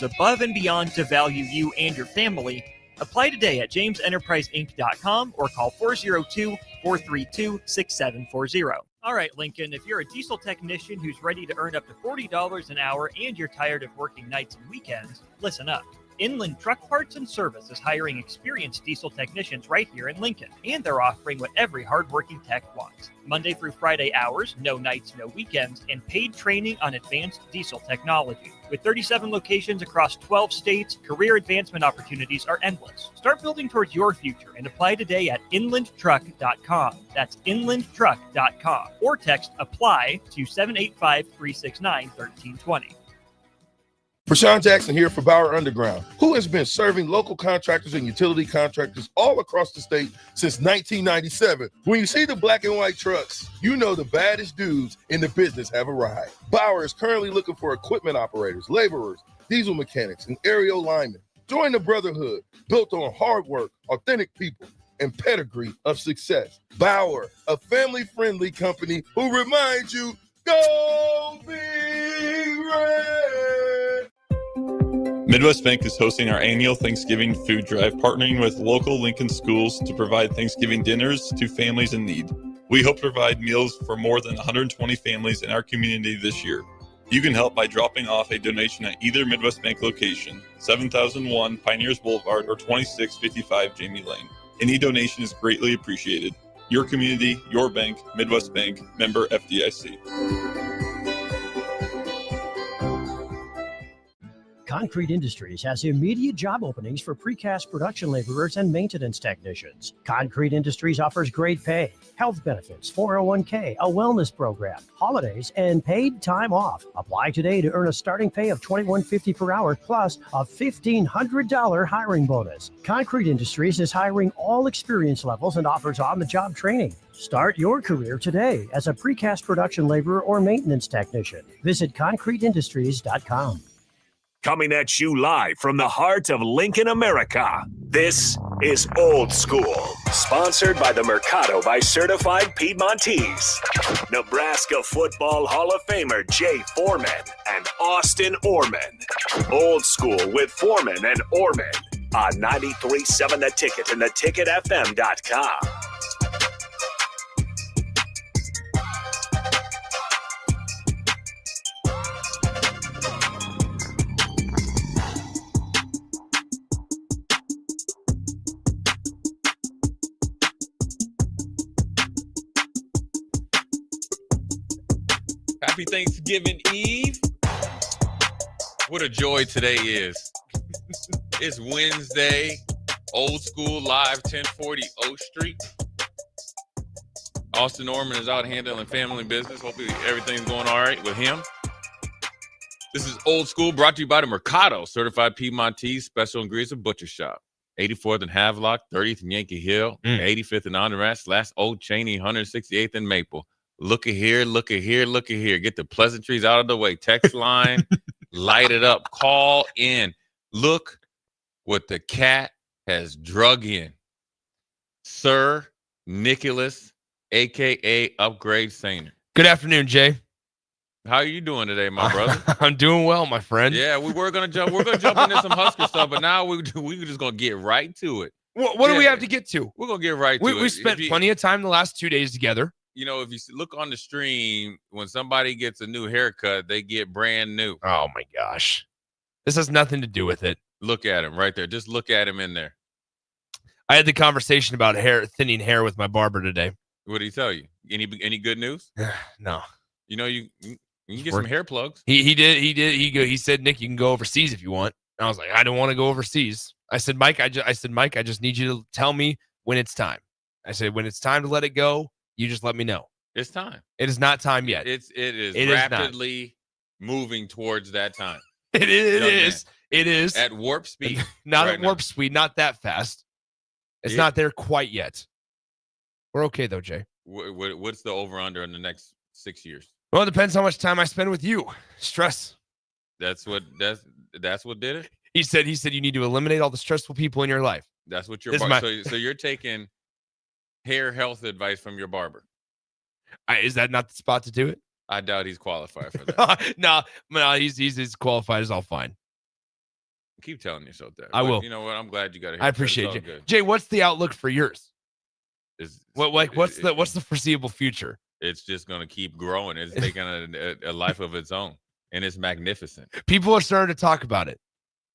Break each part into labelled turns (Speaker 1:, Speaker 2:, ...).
Speaker 1: above and beyond to value you and your family. Apply today at jamesenterpriseinc.com or call 402-432-6740. All right, Lincoln, if you're a diesel technician who's ready to earn up to $40 an hour and you're tired of working nights and weekends, listen up. Inland Truck Parts and Service is hiring experienced diesel technicians right here in Lincoln, and they're offering what every hardworking tech wants. Monday through Friday hours, no nights, no weekends, and paid training on advanced diesel technology. With 37 locations across 12 states, career advancement opportunities are endless. Start building towards your future and apply today at inlandtruck.com. That's inlandtruck.com. Or text APPLY to 785-369-1320.
Speaker 2: Rashawn Jackson here for Bauer Underground, who has been serving local contractors and utility contractors all across the state since 1997. When you see the black and white trucks, you know the baddest dudes in the business have arrived. Bauer is currently looking for equipment operators, laborers, diesel mechanics, and aerial linemen. Join the brotherhood built on hard work, authentic people, and pedigree of success. Bauer, a family-friendly company who reminds you, go Big Red!
Speaker 3: Midwest Bank is hosting our annual Thanksgiving food drive, partnering with local Lincoln schools to provide Thanksgiving dinners to families in need. We hope to provide meals for more than 120 families in our community this year. You can help by dropping off a donation at either Midwest Bank location, 7001 Pioneers Boulevard or 2655 Jamie Lane. Any donation is greatly appreciated. Your community, your bank, Midwest Bank, member FDIC.
Speaker 4: Concrete Industries has immediate job openings for precast production laborers and maintenance technicians. Concrete Industries offers great pay, health benefits, 401k, a wellness program, holidays, and paid time off. Apply today to earn a starting pay of $21.50 per hour plus a $1,500 hiring bonus. Concrete Industries is hiring all experience levels and offers on-the-job training. Start your career today as a precast production laborer or maintenance technician. Visit concreteindustries.com.
Speaker 5: Coming at you live from the heart of Lincoln, America. This is Old School, sponsored by the Mercado by Certified Piedmontese. Nebraska Football Hall of Famer Jay Foreman and Austin Oerman. Old School with Foreman and Oerman on 93.7 The Ticket and theticketfm.com.
Speaker 6: Happy Thanksgiving Eve. What a joy today is. It's Wednesday, Old School Live, 1040 O Street. Austin Oerman is out handling family business. Hopefully everything's going all right with him. This is Old School, brought to you by the Mercado, Certified Piedmontese Special Ingredients and Butcher Shop. 84th and Havelock, 30th and Yankee Hill, 85th and Onratt, / Old Cheney, 168th and Maple. Look at here, look at here, look at here. Get the pleasantries out of the way. Text line, light it up. Call in. Look what the cat has drug in. Sir Nicholas, a.k.a. Upgrade Sainer.
Speaker 7: Good afternoon, Jay.
Speaker 6: How are you doing today, my brother?
Speaker 7: I'm doing well, my friend.
Speaker 6: Yeah, we're gonna jump into some Husker stuff, but now we're just gonna get right to it.
Speaker 7: What do we have to get to?
Speaker 6: We're gonna get right to it.
Speaker 7: We spent plenty of time the last 2 days together.
Speaker 6: You know, if you look on the stream, when somebody gets a new haircut, they get brand new.
Speaker 7: Oh, my gosh. This has nothing to do with it.
Speaker 6: Look at him right there. Just look at him in there.
Speaker 7: I had the conversation about thinning hair with my barber today.
Speaker 6: What did he tell you? Any good news?
Speaker 7: No.
Speaker 6: You know, you can get some hair plugs.
Speaker 7: He said, Nick, you can go overseas if you want. And I was like, I don't want to go overseas. I said, Mike, I just need you to tell me when it's time. I said, when it's time to let it go, you just let me know.
Speaker 6: It's time.
Speaker 7: It is not time yet.
Speaker 6: It is rapidly moving towards that time.
Speaker 7: It is
Speaker 6: at warp speed.
Speaker 7: Not at warp speed. Not that fast. It's not there quite yet. We're okay though, Jay.
Speaker 6: What's the over under in the next 6 years?
Speaker 7: Well, it depends how much time I spend with you. Stress.
Speaker 6: That's what did it.
Speaker 7: He said you need to eliminate all the stressful people in your life.
Speaker 6: That's what so you're taking hair health advice from your barber.
Speaker 7: Is that not the spot to do it?
Speaker 6: I doubt he's qualified for that.
Speaker 7: No, he's as qualified as I'll find.
Speaker 6: Keep telling yourself that.
Speaker 7: I will.
Speaker 6: You know what? I'm glad you got it.
Speaker 7: I appreciate you.
Speaker 6: Good.
Speaker 7: Jay, what's the outlook for yours? What's
Speaker 6: It's
Speaker 7: the foreseeable future?
Speaker 6: It's just going to keep growing. It's taking a life of its own, and it's magnificent.
Speaker 7: People are starting to talk about it.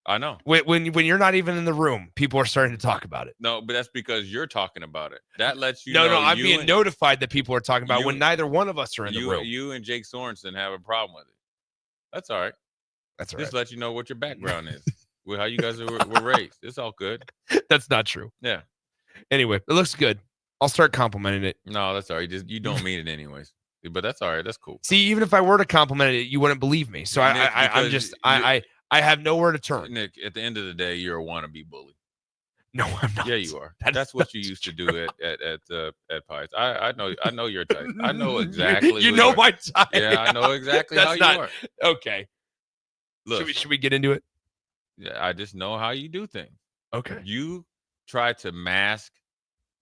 Speaker 6: I know.
Speaker 7: When you're not even in the room, people are starting to talk about it.
Speaker 6: No, but that's because you're talking about it. That lets you
Speaker 7: know.
Speaker 6: No,
Speaker 7: I'm being notified that people are talking about it when neither one of us are in the room.
Speaker 6: You and Jake Sorensen have a problem with it. That's all right.
Speaker 7: That's all right.
Speaker 6: Just let you know what your background is, with how you guys were raised. It's all good.
Speaker 7: That's not true.
Speaker 6: Yeah.
Speaker 7: Anyway, it looks good. I'll start complimenting it.
Speaker 6: No, that's all right. You don't mean it anyways. But that's all right. That's cool.
Speaker 7: See, even if I were to compliment it, you wouldn't believe me. So
Speaker 6: Nick,
Speaker 7: I have nowhere to turn.
Speaker 6: Nick, at the end of the day, you're a wannabe bully.
Speaker 7: No, I'm not.
Speaker 6: Yeah, you are. That's what you used to do at Pies. I know your type. I know exactly.
Speaker 7: You know my type.
Speaker 6: Yeah, I know exactly how you are.
Speaker 7: Okay.
Speaker 6: Look,
Speaker 7: should we get into it?
Speaker 6: Yeah, I just know how you do things.
Speaker 7: Okay.
Speaker 6: You try to mask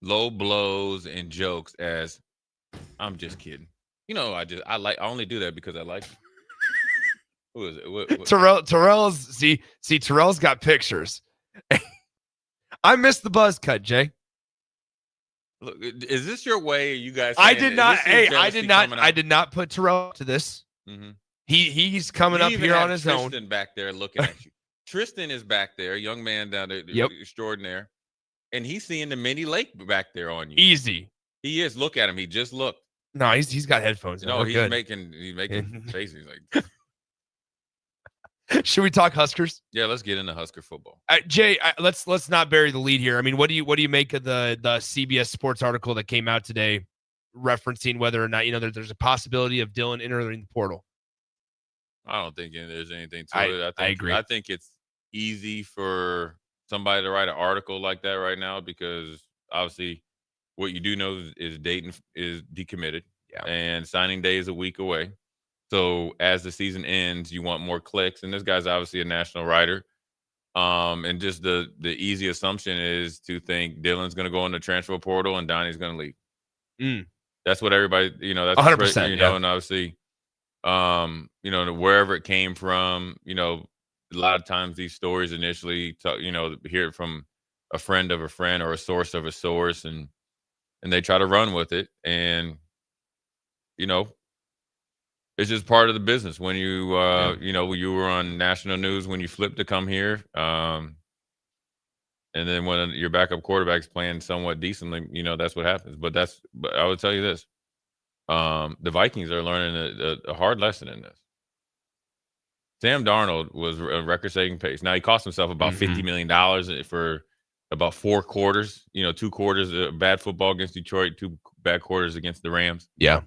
Speaker 6: low blows and jokes as I'm just kidding. You know, I only do that because I like you. Who is it? What?
Speaker 7: Terrell's got pictures. I missed the buzz cut, Jay.
Speaker 6: Look, is this your way? You guys?
Speaker 7: I did not. Hey, I did not. I did not put Terrell to this.
Speaker 6: Mm-hmm.
Speaker 7: He's coming up here on his own.
Speaker 6: Tristan back there looking at you. Tristan is back there, young man down there, extraordinaire, and he's seeing the mini lake back there on you.
Speaker 7: Easy.
Speaker 6: He is. Look at him. He just looked.
Speaker 7: No, he's got headphones.
Speaker 6: No, he's
Speaker 7: good.
Speaker 6: making faces like.
Speaker 7: Should we talk Huskers?
Speaker 6: Yeah, let's get into Husker football.
Speaker 7: Jay, let's not bury the lead here. I mean, what do you make of the CBS Sports article that came out today, referencing whether or not there's a possibility of Dylan entering the portal?
Speaker 6: I don't think there's anything to it.
Speaker 7: I agree.
Speaker 6: I think it's easy for somebody to write an article like that right now because obviously what you do know is Dayton is decommitted, and signing day is a week away. So as the season ends, you want more clicks, and this guy's obviously a national writer. And just the easy assumption is to think Dylan's going to go in the transfer portal and Donnie's going to leave. That's what everybody, that's
Speaker 7: 100%.
Speaker 6: And obviously, wherever it came from, a lot of times these stories initially, hear it from a friend of a friend or a source of a source, and they try to run with it. And, it's just part of the business when you, when you were on national news, when you flipped to come here. And then when your backup quarterback's playing somewhat decently, that's what happens. But I would tell you this. The Vikings are learning a hard lesson in this. Sam Darnold was a record-setting pace. Now, he cost himself about $50 million for about 4 quarters. 2 quarters bad football against Detroit, 2 bad quarters against the Rams.
Speaker 7: Yeah.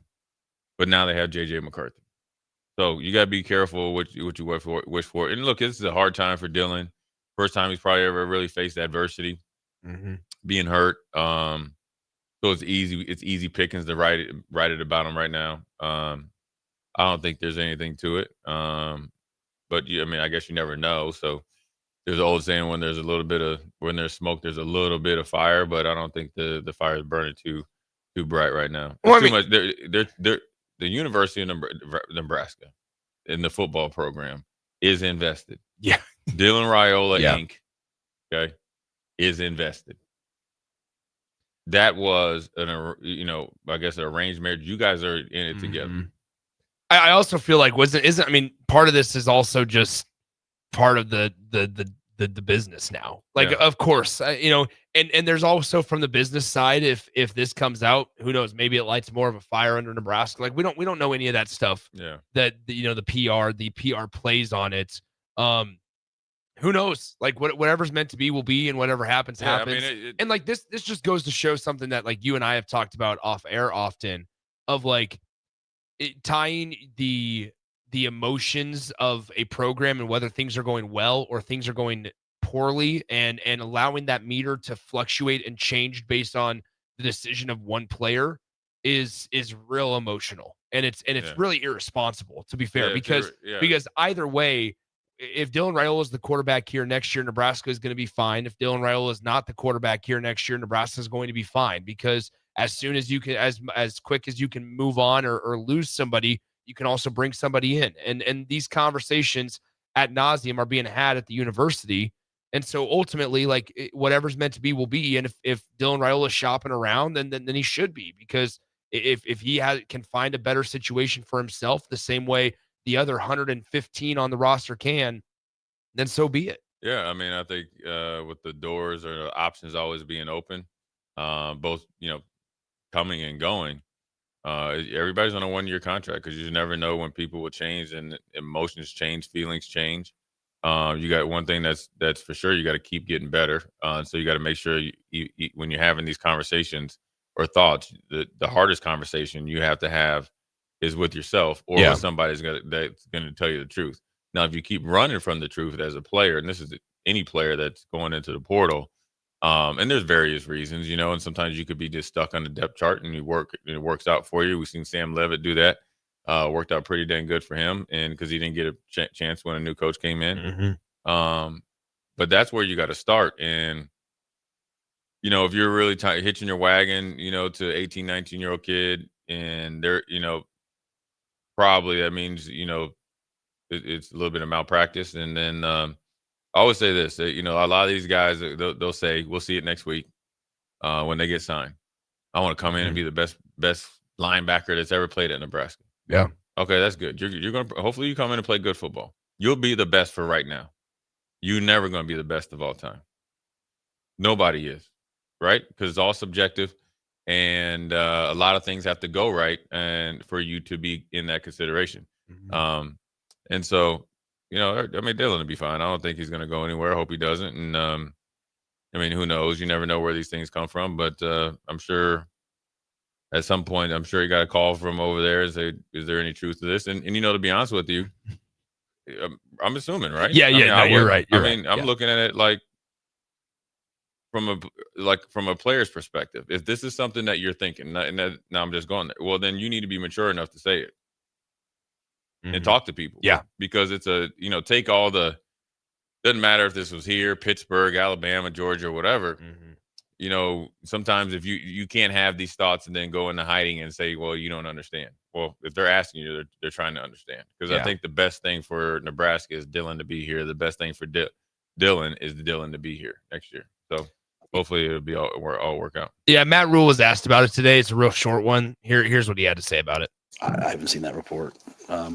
Speaker 6: But now they have J.J. McCarthy. So you got to be careful what you wish for. And look, this is a hard time for Dylan. First time he's probably ever really faced adversity, being hurt. So it's easy pickings to write it about him right now. I don't think there's anything to it. But I guess you never know. So there's an old saying when there's smoke, there's a little bit of fire. But I don't think the fire is burning too bright right now.
Speaker 7: Well,
Speaker 6: too much. The University of Nebraska in the football program is invested.
Speaker 7: Yeah.
Speaker 6: Dylan Raiola Inc. Okay, is invested. That was I guess an arranged marriage. You guys are in it together.
Speaker 7: I also feel like part of this is also just part of the business now. Of course, and there's also from the business side, if this comes out, who knows, maybe it lights more of a fire under Nebraska. Like we don't know any of that stuff.
Speaker 6: Yeah.
Speaker 7: That the PR plays on it. Who knows? Like whatever's meant to be will be, and whatever happens. And like this just goes to show something that like you and I have talked about off air often, of like tying the emotions of a program and whether things are going well or things are going poorly, and allowing that meter to fluctuate and change based on the decision of one player is real emotional, and it's really irresponsible, to be fair, because either way, if Dylan Raiola is the quarterback here next year, Nebraska is going to be fine. If Dylan Raiola is not the quarterback here next year, Nebraska is going to be fine, because as soon as you can, as quick as you can move on or lose somebody, you can also bring somebody in. And these conversations ad nauseum are being had at the university. And so ultimately, like whatever's meant to be will be. And if Dylan Raiola is shopping around, then he should be, because if he can find a better situation for himself the same way the other 115 on the roster can, then so be it.
Speaker 6: Yeah, I mean, I think with the doors or the options always being open, both coming and going, everybody's on a 1-year contract, because you never know when people will change and emotions change, feelings change. You got one thing that's for sure, you got to keep getting better. So you got to make sure you, when you're having these conversations or thoughts, the hardest conversation you have to have is with yourself, or with somebody that's going to tell you the truth. Now, if you keep running from the truth as a player, and this is any player that's going into the portal, and there's various reasons, and sometimes you could be just stuck on the depth chart and it works out for you. We've seen Sam Levitt do that. Worked out pretty dang good for him, and because he didn't get a chance when a new coach came in. But that's where you got to start. And, if you're really hitching your wagon, to 18, 19-year-old kid, and they're, probably that means, it's a little bit of malpractice. And then I always say this, a lot of these guys, they'll say, we'll see it next week when they get signed. I want to come in and be the best linebacker that's ever played at Nebraska.
Speaker 7: Yeah. Okay,
Speaker 6: that's good. You're going to hopefully you come in and play good football. You'll be the best for right now. You're never going to be the best of all time. Nobody is, right? Because it's all subjective, and a lot of things have to go right and for you to be in that consideration. And so, Dylan will be fine. I don't think he's going to go anywhere. I hope he doesn't. And who knows? You never know where these things come from. But I'm sure at some point, he got a call from over there and say, "Is there any truth to this?" And to be honest with you, I'm assuming, right?
Speaker 7: Yeah, you're right.
Speaker 6: I'm looking at it like from a player's perspective. If this is something that you're thinking, now I'm just going there. Well, then you need to be mature enough to say it and talk to people.
Speaker 7: Yeah,
Speaker 6: because it's take all the. Doesn't matter if this was here, Pittsburgh, Alabama, Georgia, whatever. Sometimes if you can't have these thoughts and then go into hiding and say, well, you don't understand. Well, if they're asking you, they're trying to understand. Because I think the best thing for Nebraska is Dylan to be here. The best thing for Dylan is Dylan to be here next year. So hopefully it'll be all work out.
Speaker 7: Yeah, Matt Rule was asked about it today. It's a real short one. Here's what he had to say about it.
Speaker 8: I haven't seen that report. I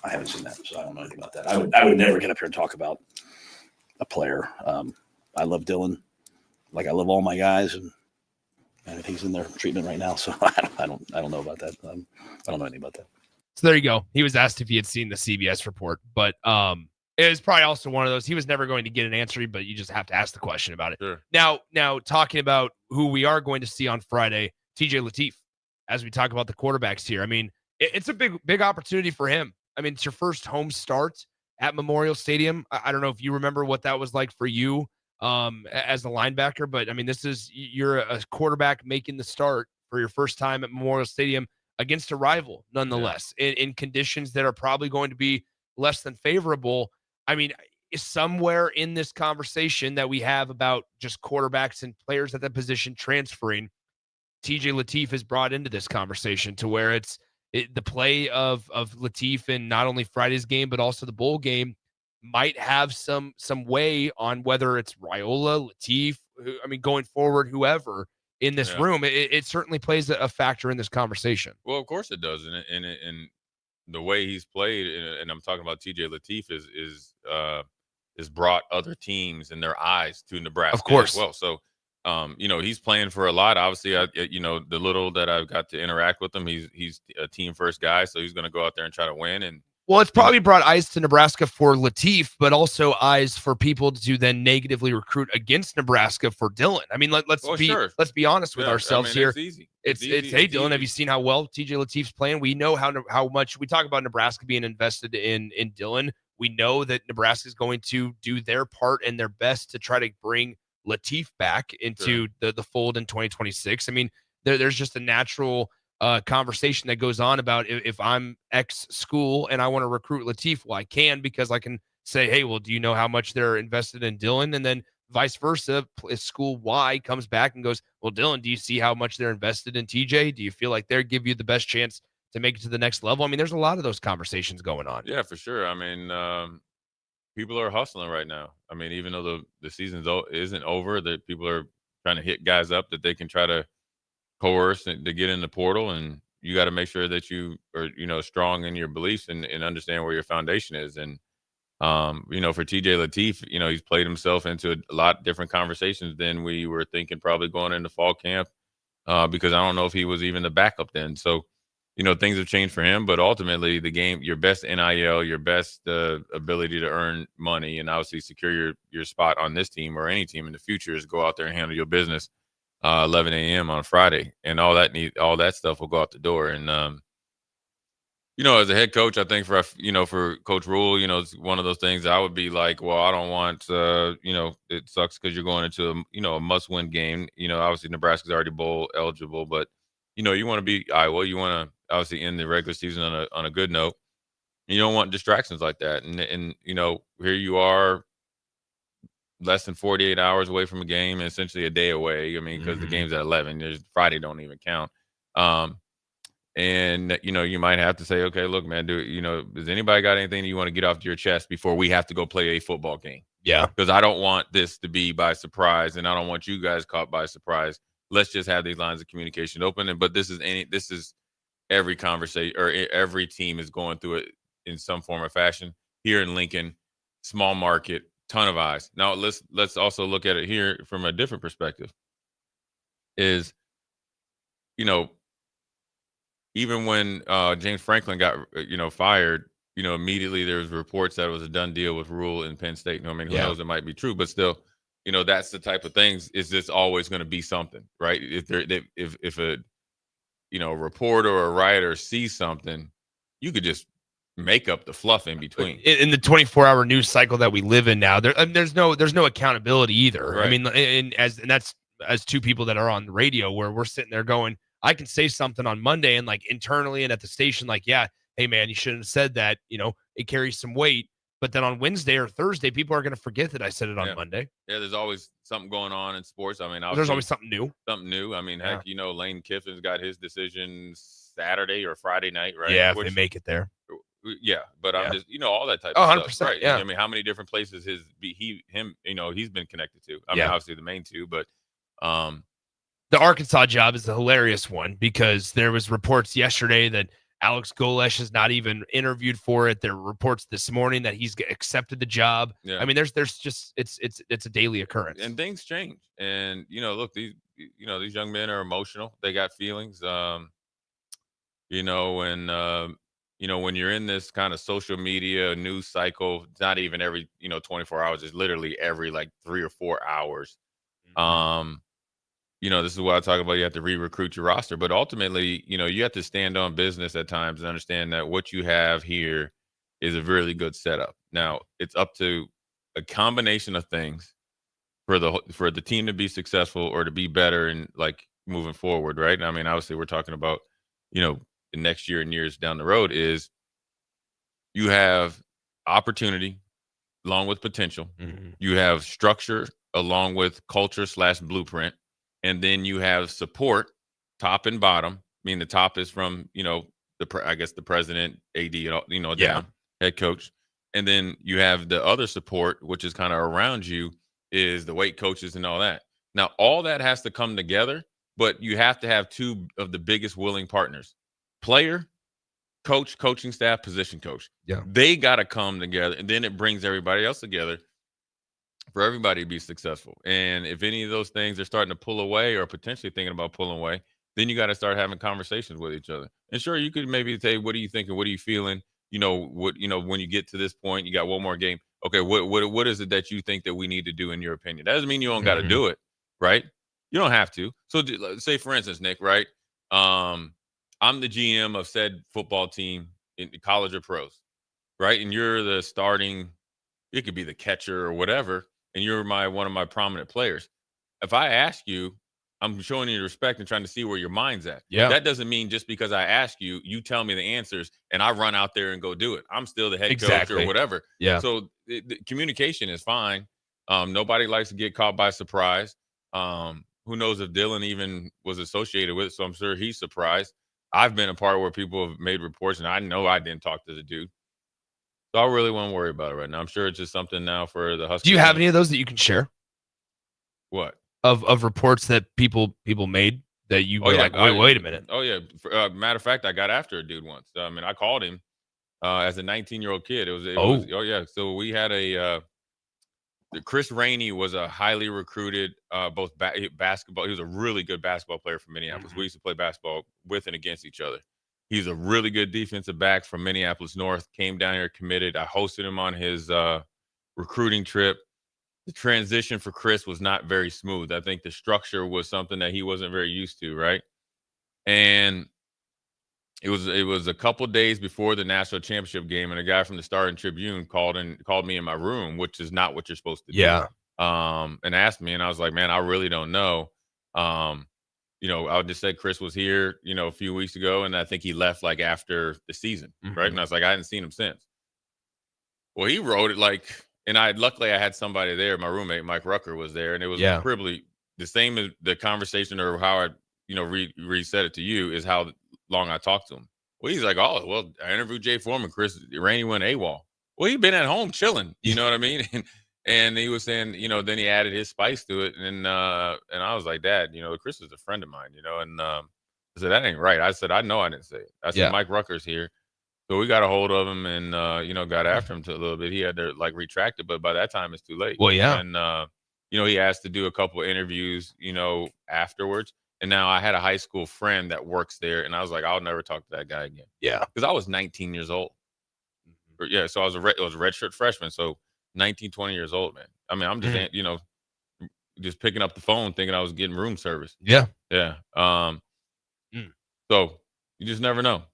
Speaker 8: haven't seen that, so I don't know anything about that. I would never get up here and talk about a player. I love Dylan, like I love all my guys, and if he's in their treatment right now, so I don't know about that. I don't know anything about that.
Speaker 7: So there you go. He was asked if he had seen the CBS report, but it was probably also one of those. He was never going to get an answer, but you just have to ask the question about it.
Speaker 6: Sure.
Speaker 7: Now talking about who we are going to see on Friday, TJ Lateef. As we talk about the quarterbacks here, it's a big opportunity for him. It's your first home start at Memorial Stadium. I don't know if you remember what that was like for you as a linebacker, but you're a quarterback making the start for your first time at Memorial Stadium against a rival, nonetheless, in conditions that are probably going to be less than favorable. Somewhere in this conversation that we have about just quarterbacks and players at that position transferring, TJ Lateef is brought into this conversation to where the play of Lateef in not only Friday's game, but also the bowl game might have some way on whether it's Raiola, Lateef, going forward, whoever in this room. It certainly plays a factor in this conversation.
Speaker 6: Well, of course it does. And the way he's played, and I'm talking about TJ Lateef, is brought other teams and their eyes to Nebraska
Speaker 7: of course.
Speaker 6: as well. So, he's playing for a lot. Obviously, the little that I've got to interact with him, he's a team first guy, so he's going to go out there and try to win. And
Speaker 7: well, it's probably brought eyes to Nebraska for Lateef, but also eyes for people to then negatively recruit against Nebraska for Dylan. Let's be honest with ourselves here.
Speaker 6: It's easy.
Speaker 7: It's hey, Dylan, have you seen how well TJ Lateef's playing? We know how much we talk about Nebraska being invested in Dylan. We know that Nebraska is going to do their part and their best to try to bring Lateef back into the fold in 2026. There's just a natural conversation that goes on about if I'm X school and I want to recruit Lateef, well, I can, because I can say, hey, well, do you know how much they're invested in Dylan? And then vice versa, if school Y comes back and goes, well, Dylan, do you see how much they're invested in TJ? Do you feel like they'll give you the best chance to make it to the next level? I mean, there's a lot of those conversations going on.
Speaker 6: Yeah, for sure. I mean, people are hustling right now. I mean, even though the season isn't over, that people are trying to hit guys up that they can try to coerce and to get in the portal, and you got to make sure that you are, strong in your beliefs and understand where your foundation is. And for TJ Lateef, he's played himself into a lot of different conversations than we were thinking probably going into fall camp, because I don't know if he was even the backup then. So, things have changed for him, but ultimately the game, your best NIL, your best ability to earn money and obviously secure your spot on this team or any team in the future is go out there and handle your business 11 a.m. on Friday, and all that stuff will go out the door. And as a head coach, I think for Coach Rule, it's one of those things I would be like, well, I don't want, it sucks because you're going into a must-win game. Obviously Nebraska's already bowl eligible, but you want to beat Iowa. You want to obviously end the regular season on a good note. You don't want distractions like that. And here you are, less than 48 hours away from a game, and essentially a day away. I mean, because the game's at 11. Friday don't even count. And you might have to say, okay, look, man, does anybody got anything that you want to get off your chest before we have to go play a football game?
Speaker 7: Yeah.
Speaker 6: Because I don't want this to be by surprise, and I don't want you guys caught by surprise. Let's just have these lines of communication open. But this is every conversation, or every team is going through it in some form or fashion. Here in Lincoln, small market, ton of eyes. Now let's also look at it here from a different perspective. Is even when James Franklin got fired, immediately there was reports that it was a done deal with Rule in Penn State. I mean, who knows, it might be true, but still, that's the type of things. Is this always going to be something, right? If a reporter or a writer sees something, you could just make up the fluff in between.
Speaker 7: In the 24-hour news cycle that we live in now, there's no accountability either.
Speaker 6: Right.
Speaker 7: I mean, and that's as two people that are on the radio, where we're sitting there going, I can say something on Monday and like internally and at the station, like, yeah, hey man, you shouldn't have said that. It carries some weight. But then on Wednesday or Thursday, people are going to forget that I said it on Monday.
Speaker 6: Yeah, there's always something going on in sports. I mean,
Speaker 7: there's always something new.
Speaker 6: I mean, heck, Lane Kiffin's got his decision Saturday or Friday night, right?
Speaker 7: Yeah, if they make it there.
Speaker 6: Yeah, but I'm just, all that type of stuff.
Speaker 7: 100%,
Speaker 6: right?
Speaker 7: Yeah.
Speaker 6: I mean, how many different places he's been connected to? I mean, obviously the main two, but
Speaker 7: the Arkansas job is a hilarious one because there was reports yesterday that Alex Golesh has not even interviewed for it. There were reports this morning that he's accepted the job.
Speaker 6: Yeah.
Speaker 7: I mean, there's just it's a daily occurrence.
Speaker 6: And things change. And look, these young men are emotional. They got feelings. When you're in this kind of social media news cycle, it's not even every 24 hours. It's literally every like 3 or 4 hours. This is what I talk about. You have to re-recruit your roster, but ultimately, you have to stand on business at times and understand that what you have here is a really good setup. Now, it's up to a combination of things for the team to be successful or to be better and like moving forward, right? I mean, obviously, we're talking about the next year and years down the road. Is you have opportunity along with potential. You have structure along with culture / blueprint. And then you have support, top and bottom. I mean, the top is from, the president, AD, down, head coach. And then you have the other support, which is kind of around you, is the weight coaches and all that. Now, all that has to come together, but you have to have two of the biggest willing partners: player, coach, coaching staff, position coach.
Speaker 7: Yeah.
Speaker 6: They got to come together, and then it brings everybody else together for everybody to be successful. And if any of those things are starting to pull away or potentially thinking about pulling away, then you got to start having conversations with each other. And sure, you could maybe say, what are you thinking? What are you feeling? When you get to this point, you got one more game. Okay, what is it that you think that we need to do in your opinion? That doesn't mean you don't got to do it, right? You don't have to. So say, for instance, Nick, right? I'm the GM of said football team in college or pros, right? And you're the starting, it could be the catcher or whatever, and you're one of my prominent players. If I ask you, I'm showing you respect and trying to see where your mind's at.
Speaker 7: Yeah.
Speaker 6: That doesn't mean just because I ask you, you tell me the answers and I run out there and go do it. I'm still the head coach or whatever.
Speaker 7: Yeah.
Speaker 6: So the communication is fine. Nobody likes to get caught by surprise. Who knows if Dylan even was associated with it, so I'm sure he's surprised. I've been a part where people have made reports, and I know I didn't talk to the dude. So I really won't worry about it right now. I'm sure it's just something now for the Huskers.
Speaker 7: Do you have any of those that you can share?
Speaker 6: What?
Speaker 7: Of reports that people made that you were like, wait a minute.
Speaker 6: Oh, yeah. Matter of fact, I got after a dude once. I mean, I called him as a 19-year-old kid. Oh, yeah. So we had Chris Rainey was a highly recruited both basketball. He was a really good basketball player from Minneapolis. We used to play basketball with and against each other. He's a really good defensive back from Minneapolis North. Came down here, committed. I hosted him on his recruiting trip. The transition for Chris was not very smooth. I think the structure was something that he wasn't very used to, right? And it was a couple days before the national championship game, and a guy from the Star and Tribune called me in my room, which is not what you're supposed to do.
Speaker 7: Yeah.
Speaker 6: And asked me, and I was like, man, I really don't know. I would just say Chris was here, a few weeks ago, and I think he left like after the season, right? And I was like, I hadn't seen him since. Well, he wrote it like, and luckily I had somebody there. My roommate Mike Rucker was there, and it was probably the same as the conversation or how I, reset it to you is how long I talked to him. Well, he's like, oh, well, I interviewed Jay Foreman. Chris Rainey went AWOL. Well, he'd been at home chilling. You know what I mean? And he was saying, then he added his spice to it. And I was like, Dad, Chris is a friend of mine, and I said, that ain't right. I said, I know I didn't say it. I said, Mike Rucker's here. So we got a hold of him and, got after him a little bit. He had to retract it, but by that time it's too late.
Speaker 7: Well, yeah.
Speaker 6: And, he asked to do a couple of interviews, afterwards. And now I had a high school friend that works there. And I was like, I'll never talk to that guy again.
Speaker 7: Yeah.
Speaker 6: Because I was 19 years old. So I was a redshirt freshman. So 19, 20 years old, man. I mean, I'm just, just picking up the phone thinking I was getting room service.
Speaker 7: Yeah.
Speaker 6: Yeah. So you just never know.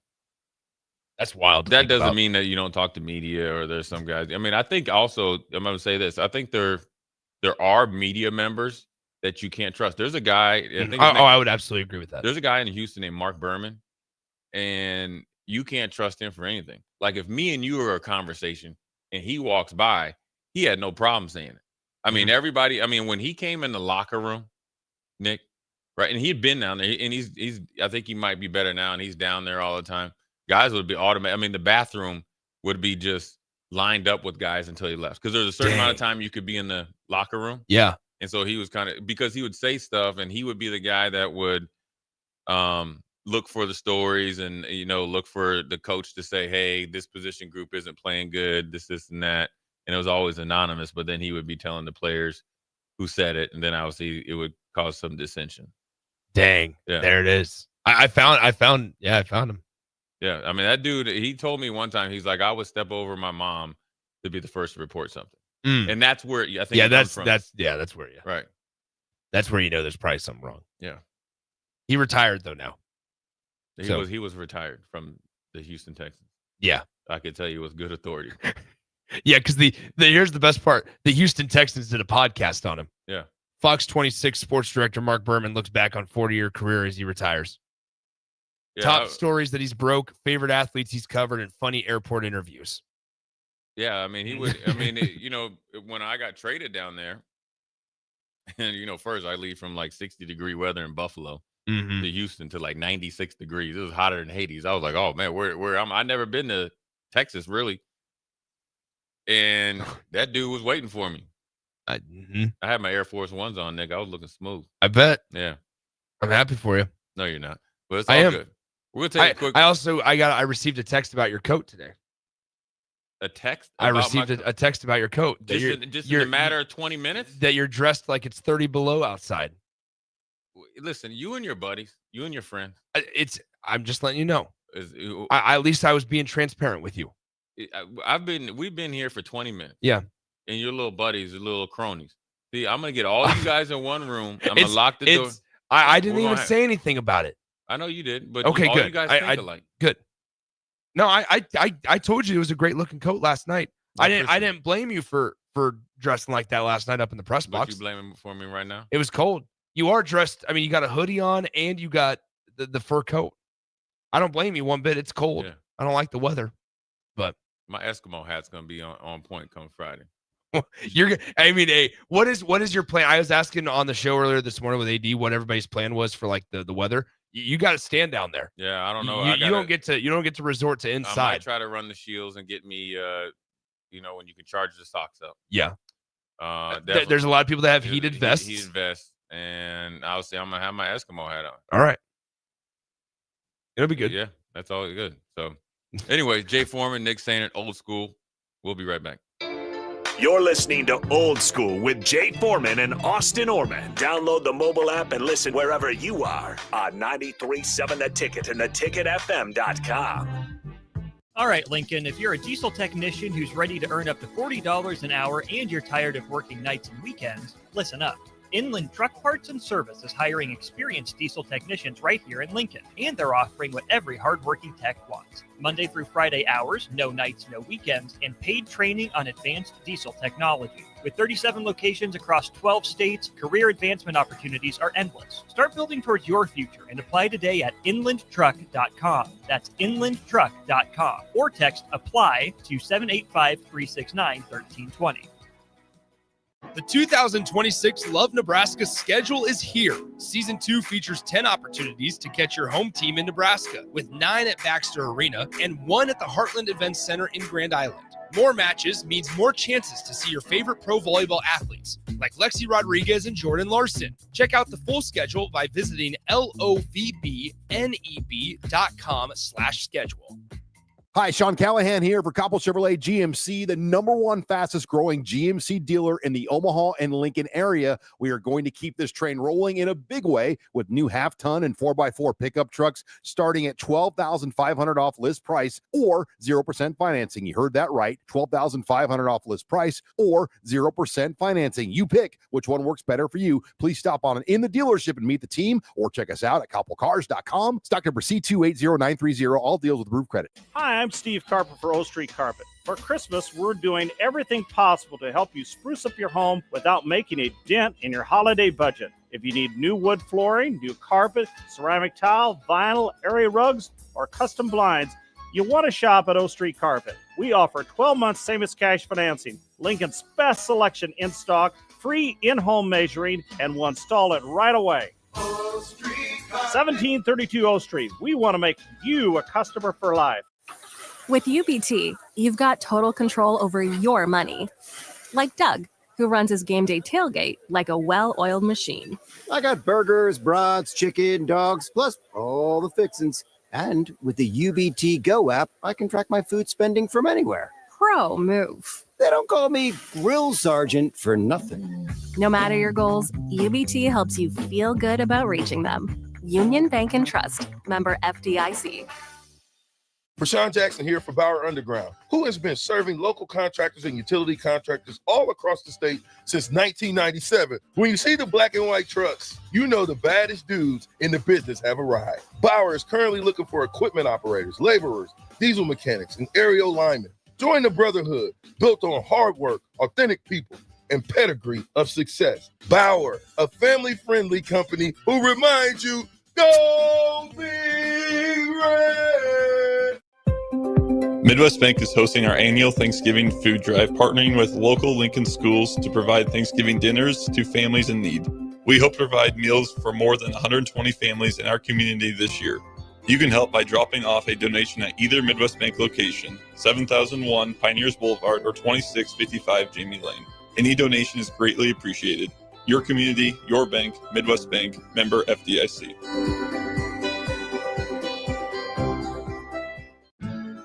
Speaker 7: That's wild.
Speaker 6: That doesn't mean that you don't talk to media or there's some guys. I mean, I think also, I'm going to say this. I think there are media members that you can't trust. There's a guy.
Speaker 7: I would absolutely agree with that.
Speaker 6: There's a guy in Houston named Mark Berman, and you can't trust him for anything. Like if me and you are a conversation and he walks by, he had no problem saying it. I mean, everybody, when he came in the locker room, Nick, right, and he'd been down there, and he's I think he might be better now, and he's down there all the time. Guys would be automatic. The bathroom would be just lined up with guys until he left. Because there's a certain amount of time you could be in the locker room.
Speaker 7: Yeah.
Speaker 6: And so he was because he would say stuff, and he would be the guy that would look for the stories and, look for the coach to say, hey, this position group isn't playing good, this, and that. And it was always anonymous, but then he would be telling the players who said it. And then obviously it would cause some dissension.
Speaker 7: Dang. Yeah. There it is. I found him. Yeah.
Speaker 6: Yeah. That dude, he told me one time, he's like, I would step over my mom to be the first to report something. And that's where I think
Speaker 7: that's where
Speaker 6: right.
Speaker 7: That's where there's probably something wrong.
Speaker 6: Yeah.
Speaker 7: He retired though now.
Speaker 6: He was retired from the Houston Texans.
Speaker 7: Yeah.
Speaker 6: I could tell you with good authority.
Speaker 7: Yeah, because here's the best part. The Houston Texans did a podcast on him.
Speaker 6: Yeah.
Speaker 7: Fox 26 sports director Mark Berman looks back on 40-year career as he retires. Yeah, top stories that he's broke, favorite athletes he's covered, and funny airport interviews.
Speaker 6: Yeah, he would. When I got traded down there, and first I leave from like 60-degree weather in Buffalo to Houston to like 96 degrees. It was hotter than Hades. I was like, oh man, where I never been to Texas really. And that dude was waiting for me. I had my Air Force Ones on, Nick. I was looking smooth.
Speaker 7: I bet.
Speaker 6: Yeah.
Speaker 7: I'm happy for you.
Speaker 6: No, you're not. But it's all good. We're gonna take a quick.
Speaker 7: I received a text about your coat today.
Speaker 6: A text?
Speaker 7: I received a text about your coat.
Speaker 6: Just in a matter of 20 minutes?
Speaker 7: That you're dressed like it's 30 below outside.
Speaker 6: Listen, you and your buddies, you and your friends.
Speaker 7: I'm just letting you know. At least I was being transparent with you.
Speaker 6: We've been here for 20 minutes.
Speaker 7: Yeah.
Speaker 6: And your little buddies, your little cronies. See, I'm gonna get all you guys in one room. I'm gonna lock the door.
Speaker 7: I didn't even say anything about it.
Speaker 6: I know you did, but
Speaker 7: okay,
Speaker 6: all
Speaker 7: good.
Speaker 6: You guys think alike.
Speaker 7: Good. No, I told you it was a great looking coat last night. I didn't blame you for dressing like that last night up in the press box.
Speaker 6: But you blaming for me right now?
Speaker 7: It was cold. You are dressed. You got a hoodie on and you got the fur coat. I don't blame you one bit. It's cold. Yeah. I don't like the weather, but
Speaker 6: my Eskimo hat's gonna be on point come Friday.
Speaker 7: Hey, what is your plan? I was asking on the show earlier this morning with AD what everybody's plan was for like the weather. You got to stand down there.
Speaker 6: Yeah, I don't know.
Speaker 7: You don't get to resort to
Speaker 6: I
Speaker 7: inside.
Speaker 6: might try to run the shields and get me, when you can charge the socks up.
Speaker 7: Yeah.
Speaker 6: Definitely.
Speaker 7: There's a lot of people that have heated vests.
Speaker 6: Heated vests, and I'll say I'm gonna have my Eskimo hat on.
Speaker 7: All right. It'll be good.
Speaker 6: Yeah, that's all good. So, anyway, Jay Foreman, Nick Sainert, Old School. We'll be right back.
Speaker 5: You're listening to Old School with Jay Foreman and Austin Oerman. Download the mobile app and listen wherever you are on 93.7 The Ticket and theticketfm.com.
Speaker 1: All right, Lincoln, if you're a diesel technician who's ready to earn up to $40 an hour and you're tired of working nights and weekends, listen up. Inland Truck Parts and Service is hiring experienced diesel technicians right here in Lincoln, and they're offering what every hardworking tech wants. Monday through Friday hours, no nights, no weekends, and paid training on advanced diesel technology. With 37 locations across 12 states, career advancement opportunities are endless. Start building towards your future and apply today at inlandtruck.com. That's inlandtruck.com. Or text APPLY to 785-369-1320.
Speaker 7: The 2026 Love Nebraska schedule is here. Season 2 features 10 opportunities to catch your home team in Nebraska, with 9 at Baxter Arena and 1 at the Heartland Events Center in Grand Island. More matches means more chances to see your favorite pro volleyball athletes, like Lexi Rodriguez and Jordan Larson. Check out the full schedule by visiting lovbneb.com/schedule.
Speaker 9: Hi, Sean Callahan here for Coppell Chevrolet GMC, the #1 fastest growing GMC dealer in the Omaha and Lincoln area. We are going to keep this train rolling in a big way with new half-ton and 4x4 pickup trucks starting at $12,500 off list price or 0% financing. You heard that right, $12,500 off list price or 0% financing. You pick which one works better for you. Please stop on in the dealership and meet the team, or check us out at koppelcars.com. Stock number C280930. All deals with approved credit.
Speaker 10: Hi, I'm Steve Carper for O Street Carpet. For Christmas, we're doing everything possible to help you spruce up your home without making a dent in your holiday budget. If you need new wood flooring, new carpet, ceramic tile, vinyl, area rugs, or custom blinds, you want to shop at O Street Carpet. We offer 12-month same-as-cash financing, Lincoln's best selection in stock, free in-home measuring, and we'll install it right away. 1732 O Street. We want to make you a customer for life.
Speaker 11: With UBT, you've got total control over your money. Like Doug, who runs his game day tailgate like a well-oiled machine.
Speaker 12: I got burgers, brats, chicken, dogs, plus all the fixins. And with the UBT Go app, I can track my food spending from anywhere.
Speaker 11: Pro move.
Speaker 12: They don't call me Grill Sergeant for nothing.
Speaker 11: No matter your goals, UBT helps you feel good about reaching them. Union Bank and Trust. Member FDIC.
Speaker 2: Prashawn Jackson here for Bauer Underground, who has been serving local contractors and utility contractors all across the state since 1997. When you see the black and white trucks, you know the baddest dudes in the business have arrived. Bauer is currently looking for equipment operators, laborers, diesel mechanics, and aerial linemen. Join the brotherhood built on hard work, authentic people, and pedigree of success. Bauer, a family-friendly company who reminds you, go Big Red!
Speaker 3: Midwest Bank is hosting our annual Thanksgiving food drive, partnering with local Lincoln schools to provide Thanksgiving dinners to families in need. We hope to provide meals for more than 120 families in our community this year. You can help by dropping off a donation at either Midwest Bank location, 7001 Pioneers Boulevard or 2655 Jamie Lane. Any donation is greatly appreciated. Your community, your bank, Midwest Bank, member FDIC.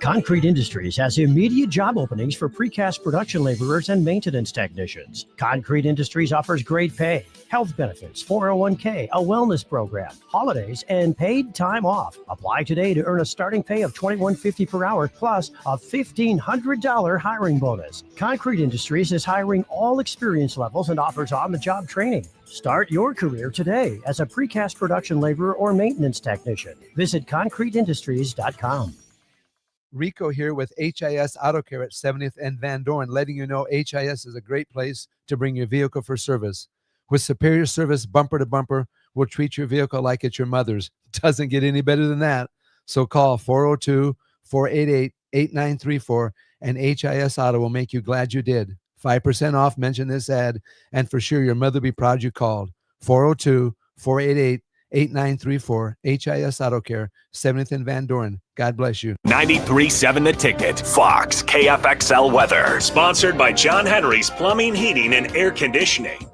Speaker 4: Concrete Industries has immediate job openings for precast production laborers and maintenance technicians. Concrete Industries offers great pay, health benefits, 401k, a wellness program, holidays, and paid time off. Apply today to earn a starting pay of $21.50 per hour plus a $1,500 hiring bonus. Concrete Industries is hiring all experience levels and offers on-the-job training. Start your career today as a precast production laborer or maintenance technician. Visit concreteindustries.com.
Speaker 13: Rico here with HIS Auto Care at 70th and Van Dorn, letting you know HIS is a great place to bring your vehicle for service. With superior service bumper to bumper, we'll treat your vehicle like it's your mother's. Doesn't get any better than that. So call 402-488-8934 and HIS Auto will make you glad you did. 5% off, mention this ad, and for sure your mother will be proud you called. 402-488-8934. 8934. HIS Auto Care, 70th and Van Doren. God bless you.
Speaker 5: 93.7 The Ticket, Fox, KFXL weather. Sponsored by John Henry's Plumbing, Heating, and Air Conditioning.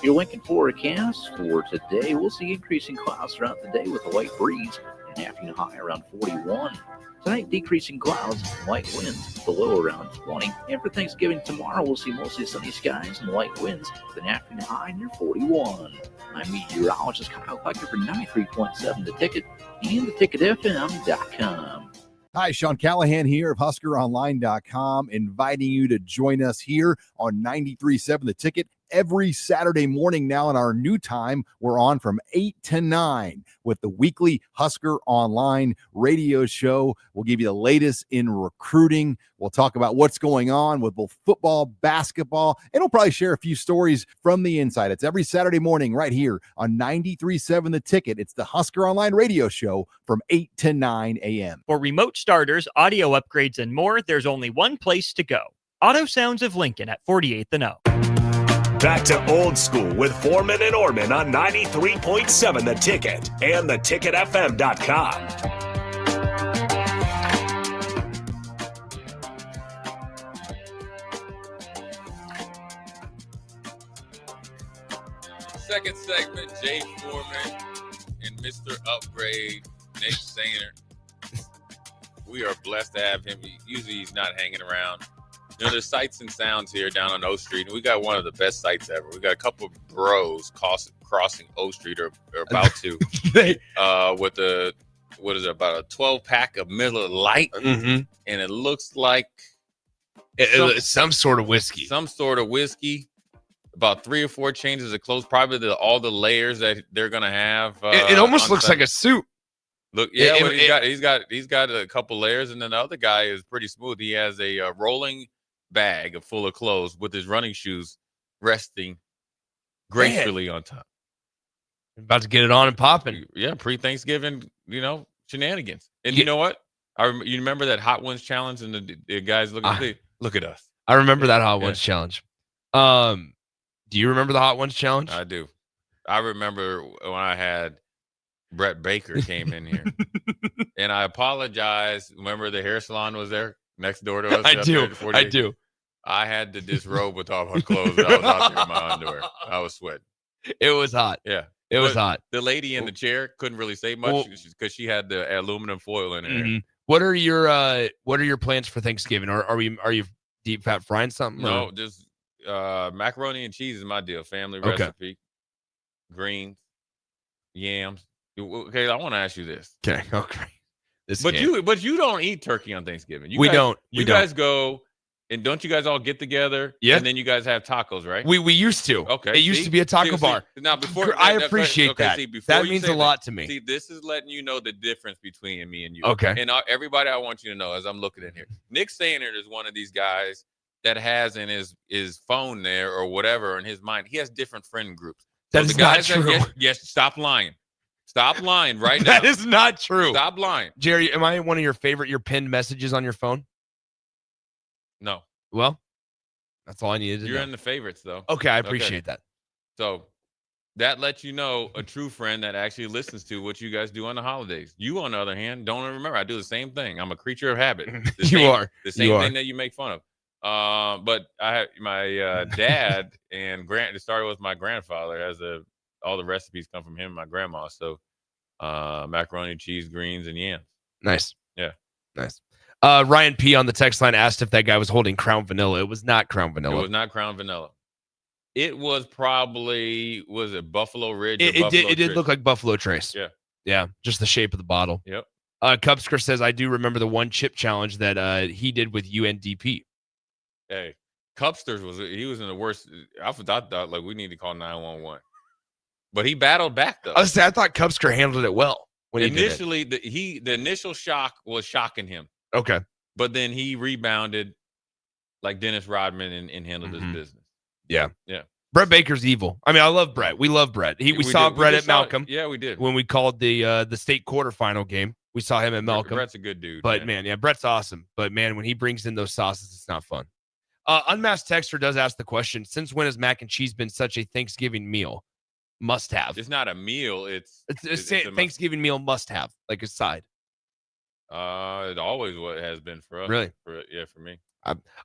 Speaker 14: Your Lincoln forecast for today, we'll see increasing clouds throughout the day with a light breeze, an afternoon high around 41. Tonight, decreasing clouds, light winds, the low around 20. And for Thanksgiving tomorrow, we'll see mostly sunny skies and light winds with an afternoon high near 41. I'm meteorologist Kyle Hucker for 93.7 The Ticket and theticketfm.com.
Speaker 9: Hi, Sean Callahan here of HuskerOnline.com, inviting you to join us here on 93.7 The Ticket every Saturday morning now in our new time. We're on from 8 to 9 with the weekly Husker Online radio show. We'll give you the latest in recruiting. We'll talk about what's going on with both football, basketball, and we'll probably share a few stories from the inside. It's every Saturday morning right here on 93.7 The Ticket. It's the Husker Online radio show from 8 to 9 a.m.
Speaker 1: For remote starters, audio upgrades, and more, there's only one place to go. Auto Sounds of Lincoln at 48th and O.
Speaker 5: Back to old school with Foreman and Oerman on 93.7 The Ticket and theticketfm.com.
Speaker 6: Second segment, Jay Foreman and Mr. Upgrade, Nick Sainer. We are blessed to have him. Usually he's not hanging around. You know, there's sights and sounds here down on O Street, and we got one of the best sights ever. We got a couple of bros crossing O Street or about to with about a 12-pack of Miller Lite, and it looks like
Speaker 7: some sort of whiskey.
Speaker 6: Some sort of whiskey. About 3 or 4 changes of clothes, probably all the layers that they're gonna have.
Speaker 7: It almost looks like a suit.
Speaker 6: Look, yeah, but he's got a couple layers, and then the other guy is pretty smooth. He has a rolling bag full of clothes with his running shoes resting gracefully on top.
Speaker 7: About to get it on and popping.
Speaker 6: Yeah, pre-Thanksgiving, shenanigans. And you know what? You remember that Hot Ones challenge, and the guys look at us.
Speaker 7: I remember that Hot Ones challenge. Do you remember the Hot Ones challenge?
Speaker 6: I do. I remember when I had Brett Baker came in here, and I apologize. Remember the hair salon was there next door to us?
Speaker 7: I do.
Speaker 6: I had to disrobe with all my clothes. I was out there in my underwear. I was sweating.
Speaker 7: It was hot.
Speaker 6: Yeah,
Speaker 7: it was hot.
Speaker 6: The lady in the chair couldn't really say much because she had the aluminum foil in her hair.
Speaker 7: What are your plans for Thanksgiving? Are you deep fat frying something?
Speaker 6: No, just macaroni and cheese is my deal. Family recipe. Greens, yams. Okay, I want to ask you this.
Speaker 7: Okay.
Speaker 6: But you don't eat turkey on Thanksgiving.
Speaker 7: We don't.
Speaker 6: You guys go, and don't you guys all get together?
Speaker 7: Yeah.
Speaker 6: And then you guys have tacos, right?
Speaker 7: We used to.
Speaker 6: Okay.
Speaker 7: It used to be a taco bar.
Speaker 6: Now before
Speaker 7: I appreciate that. That means a lot to me.
Speaker 6: See, this is letting you know the difference between me and you.
Speaker 7: Okay.
Speaker 6: And everybody, I want you to know as I'm looking in here, Nick Sainer is one of these guys that has in his phone there or whatever in his mind. He has different friend groups.
Speaker 7: That is not true.
Speaker 6: Yes, stop lying. Stop lying right now.
Speaker 7: That is not true.
Speaker 6: Stop lying.
Speaker 7: Jerry, am I one of your pinned messages on your phone?
Speaker 6: No.
Speaker 7: Well, that's all I needed to know.
Speaker 6: You're in the favorites, though.
Speaker 7: Okay, I appreciate that.
Speaker 6: So that lets you know a true friend that actually listens to what you guys do on the holidays. You, on the other hand, don't remember. I do the same thing. I'm a creature of habit.
Speaker 7: You are.
Speaker 6: The same thing that you make fun of. But I have my dad and it started with my grandfather. All the recipes come from him and my grandma. So macaroni, cheese, greens, and yams.
Speaker 7: Nice.
Speaker 6: Yeah.
Speaker 7: Nice. Ryan P. on the text line asked if that guy was holding Crown Vanilla. It was not Crown Vanilla.
Speaker 6: It was not Crown Vanilla. It was probably, was it Buffalo Ridge?
Speaker 7: It did look like Buffalo Trace.
Speaker 6: Yeah.
Speaker 7: Yeah. Just the shape of the bottle.
Speaker 6: Yep.
Speaker 7: Cubsker says, I do remember the one chip challenge that he did with UNDP.
Speaker 6: Hey, Cubsters he was in the worst. I thought like we need to call 911. But he battled back though.
Speaker 7: I thought Cubsker handled it well when
Speaker 6: initially the initial shock was shocking him.
Speaker 7: Okay.
Speaker 6: But then he rebounded like Dennis Rodman and handled his business.
Speaker 7: Yeah.
Speaker 6: Yeah.
Speaker 7: Brett Baker's evil. I mean, I love Brett. We love Brett. We saw Brett at Malcolm.
Speaker 6: Yeah, we did.
Speaker 7: When we called the state quarterfinal game, we saw him at Malcolm.
Speaker 6: Brett's a good dude.
Speaker 7: But man, Brett's awesome. But man, when he brings in those sauces, it's not fun. Unmasked Texter does ask the question, since when has mac and cheese been such a Thanksgiving meal? must have.
Speaker 6: It's not a meal. It's a
Speaker 7: Thanksgiving meal must have, like a side.
Speaker 6: It always what has been for us.
Speaker 7: Really?
Speaker 6: For me.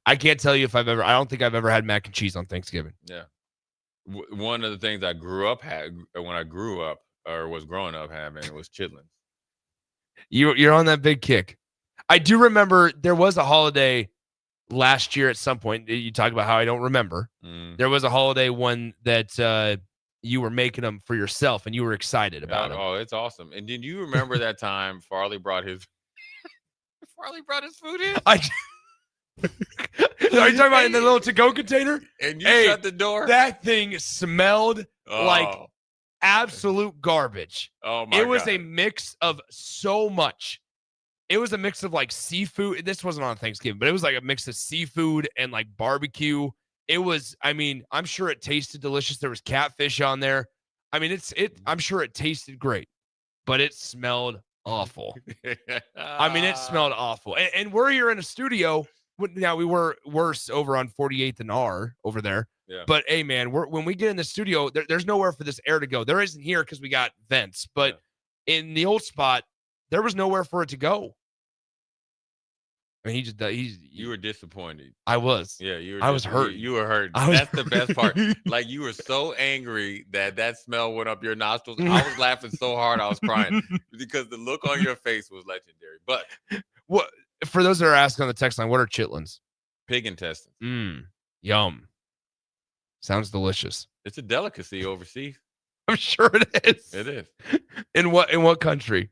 Speaker 7: I can't tell you if I don't think I've ever had mac and cheese on Thanksgiving.
Speaker 6: Yeah. One of the things I grew up when I grew up or was growing up having was chitlins.
Speaker 7: You're on that big kick. I do remember there was a holiday last year at some point. You talk about how I don't remember. There was a holiday one that you were making them for yourself and you were excited about them.
Speaker 6: Oh, it's awesome. And did you remember that time Farley brought his food in?
Speaker 7: Are you talking about in the little to-go container?
Speaker 6: And you shut the door?
Speaker 7: That thing smelled like
Speaker 6: Oh.
Speaker 7: absolute garbage.
Speaker 6: Oh my
Speaker 7: It was
Speaker 6: God.
Speaker 7: a mix of so much. It was a mix of like seafood. This wasn't on Thanksgiving, but it was like a mix of seafood and like barbecue. It was, I mean, I'm sure it tasted delicious. There was catfish on there. I mean, I'm sure it tasted great, but it smelled awful. I mean, it smelled awful. And we're here in a studio. Now, we were worse over on 48th and R over there.
Speaker 6: Yeah.
Speaker 7: But, hey, man, when we get in the studio, there's nowhere for this air to go. There isn't here because we got vents. But in the old spot, there was nowhere for it to go. I mean,
Speaker 6: you were disappointed.
Speaker 7: I was.
Speaker 6: Yeah,
Speaker 7: I was hurt.
Speaker 6: You were hurt. That's the best part. Like, you were so angry that smell went up your nostrils. I was laughing so hard I was crying because the look on your face was legendary. But
Speaker 7: what for those that are asking on the text line, what are chitlins?
Speaker 6: Pig intestines.
Speaker 7: Yum. Sounds delicious.
Speaker 6: It's a delicacy overseas.
Speaker 7: I'm sure it is.
Speaker 6: It is.
Speaker 7: In what country?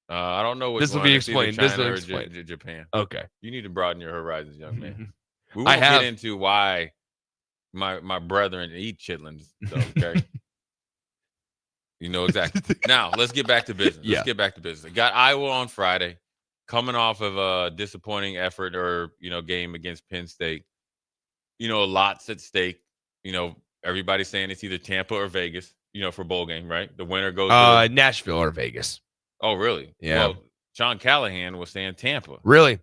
Speaker 6: I don't know which
Speaker 7: this will
Speaker 6: one.
Speaker 7: be
Speaker 6: It's either
Speaker 7: explained. This
Speaker 6: China
Speaker 7: will
Speaker 6: or
Speaker 7: explain.
Speaker 6: Japan.
Speaker 7: Okay.
Speaker 6: You need to broaden your horizons, young man. We
Speaker 7: I
Speaker 6: won't
Speaker 7: have.
Speaker 6: get into why my brethren eat chitlins. So, okay. You know exactly. Now, let's get back to business.
Speaker 7: Yeah.
Speaker 6: Let's get back to business. Got Iowa on Friday, coming off of a disappointing effort or, game against Penn State. Lots at stake. Everybody's saying it's either Tampa or Vegas, for bowl game, right? The winner goes to
Speaker 7: Nashville or Vegas.
Speaker 6: Oh, really?
Speaker 7: Yeah.
Speaker 6: Well, Sean Callahan was saying Tampa.
Speaker 7: Really?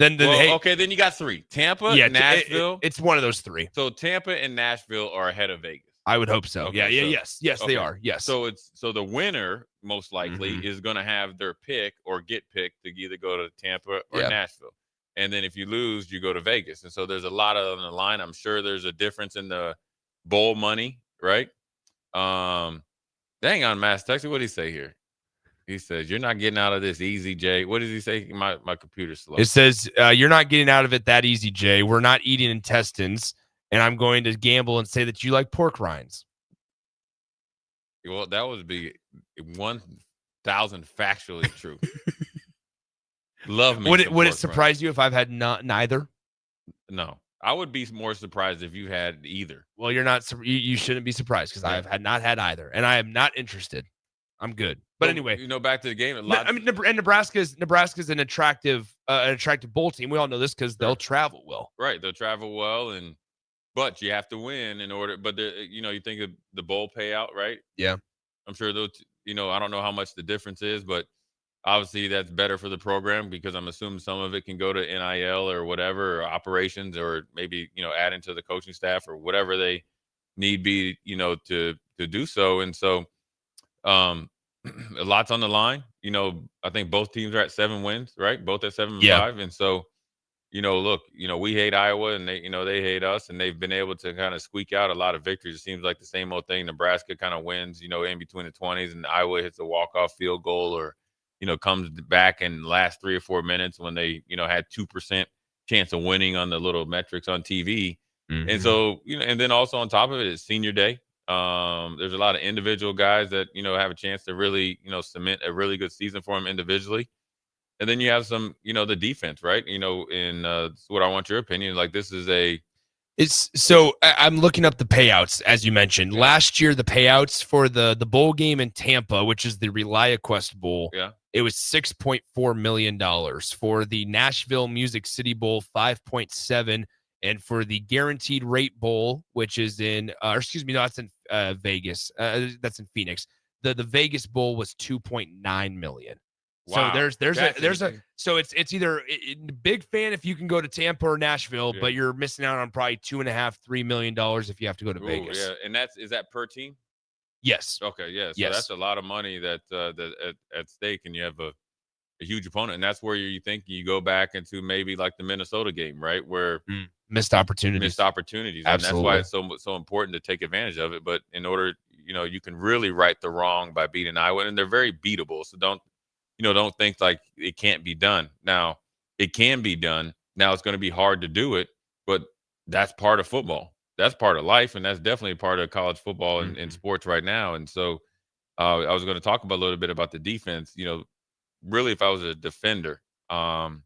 Speaker 7: Then hey,
Speaker 6: okay, then you got three. Tampa,
Speaker 7: yeah,
Speaker 6: Nashville.
Speaker 7: It's one of those three.
Speaker 6: So Tampa and Nashville are ahead of Vegas.
Speaker 7: I would hope so.
Speaker 6: Okay,
Speaker 7: Yes,
Speaker 6: okay.
Speaker 7: they are. Yes.
Speaker 6: So the winner most likely is going to have their pick or get picked to either go to Tampa or Nashville. And then if you lose, you go to Vegas. And so there's a lot on the line. I'm sure there's a difference in the bowl money, right? Dang on Mass Texas, what did he say here? He says, "You're not getting out of this easy, Jay." What does he say? My computer's slow.
Speaker 7: It says, "You're not getting out of it that easy, Jay. We're not eating intestines, and I'm going to gamble and say that you like pork rinds."
Speaker 6: Well, that would be 1,000 factually true. Love me.
Speaker 7: Would it surprise you if I've had neither?
Speaker 6: No, I would be more surprised if you had either.
Speaker 7: Well, you're not. You shouldn't be surprised because I have not had either, and I am not interested. I'm good. But anyway,
Speaker 6: back to the game.
Speaker 7: And Nebraska's an attractive bowl team. We all know this because they'll travel well.
Speaker 6: Right, they'll travel well, but you have to win in order. But you think of the bowl payout, right?
Speaker 7: Yeah,
Speaker 6: I'm sure those. I don't know how much the difference is, but obviously that's better for the program because I'm assuming some of it can go to NIL or whatever, or operations, or maybe add into the coaching staff or whatever they need be, to do so. And so, a lot's on the line. I think both teams are at 7 wins, right? Both at 7-5. And so, look, we hate Iowa and they hate us, and they've been able to kind of squeak out a lot of victories. It seems like the same old thing. Nebraska kind of wins, in between the 20s, and Iowa hits a walk-off field goal or, comes back in the last 3 or 4 minutes when they, had 2% chance of winning on the little metrics on TV. And so, and then also on top of it is senior day. There's a lot of individual guys that, have a chance to really, cement a really good season for them individually. And then you have some, the defense, right? And what I want your opinion. Like, this is
Speaker 7: I'm looking up the payouts, as you mentioned. Yeah. Last year, the payouts for the bowl game in Tampa, which is the ReliaQuest Bowl, it was $6.4 million. For the Nashville Music City Bowl, 5.7. And for the Guaranteed Rate Bowl, which is that's in Vegas. That's in Phoenix. The Vegas Bowl was $2.9 million.
Speaker 6: Wow.
Speaker 7: So so it's either big fan if you can go to Tampa or Nashville, but you're missing out on probably $2.5-3 million if you have to go to Vegas.
Speaker 6: Yeah, and is that per team?
Speaker 7: Yes.
Speaker 6: Okay, yeah. So
Speaker 7: Yes.
Speaker 6: that's a lot of money that at stake, and you have a huge opponent, and that's where you think you go back into maybe like the Minnesota game, right? Where
Speaker 7: missed opportunities.
Speaker 6: Absolutely. And that's why it's so important to take advantage of it. But in order, you can really right the wrong by beating Iowa, and they're very beatable. So don't think like it can't be done. Now, it can be done. Now it's going to be hard to do it, but that's part of football. That's part of life, and that's definitely part of college football and sports right now. And so I was going to talk about a little bit about the defense. Really, if I was a defender, when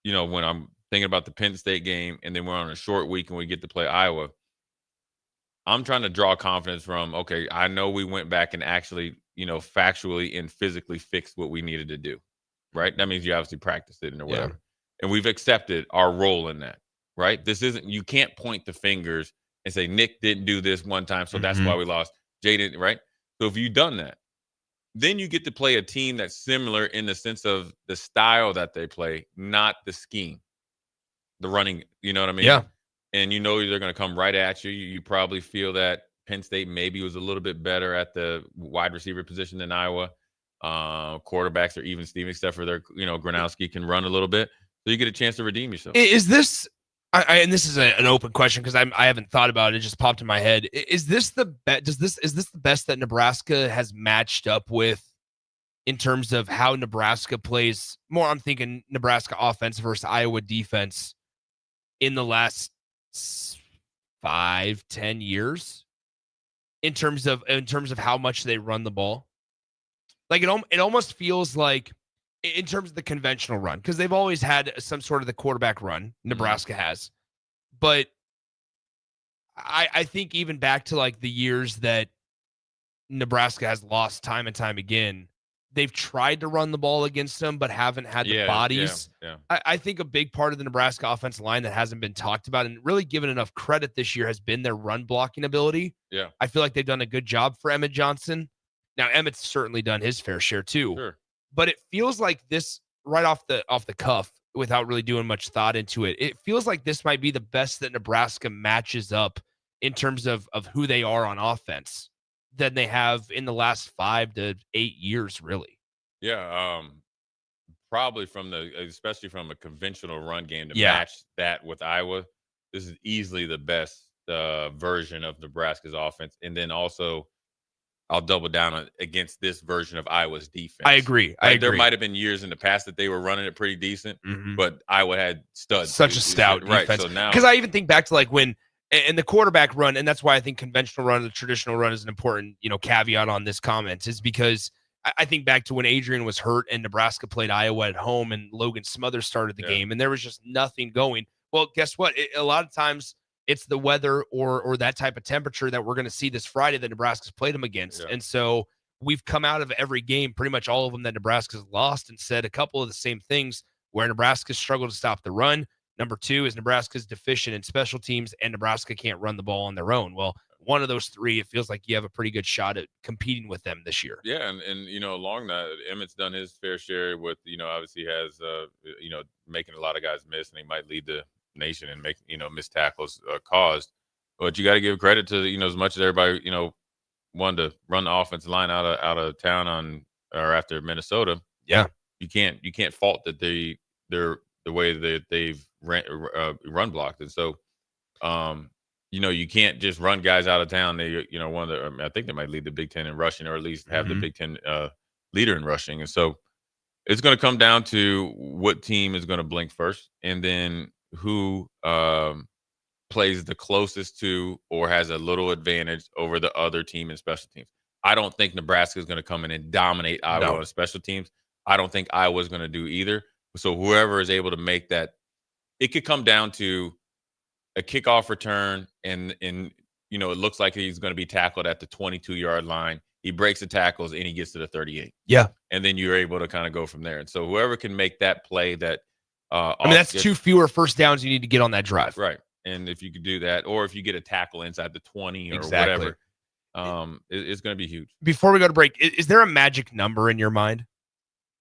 Speaker 6: I'm thinking about the Penn State game and then we're on a short week and we get to play Iowa, I'm trying to draw confidence from, okay, I know we went back and actually, factually and physically fixed what we needed to do, right? That means you obviously practiced it or whatever. Yeah. And we've accepted our role in that, right? You can't point the fingers and say, Nick didn't do this one time, so that's why we lost. Jay didn't, right? So if you've done that, then you get to play a team that's similar in the sense of the style that they play, not the scheme, the running, you know what I mean?
Speaker 7: Yeah.
Speaker 6: And they're going to come right at you. You probably feel that Penn State maybe was a little bit better at the wide receiver position than Iowa. Quarterbacks are even Steven, except for their, Gronowski can run a little bit. So you get a chance to redeem yourself.
Speaker 7: Is this, and this is an open question because I haven't thought about it. It just popped in my head. Is this the best? Is this the best that Nebraska has matched up with in terms of how Nebraska plays? More, I'm thinking Nebraska offense versus Iowa defense in the last 5-10 years, in terms of how much they run the ball. Like it almost feels like, in terms of the conventional run, because they've always had some sort of the quarterback run, Nebraska has. But I think even back to like the years that Nebraska has lost time and time again, they've tried to run the ball against them, but haven't had the bodies.
Speaker 6: Yeah.
Speaker 7: I think a big part of the Nebraska offensive line that hasn't been talked about and really given enough credit this year has been their run blocking ability.
Speaker 6: Yeah.
Speaker 7: I feel like they've done a good job for Emmett Johnson. Now, Emmett's certainly done his fair share too.
Speaker 6: Sure.
Speaker 7: But it feels like this, right off the cuff, without really doing much thought into it, it feels like this might be the best that Nebraska matches up in terms of who they are on offense than they have in the last 5 to 8 years, really.
Speaker 6: Yeah, probably especially from a conventional run game to match that with Iowa. This is easily the best version of Nebraska's offense. And then also, I'll double down on against this version of Iowa's defense.
Speaker 7: I agree.
Speaker 6: There might have been years in the past that they were running it pretty decent, but Iowa had studs.
Speaker 7: Such a stout defense.
Speaker 6: Right, so now,
Speaker 7: because I even think back to like when and the quarterback run, and that's why I think conventional run, the traditional run, is an important caveat on this comment, is because I think back to when Adrian was hurt and Nebraska played Iowa at home and Logan Smothers started the game, and there was just nothing going. Well, guess what? A lot of times it's the weather or that type of temperature that we're going to see this Friday that Nebraska's played them against. Yeah. And so we've come out of every game, pretty much all of them that Nebraska's lost, and said a couple of the same things, where Nebraska's struggled to stop the run. Number 2 is Nebraska's deficient in special teams, and Nebraska can't run the ball on their own. Well, one of those 3, it feels like you have a pretty good shot at competing with them this year.
Speaker 6: Yeah, and along that, Emmett's done his fair share with, obviously has, making a lot of guys miss, and he might lead the nation and make, missed tackles caused. But you got to give credit to, as much as everybody, wanted to run the offensive line out of town after Minnesota.
Speaker 7: Yeah.
Speaker 6: You can't fault that they're the way that they've run blocked. And so, you can't just run guys out of town. They, I think they might lead the Big Ten in rushing, or at least have the Big Ten leader in rushing. And so it's going to come down to what team is going to blink first, and then who plays the closest to or has a little advantage over the other team in special teams. I don't think Nebraska is going to come in and dominate Iowa on special teams. I don't think Iowa is going to do either. So whoever is able to make that, it could come down to a kickoff return, and it looks like he's going to be tackled at the 22-yard line. He breaks the tackles and he gets to the 38.
Speaker 7: Yeah.
Speaker 6: And then you're able to kind of go from there. And so whoever can make that play that
Speaker 7: that's 2 fewer first downs you need to get on that drive.
Speaker 6: Right. And if you could do that, or if you get a tackle inside the 20 or whatever, it's going to be huge.
Speaker 7: Before we go to break, is there a magic number in your mind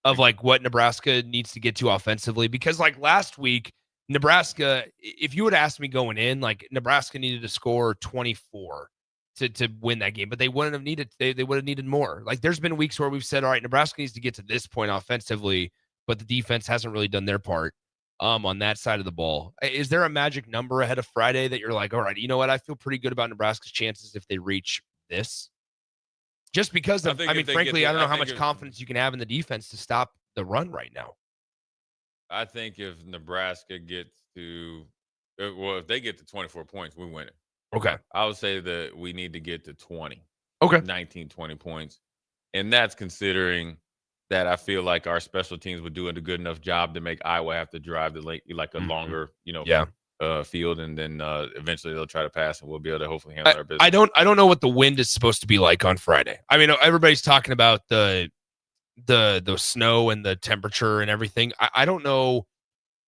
Speaker 7: of like what Nebraska needs to get to offensively? Because like last week, Nebraska, if you would ask me going in, like Nebraska needed to score 24 to win that game, but they wouldn't have needed. They would have needed more. Like there's been weeks where we've said, all right, Nebraska needs to get to this point offensively, but the defense hasn't really done their part on that side of the ball. Is there a magic number ahead of Friday that you're like, all right, you know what? I feel pretty good about Nebraska's chances if they reach this. Just because of, frankly, I don't know how much confidence you can have in the defense to stop the run right now.
Speaker 6: I think if Nebraska gets to, if they get to 24 points, we win it.
Speaker 7: Okay.
Speaker 6: I would say that we need to get to 20.
Speaker 7: Okay.
Speaker 6: 19, 20 points. And that's considering that I feel like our special teams would do a good enough job to make Iowa have to drive the longer, field, and then eventually they'll try to pass, and we'll be able to hopefully handle our business.
Speaker 7: I don't know what the wind is supposed to be like on Friday. I mean, everybody's talking about the snow and the temperature and everything. I don't know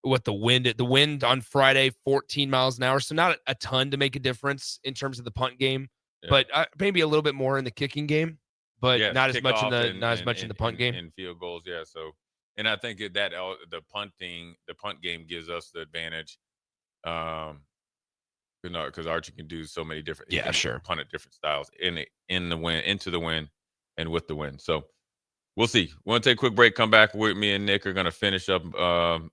Speaker 7: what the wind on Friday, 14 miles an hour, so not a ton to make a difference in terms of the punt game, but maybe a little bit more in the kicking game, but not as much in the punt game
Speaker 6: and field goals. Yeah, so and I think that the punt game gives us the advantage. Because Archie can do so many different. Punt at different styles in the wind, into the wind, and with the wind. So we'll see. We're going to take a quick break. Come back with me and Nick are going to finish up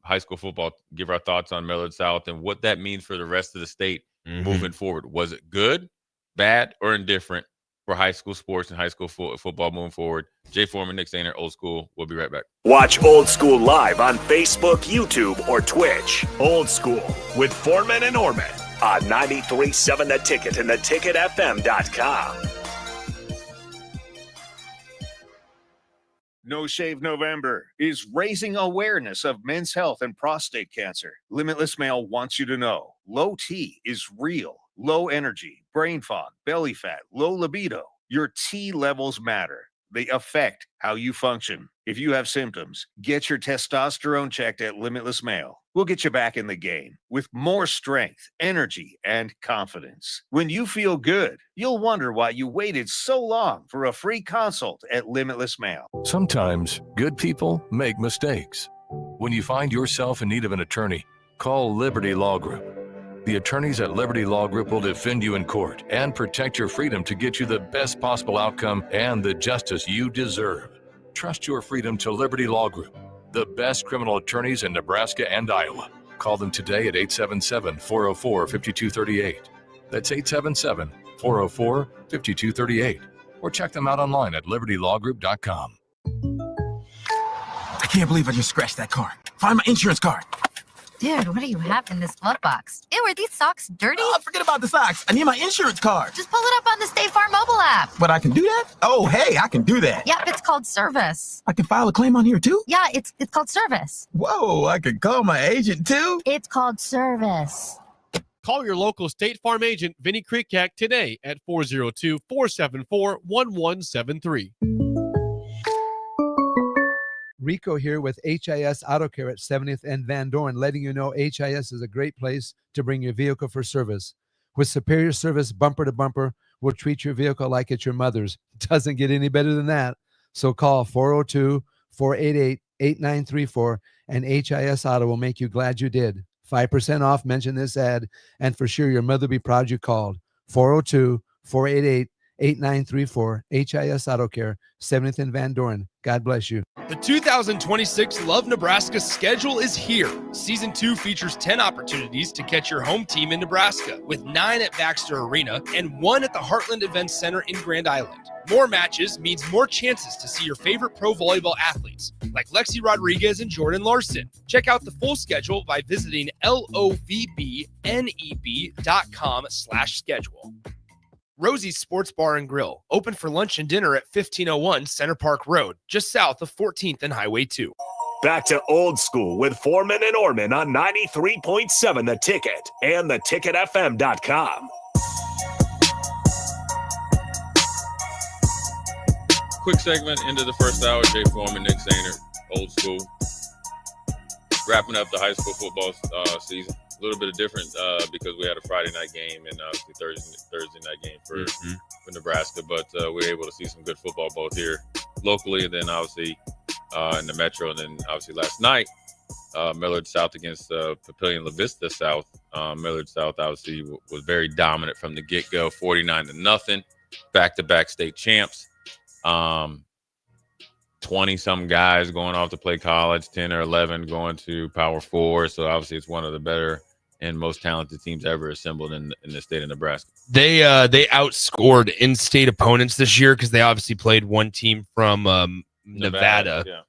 Speaker 6: high school football, give our thoughts on Millard South and what that means for the rest of the state moving forward. Was it good, bad, or indifferent for high school sports and high school football moving forward? Jay Foreman, Nick Stainer, Old School. We'll be right back.
Speaker 5: Watch Old School live on Facebook, YouTube, or Twitch. Old School with Foreman and Oerman on 93.7 The Ticket and theticketfm.com.
Speaker 15: No Shave November is raising awareness of men's health and prostate cancer. Limitless Male wants you to know low T is real. Low energy, brain fog, belly fat, low libido. Your T levels matter. They affect how you function. If you have symptoms, get your testosterone checked at Limitless Male. We'll get you back in the game with more strength, energy, and confidence. When you feel good, you'll wonder why you waited so long for a free consult at Limitless Male.
Speaker 16: Sometimes good people make mistakes. When you find yourself in need of an attorney, call Liberty Law Group. The attorneys at Liberty Law Group will defend you in court and protect your freedom to get you the best possible outcome and the justice you deserve. Trust your freedom to Liberty Law Group, the best criminal attorneys in Nebraska and Iowa. Call them today at 877-404-5238. That's 877-404-5238. Or check them out online at libertylawgroup.com.
Speaker 17: I can't believe I just scratched that car. Find my insurance card.
Speaker 18: Dude, what do you have in this glove box? Ew, are these socks dirty?
Speaker 17: Oh, forget about the socks. I need my insurance card.
Speaker 18: Just pull it up on the State Farm mobile app.
Speaker 17: But I can do that? Oh, hey, I can do that.
Speaker 18: Yep, it's called service.
Speaker 17: I can file a claim on here too?
Speaker 18: Yeah, it's called service.
Speaker 17: Whoa, I can call my agent too?
Speaker 18: It's called service.
Speaker 19: Call your local State Farm agent, Vinny Krikak, today at 402-474-1173.
Speaker 13: Rico here with HIS Auto Care at 70th and Van Dorn, letting you know HIS is a great place to bring your vehicle for service. With superior service bumper to bumper, we'll treat your vehicle like it's your mother's. It doesn't get any better than that. So call 402-488-8934 and HIS Auto will make you glad you did. 5% off, mention this ad, and for sure your mother will be proud you called. 402-488-8934, HIS Auto Care, 70th and Van Dorn. God bless you.
Speaker 7: The 2026 Love Nebraska schedule is here. Season 2 features 10 opportunities to catch your home team in Nebraska, with 9 at Baxter Arena and 1 at the Heartland Events Center in Grand Island. More matches means more chances to see your favorite pro volleyball athletes, like Lexi Rodriguez and Jordan Larson. Check out the full schedule by visiting lovbneb.com/schedule. Rosie's Sports Bar and Grill, open for lunch and dinner at 1501 Center Park Road, just south of 14th and Highway 2.
Speaker 5: Back to Old School with Foreman and Oerman on 93.7 The Ticket and theticketfm.com.
Speaker 6: Quick segment into the first hour. Jay Foreman, Nick Stainer, Old School. Wrapping up the high school football season. A little bit of different because we had a Friday night game and obviously Thursday night game for Nebraska, but we were able to see some good football both here locally and then obviously in the metro, and then obviously last night Millard South against Papillion La Vista South. Millard South obviously was very dominant from the get-go, 49-0, back-to-back state champs. 20-some guys going off to play college, 10 or 11 going to Power 4. So obviously it's one of the better and most talented teams ever assembled in the state of Nebraska.
Speaker 7: They outscored in-state opponents this year because they obviously played one team from Nevada.
Speaker 6: Yeah.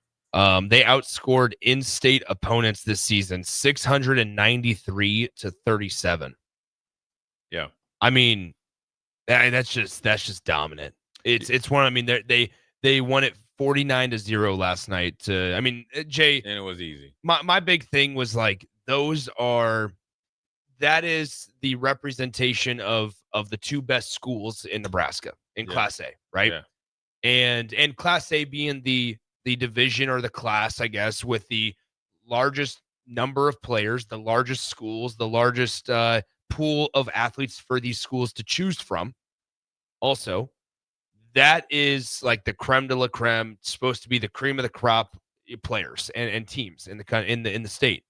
Speaker 7: They outscored in-state opponents this season 693-37.
Speaker 6: Yeah.
Speaker 7: I mean, that's just dominant. It's one. I mean, they won it 49-0 last night. Jay,
Speaker 6: and it was easy.
Speaker 7: My big thing was like that is the representation of the two best schools in Nebraska in Class A, right?
Speaker 6: Yeah.
Speaker 7: And Class A being the division or the class, I guess, with the largest number of players, the largest schools, the largest pool of athletes for these schools to choose from. Also, that is like the creme de la creme, supposed to be the cream of the crop players and teams in the state.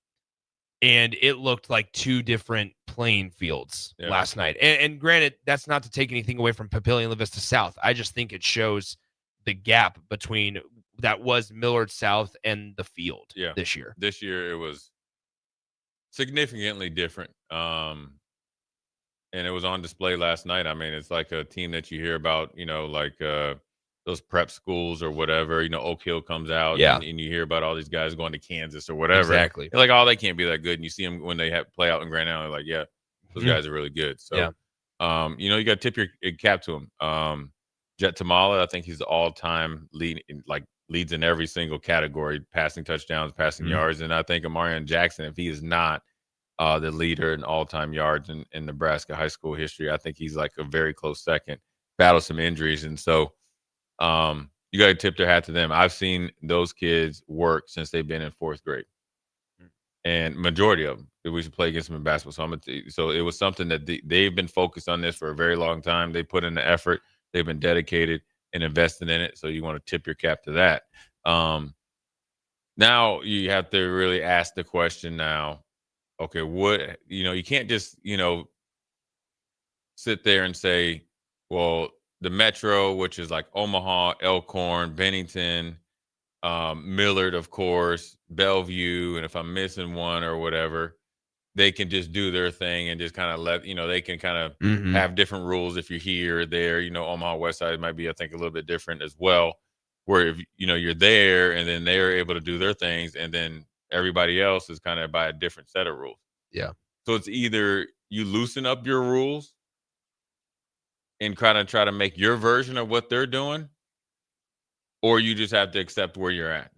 Speaker 7: And it looked like two different playing fields last night. And granted, that's not to take anything away from Papillion La Vista South. I just think it shows the gap between that was Millard South and the field this year.
Speaker 6: This year it was significantly different. And it was on display last night. I mean, it's like a team that you hear about, like those prep schools or whatever, Oak Hill comes out and you hear about all these guys going to Kansas or whatever.
Speaker 7: Exactly.
Speaker 6: You're like, oh, they can't be that good. And you see them when they play out in Grand Island, like, yeah, those guys are really good. So, you got to tip your cap to them. Jet Tamala, I think he's the all-time leads in every single category, passing touchdowns, passing yards. And I think Amarian Jackson, if he is not the leader in all-time yards in Nebraska high school history, I think he's like a very close second. Battled some injuries. And so, you got to tip their hat to them. I've seen those kids work since they've been in fourth grade, and majority of them. We should play against them in basketball. So it was something that they've been focused on this for a very long time. They put in the effort. They've been dedicated and invested in it. So you want to tip your cap to that. Now you have to really ask the question now, okay, what, you can't just, sit there and say, well, the Metro, which is like Omaha, Elkhorn, Bennington, Millard, of course, Bellevue, and if I'm missing one or whatever, they can just do their thing and just kind of let, they can kind of have different rules if you're here or there. Omaha West Side might be, I think, a little bit different as well, where if, you're there and then they're able to do their things and then everybody else is kind of by a different set of rules.
Speaker 7: Yeah.
Speaker 6: So it's either you loosen up your rules and kind of try to make your version of what they're doing, or you just have to accept where you're at.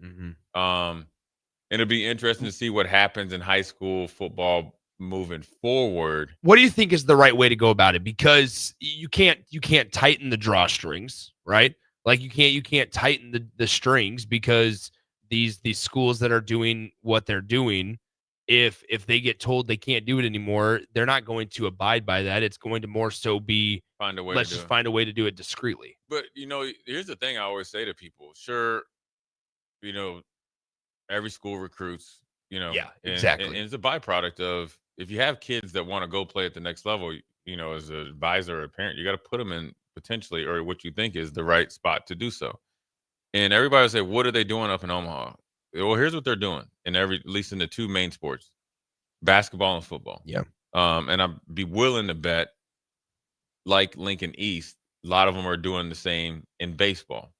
Speaker 6: It'll be interesting to see what happens in high school football moving forward.
Speaker 7: What do you think is the right way to go about it? Because you can't tighten the drawstrings, right? Like you can't tighten the strings because these schools that are doing what they're doing, if they get told they can't do it anymore, they're not going to abide by that. It's going to more so be let's just find a way to do it discreetly.
Speaker 6: But here's the thing I always say to people. Sure, every school recruits,
Speaker 7: exactly.
Speaker 6: And it's a byproduct of if you have kids that want to go play at the next level, as an advisor or a parent, you got to put them in potentially or what you think is the right spot to do so. And everybody will say, what are they doing up in Omaha? Well, here's what they're doing at least in the two main sports, basketball and football.
Speaker 7: Yeah.
Speaker 6: And I'd be willing to bet, like Lincoln East, a lot of them are doing the same in baseball,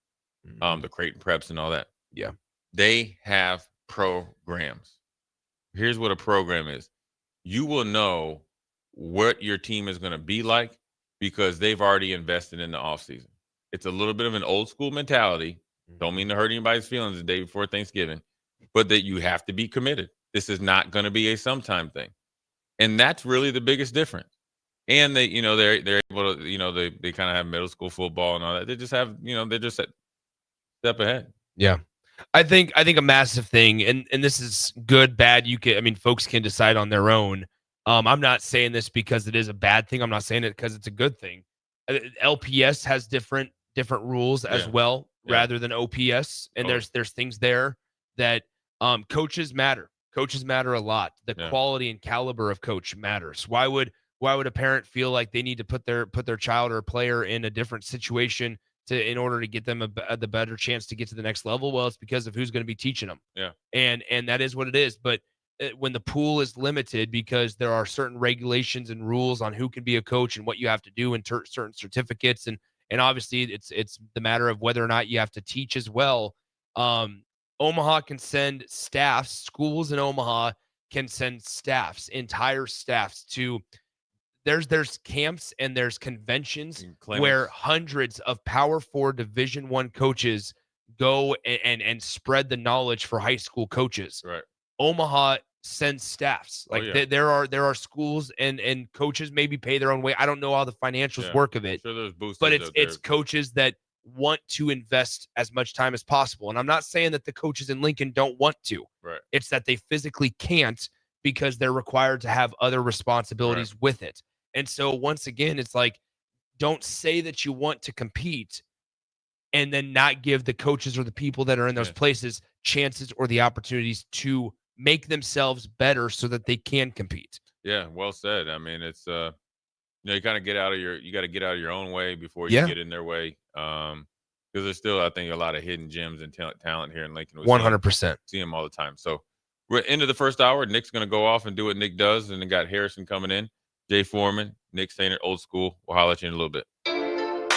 Speaker 6: the Creighton Preps and all that.
Speaker 7: Yeah.
Speaker 6: They have programs. Here's what a program is. You will know what your team is going to be like because they've already invested in the offseason. It's a little bit of an old school mentality. Don't mean to hurt anybody's feelings the day before Thanksgiving, but that you have to be committed. This is not going to be a sometime thing. And that's really the biggest difference. And they, they're able to, they kind of have middle school football and all that. They just have, they're just a step ahead.
Speaker 7: Yeah. I think a massive thing, and this is good, bad. Folks can decide on their own. I'm not saying this because it is a bad thing. I'm not saying it because it's a good thing. LPS has different rules as well, rather than OPS. And there's things there that coaches matter. Coaches matter a lot. The quality and caliber of coach matters. Why would a parent feel like they need to put their child or player in a different situation in order to get them the better chance to get to the next level? Well, it's because of who's going to be teaching them.
Speaker 6: Yeah.
Speaker 7: And that is what it is. But when the pool is limited because there are certain regulations and rules on who can be a coach and what you have to do in certain certificates, and obviously it's the matter of whether or not you have to teach as well. Omaha can send staffs. Schools in Omaha can send entire staffs to. There's camps and there's conventions where hundreds of Power 4 Division I coaches go and spread the knowledge for high school coaches.
Speaker 6: Right.
Speaker 7: Omaha sends staffs. There are schools and coaches maybe pay their own way. I don't know how the financials work of it.
Speaker 6: Sure, there's boosters
Speaker 7: but
Speaker 6: out
Speaker 7: it's
Speaker 6: there.
Speaker 7: coaches that want to invest as much time as possible. And I'm not saying that the coaches in Lincoln don't want to.
Speaker 6: Right.
Speaker 7: It's that they physically can't because they're required to have other responsibilities with it. And so once again, it's like, don't say that you want to compete and then not give the coaches or the people that are in those places chances or the opportunities to make themselves better so that they can compete.
Speaker 6: Yeah, well said. I mean, it's you kind of get out of your own way before you get in their way. Because there's still, I think, a lot of hidden gems and talent here in Lincoln.
Speaker 7: 100%.
Speaker 6: See them all the time. So we're into the first hour. Nick's going to go off and do what Nick does, and then got Harrison coming in. Jay Foreman, Nick Sainer, Old School. We'll holler at you in a little bit.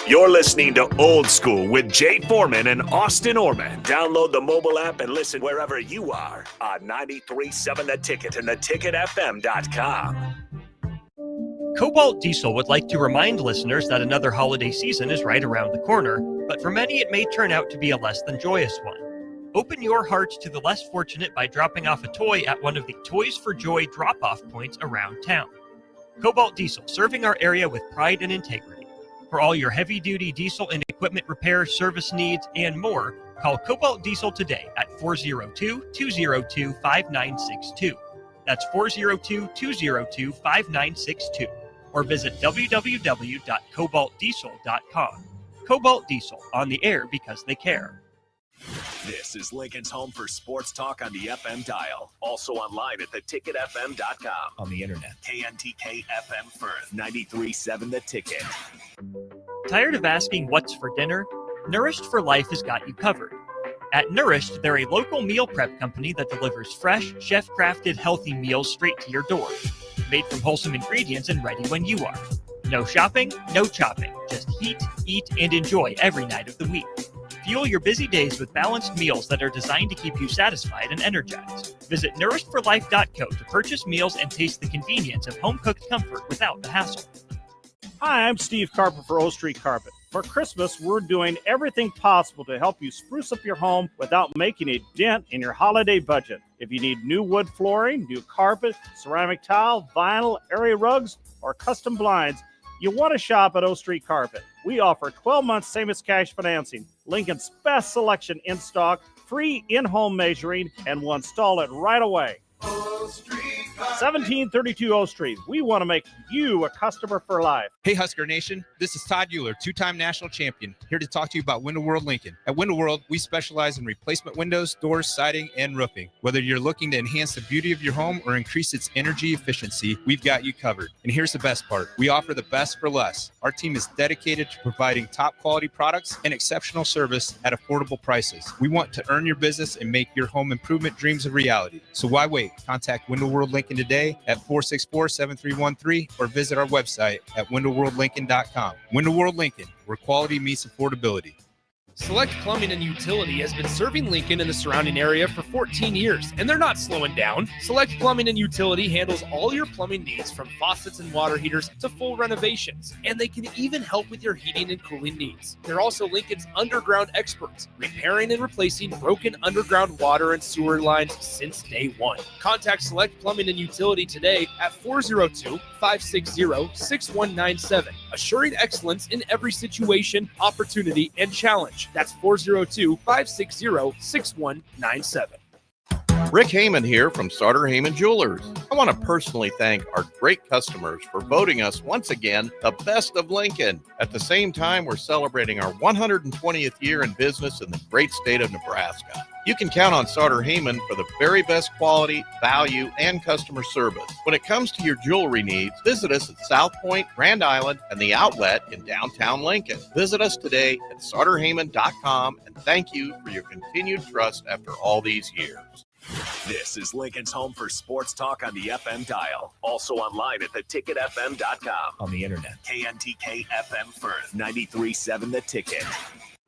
Speaker 5: You're listening to Old School with Jay Foreman and Austin Oerman. Download the mobile app and listen wherever you are on 93.7 The Ticket and theticketfm.com.
Speaker 1: Cobalt Diesel would like to remind listeners that another holiday season is right around the corner, but for many it may turn out to be a less than joyous one. Open your hearts to the less fortunate by dropping off a toy at one of the Toys for Joy drop-off points around town. Cobalt Diesel, serving our area with pride and integrity. For all your heavy-duty diesel and equipment repair, service needs, and more, call Cobalt Diesel today at 402-202-5962. That's 402-202-5962. Or visit www.cobaltdiesel.com. Cobalt Diesel, on the air because they care.
Speaker 5: This is Lincoln's home for sports talk on the FM dial. Also online at theticketfm.com.
Speaker 1: On the internet.
Speaker 5: KNTK FM Firth, 93.7 The Ticket.
Speaker 1: Tired of asking what's for dinner? Nourished for Life has got you covered. At Nourished, they're a local meal prep company that delivers fresh, chef-crafted, healthy meals straight to your door. Made from wholesome ingredients and ready when you are. No shopping, no chopping. Just heat, eat, and enjoy every night of the week. Fuel your busy days with balanced meals that are designed to keep you satisfied and energized. Visit nourishedforlife.co to purchase meals and taste the convenience of home-cooked comfort without the hassle.
Speaker 10: Hi, I'm Steve Carper for O Street Carpet. For Christmas, we're doing everything possible to help you spruce up your home without making a dent in your holiday budget. If you need new wood flooring, new carpet, ceramic tile, vinyl, area rugs, or custom blinds, you want to shop at O Street Carpet. We offer 12-month same-as-cash financing, Lincoln's best selection in stock, free in-home measuring, and we'll install it right away. 1732 O Street. We want to make you a customer for life.
Speaker 20: Hey, Husker Nation. This is Todd Euler, two-time national champion, here to talk to you about Window World Lincoln. At Window World, we specialize in replacement windows, doors, siding, and roofing. Whether you're looking to enhance the beauty of your home or increase its energy efficiency, we've got you covered. And here's the best part. We offer the best for less. Our team is dedicated to providing top-quality products and exceptional service at affordable prices. We want to earn your business and make your home improvement dreams a reality. So why wait? Contact Window World Lincoln today at 464-7313 or visit our website at windowworldlincoln.com. Window World Lincoln, where quality meets affordability.
Speaker 7: Select Plumbing and Utility has been serving Lincoln and the surrounding area for 14 years, and they're not slowing down. Select Plumbing and Utility handles all your plumbing needs, from faucets and water heaters to full renovations, and they can even help with your heating and cooling needs. They're also Lincoln's underground experts, repairing and replacing broken underground water and sewer lines since day one. Contact Select Plumbing and Utility today at 402-560-6197, assuring excellence in every situation, opportunity, and challenge. That's 402-560-6197.
Speaker 19: Rick Heyman here from Sartor Heyman Jewelers. I want to personally thank our great customers for voting us once again the best of Lincoln. At the same time, we're celebrating our 120th year in business in the great state of Nebraska. You can count on Sartor Heyman for the very best quality, value, and customer service. When it comes to your jewelry needs, visit us at South Point, Grand Island, and the Outlet in downtown Lincoln. Visit us today at sartorheyman.com, and thank you for your continued trust after all these years.
Speaker 5: This is Lincoln's home for sports talk on the FM dial. Also online at theticketfm.com. On the internet. KNTK FM Firth, 93.7 The Ticket.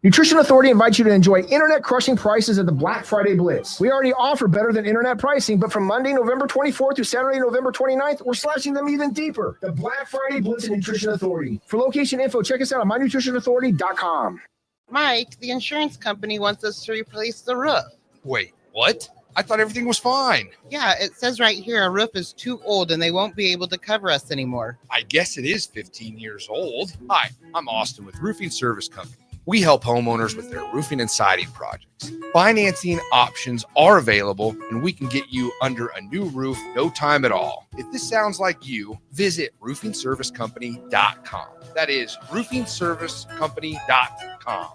Speaker 21: Nutrition Authority invites you to enjoy internet-crushing prices at the Black Friday Blitz. We already offer better than internet pricing, but from Monday, November 24th through Saturday, November 29th, we're slashing them even deeper. The Black Friday Blitz at Nutrition Authority. For location info, check us out on mynutritionauthority.com.
Speaker 22: Mike, the insurance company wants us to replace the roof.
Speaker 7: Wait, what? I thought everything was fine.
Speaker 22: Yeah, it says right here our roof is too old and they won't be able to cover us anymore.
Speaker 7: I guess it is 15 years old. Hi, I'm Austin with Roofing Service Company. We help homeowners with their roofing and siding projects. Financing options are available, and we can get you under a new roof no time at all. If this sounds like you, visit roofingservicecompany.com. That is roofingservicecompany.com.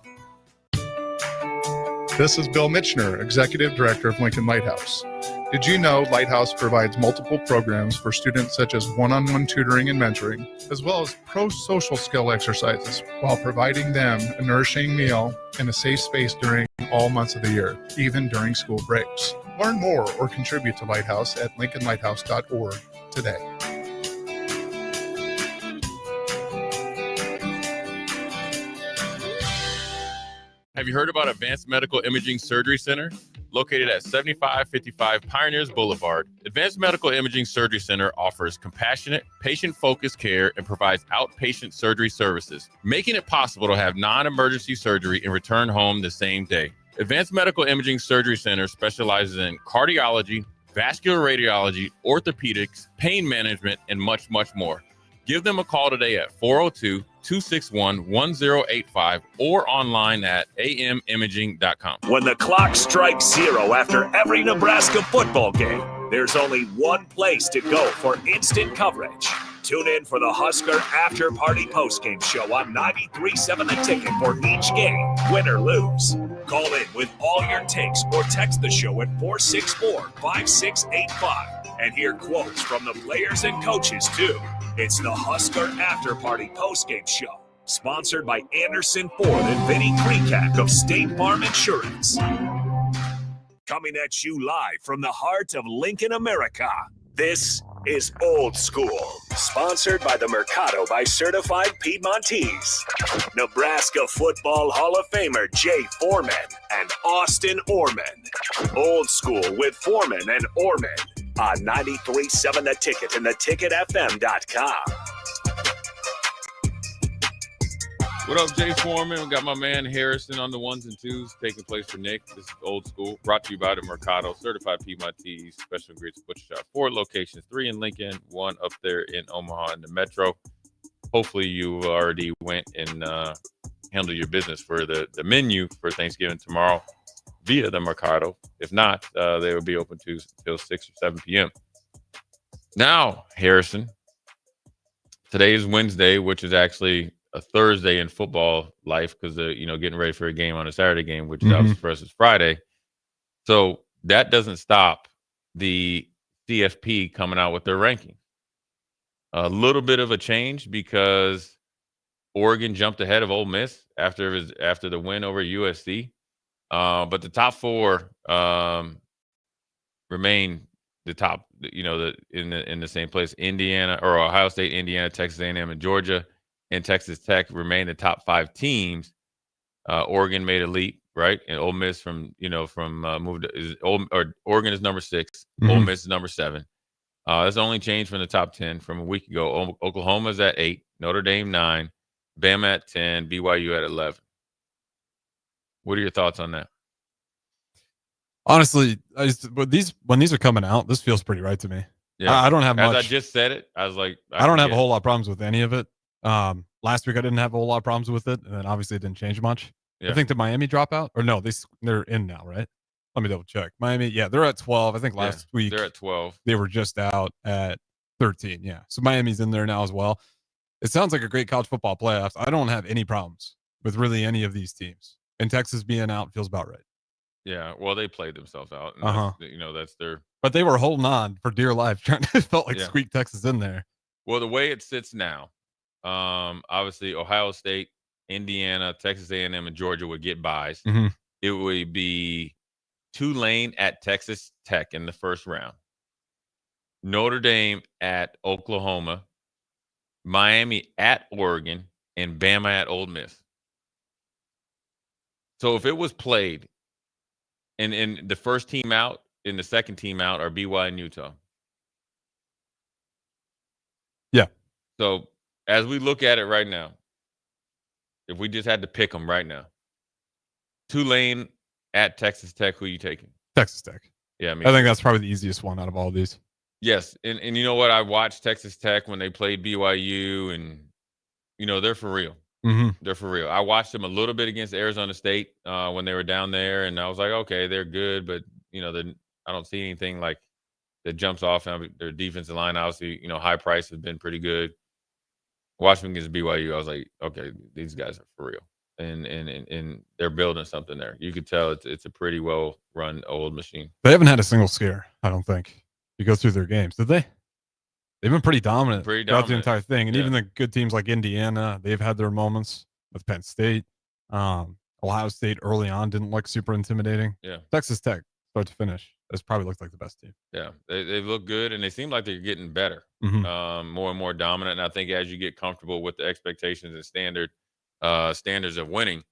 Speaker 23: This is Bill Mitchner, Executive Director of Lincoln Lighthouse. Did you know Lighthouse provides multiple programs for students such as one-on-one tutoring and mentoring, as well as pro-social skill exercises, while providing them a nourishing meal and a safe space during all months of the year, even during school breaks? Learn more or contribute to Lighthouse at lincolnlighthouse.org today.
Speaker 6: Have you heard about Advanced Medical Imaging Surgery Center? Located at 7555 Pioneers Boulevard, Advanced Medical Imaging Surgery Center offers compassionate, patient-focused care and provides outpatient surgery services, making it possible to have non-emergency surgery and return home the same day. Advanced Medical Imaging Surgery Center specializes in cardiology, vascular radiology, orthopedics, pain management, and much, much more. Give them a call today at 402-261-1085 or online at amimaging.com.
Speaker 5: When the clock strikes zero after every Nebraska football game, there's only one place to go for instant coverage. Tune in for the Husker After Party Postgame Show on 93.7 The Ticket for each game, win or lose. Call in with all your takes or text the show at 464-5685 and hear quotes from the players and coaches, too. It's the Husker After Party Postgame Show, sponsored by Anderson Ford and Vinny Krikak of State Farm Insurance. Coming at you live from the heart of Lincoln, America, this is Old School, sponsored by the Mercado by Certified Piedmontese. Nebraska Football Hall of Famer Jay Foreman and Austin Oerman. Old School with Foreman and Oerman on 93.7 The Ticket and theticketfm.com.
Speaker 6: What up, Jay Foreman? We got my man Harrison on the ones and twos, taking place for Nick. This is Old School, brought to you by the Mercado, Certified Piedmontese, Special Ingredients Butcher Shop. 4 locations, 3 in Lincoln, 1 up there in Omaha in the Metro. Hopefully you already went and handled your business for the menu for Thanksgiving tomorrow via the Mercado. If not, they will be open till 6 or 7 p.m. Now, Harrison, today is Wednesday, which is actually a Thursday in football life because getting ready for a game on a Saturday game, which is obviously for us is Friday. So that doesn't stop the CFP coming out with their ranking. A little bit of a change because Oregon jumped ahead of Ole Miss after the win over USC. But the top 4 remain the top, in the same place. Indiana or Ohio State, Indiana, Texas A&M, and Georgia. And Texas Tech remain the top 5 teams. Oregon made a leap, right? And Ole Miss Oregon is number 6. Ole Miss is number 7. That's the only change from the top 10 from a week ago. Oklahoma's at 8, Notre Dame 9, Bama at 10, BYU at 11. What are your thoughts on that?
Speaker 24: Honestly, when these are coming out, this feels pretty right to me.
Speaker 6: Yeah,
Speaker 24: I don't have much.
Speaker 6: As I just said it, I was like,
Speaker 24: I don't have a whole lot of problems with any of it. Last week I didn't have a whole lot of problems with it, and then obviously it didn't change much.
Speaker 6: Yeah.
Speaker 24: I think the Miami dropout, or no, they're in now, right? Let me double check. Miami, yeah, they're at 12. I think last week
Speaker 6: they're at 12.
Speaker 24: they were just out at 13. Yeah. So Miami's in there now as well. It sounds like a great college football playoffs. I don't have any problems with really any of these teams. And Texas being out feels about right.
Speaker 6: Yeah, well, they played themselves out. And that's their.
Speaker 24: But they were holding on for dear life, trying to felt like
Speaker 6: Yeah.
Speaker 24: squeak Texas in there.
Speaker 6: Well, the way it sits now, obviously Ohio State, Indiana, Texas A&M, and Georgia would get buys.
Speaker 24: Mhm.
Speaker 6: It would be Tulane at Texas Tech in the first round, Notre Dame at Oklahoma, Miami at Oregon, and Bama at Ole Miss. So if it was played, and the first team out and the second team out are BYU and Utah.
Speaker 24: Yeah.
Speaker 6: So as we look at it right now, if we just had to pick them right now, Tulane at Texas Tech, who are you taking?
Speaker 24: Texas Tech.
Speaker 6: Yeah,
Speaker 24: I think that's probably the easiest one out of all of these.
Speaker 6: Yes, and you know what? I watched Texas Tech when they played BYU, and they're for real.
Speaker 24: Mhm.
Speaker 6: They're for real. I watched them a little bit against Arizona State when they were down there, and I was like, okay, they're good, but I don't see anything like that jumps off. Their defensive line, obviously, high price has been pretty good. Watching them against BYU, I was like, okay, these guys are for real, and they're building something there. You could tell it's a pretty well run old machine.
Speaker 24: They haven't had a single scare, I don't think. You go through their games, did they? They've been pretty dominant throughout the entire thing. And even the good teams like Indiana, they've had their moments with Penn State. Ohio State early on didn't look super intimidating.
Speaker 6: Yeah.
Speaker 24: Texas Tech, start to finish, has probably looked like the best team.
Speaker 6: Yeah, they look good, and they seem like they're getting better,
Speaker 24: Mhm.
Speaker 6: more and more dominant. And I think as you get comfortable with the expectations and standards of winning,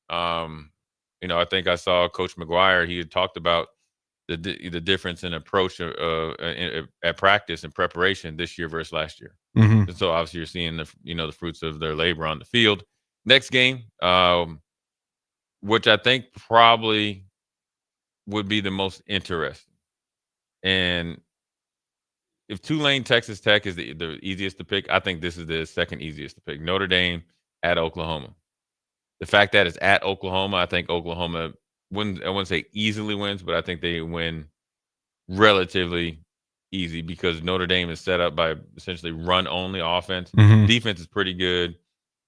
Speaker 6: I think I saw Coach McGuire. He had talked about the difference in approach at practice and preparation this year versus last year.
Speaker 24: Mhm.
Speaker 6: And so obviously you're seeing the fruits of their labor on the field. Next game, which I think probably would be the most interesting. And if Tulane, Texas Tech is the easiest to pick, I think this is the second easiest to pick. Notre Dame at Oklahoma. The fact that it's at Oklahoma, I think Oklahoma I wouldn't say easily wins, but I think they win relatively easy because Notre Dame is set up by essentially run-only offense.
Speaker 24: Mhm.
Speaker 6: Defense is pretty good.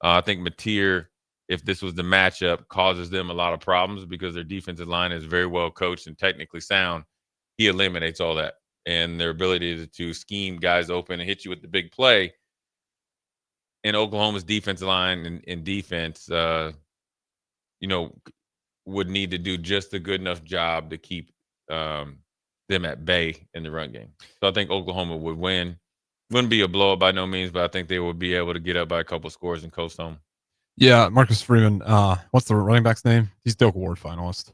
Speaker 6: I think Mateer, if this was the matchup, causes them a lot of problems because their defensive line is very well coached and technically sound. He eliminates all that. And their ability to scheme guys open and hit you with the big play. And Oklahoma's defensive line and defense, would need to do just a good enough job to keep them at bay in the run game. So I think Oklahoma would win. Wouldn't be a blowout by no means, but I think they would be able to get up by a couple scores and coast home.
Speaker 24: Yeah, Marcus Freeman. What's the running back's name? He's Doak Award finalist.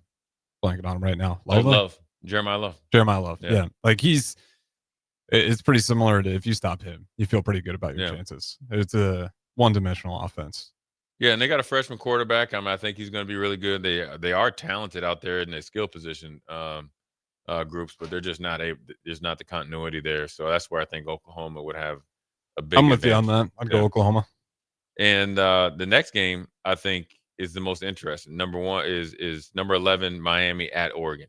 Speaker 24: Blanking on him right now.
Speaker 6: Love. Jeremiah Love.
Speaker 24: Jeremiah Love. Yeah. Like it's pretty similar to if you stop him, you feel pretty good about your chances. It's a one-dimensional offense.
Speaker 6: Yeah, and they got a freshman quarterback. I think he's going to be really good. They are talented out there in the skill position groups, but they're just not there's not the continuity there. So that's where I think Oklahoma would have a big
Speaker 24: I'm with you
Speaker 6: advantage.
Speaker 24: on that. I'd go Oklahoma.
Speaker 6: And the next game I think is the most interesting. Number one is number 11 Miami at Oregon.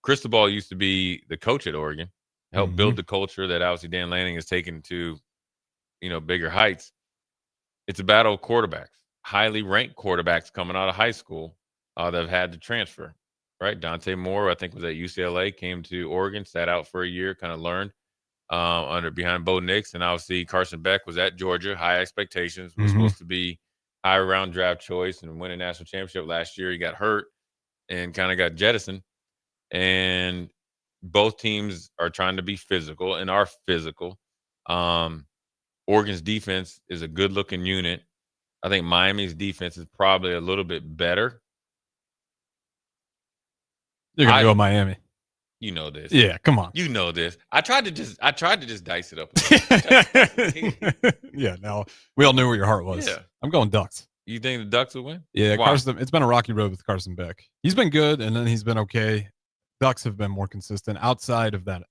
Speaker 6: Cristobal used to be the coach at Oregon, helped build the culture that obviously Dan Lanning has taken to bigger heights. It's a battle of quarterbacks. Highly ranked quarterbacks coming out of high school that have had to transfer, right? Dante Moore, I think, was at UCLA, came to Oregon, sat out for a year, kind of learned behind Bo Nix. And obviously Carson Beck was at Georgia, high expectations, was supposed to be high round draft choice and win a national championship last year. He got hurt and kind of got jettisoned. And both teams are trying to be physical and are physical. Oregon's defense is a good-looking unit. I think Miami's defense is probably a little bit better.
Speaker 24: You're gonna go Miami.
Speaker 6: You know this.
Speaker 24: Yeah, come on.
Speaker 6: You know this. I tried to just dice it up.
Speaker 24: Yeah, no. We all knew where your heart was.
Speaker 6: Yeah.
Speaker 24: I'm going Ducks.
Speaker 6: You think the Ducks will win?
Speaker 24: Yeah,
Speaker 6: Why?
Speaker 24: Carson. It's been a rocky road with Carson Beck. He's been good, and then he's been okay. Ducks have been more consistent outside of that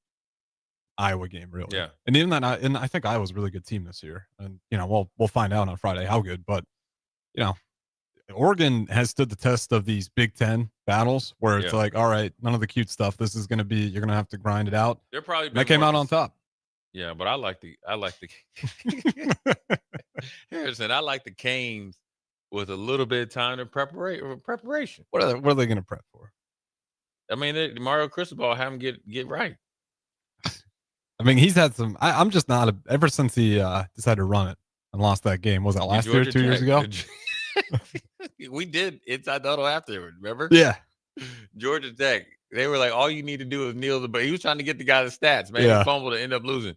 Speaker 24: Iowa game, really.
Speaker 6: Yeah.
Speaker 24: And even that, and I think Iowa's a really good team this year. And we'll find out on Friday how good. But Oregon has stood the test of these Big Ten battles where it's
Speaker 6: Yeah.
Speaker 24: like, all right, none of the cute stuff. This is going to be, you're going to have to grind it out.
Speaker 6: They're probably
Speaker 24: That came out on top.
Speaker 6: Yeah, but I like the Harrison. I like the Canes with a little bit of time to preparation.
Speaker 24: What are they going to prep for?
Speaker 6: I mean, Mario Cristobal have him get right.
Speaker 24: I mean, he's had some. I'm just not ever since he decided to run it and lost that game. Was that last year, 2 years ago?
Speaker 6: We did inside the huddle afterward. Remember?
Speaker 24: Yeah.
Speaker 6: Georgia Tech. They were like, all you need to do is kneel the. But he was trying to get the guy the stats. Man,
Speaker 24: Yeah.
Speaker 6: he fumbled and ended up losing.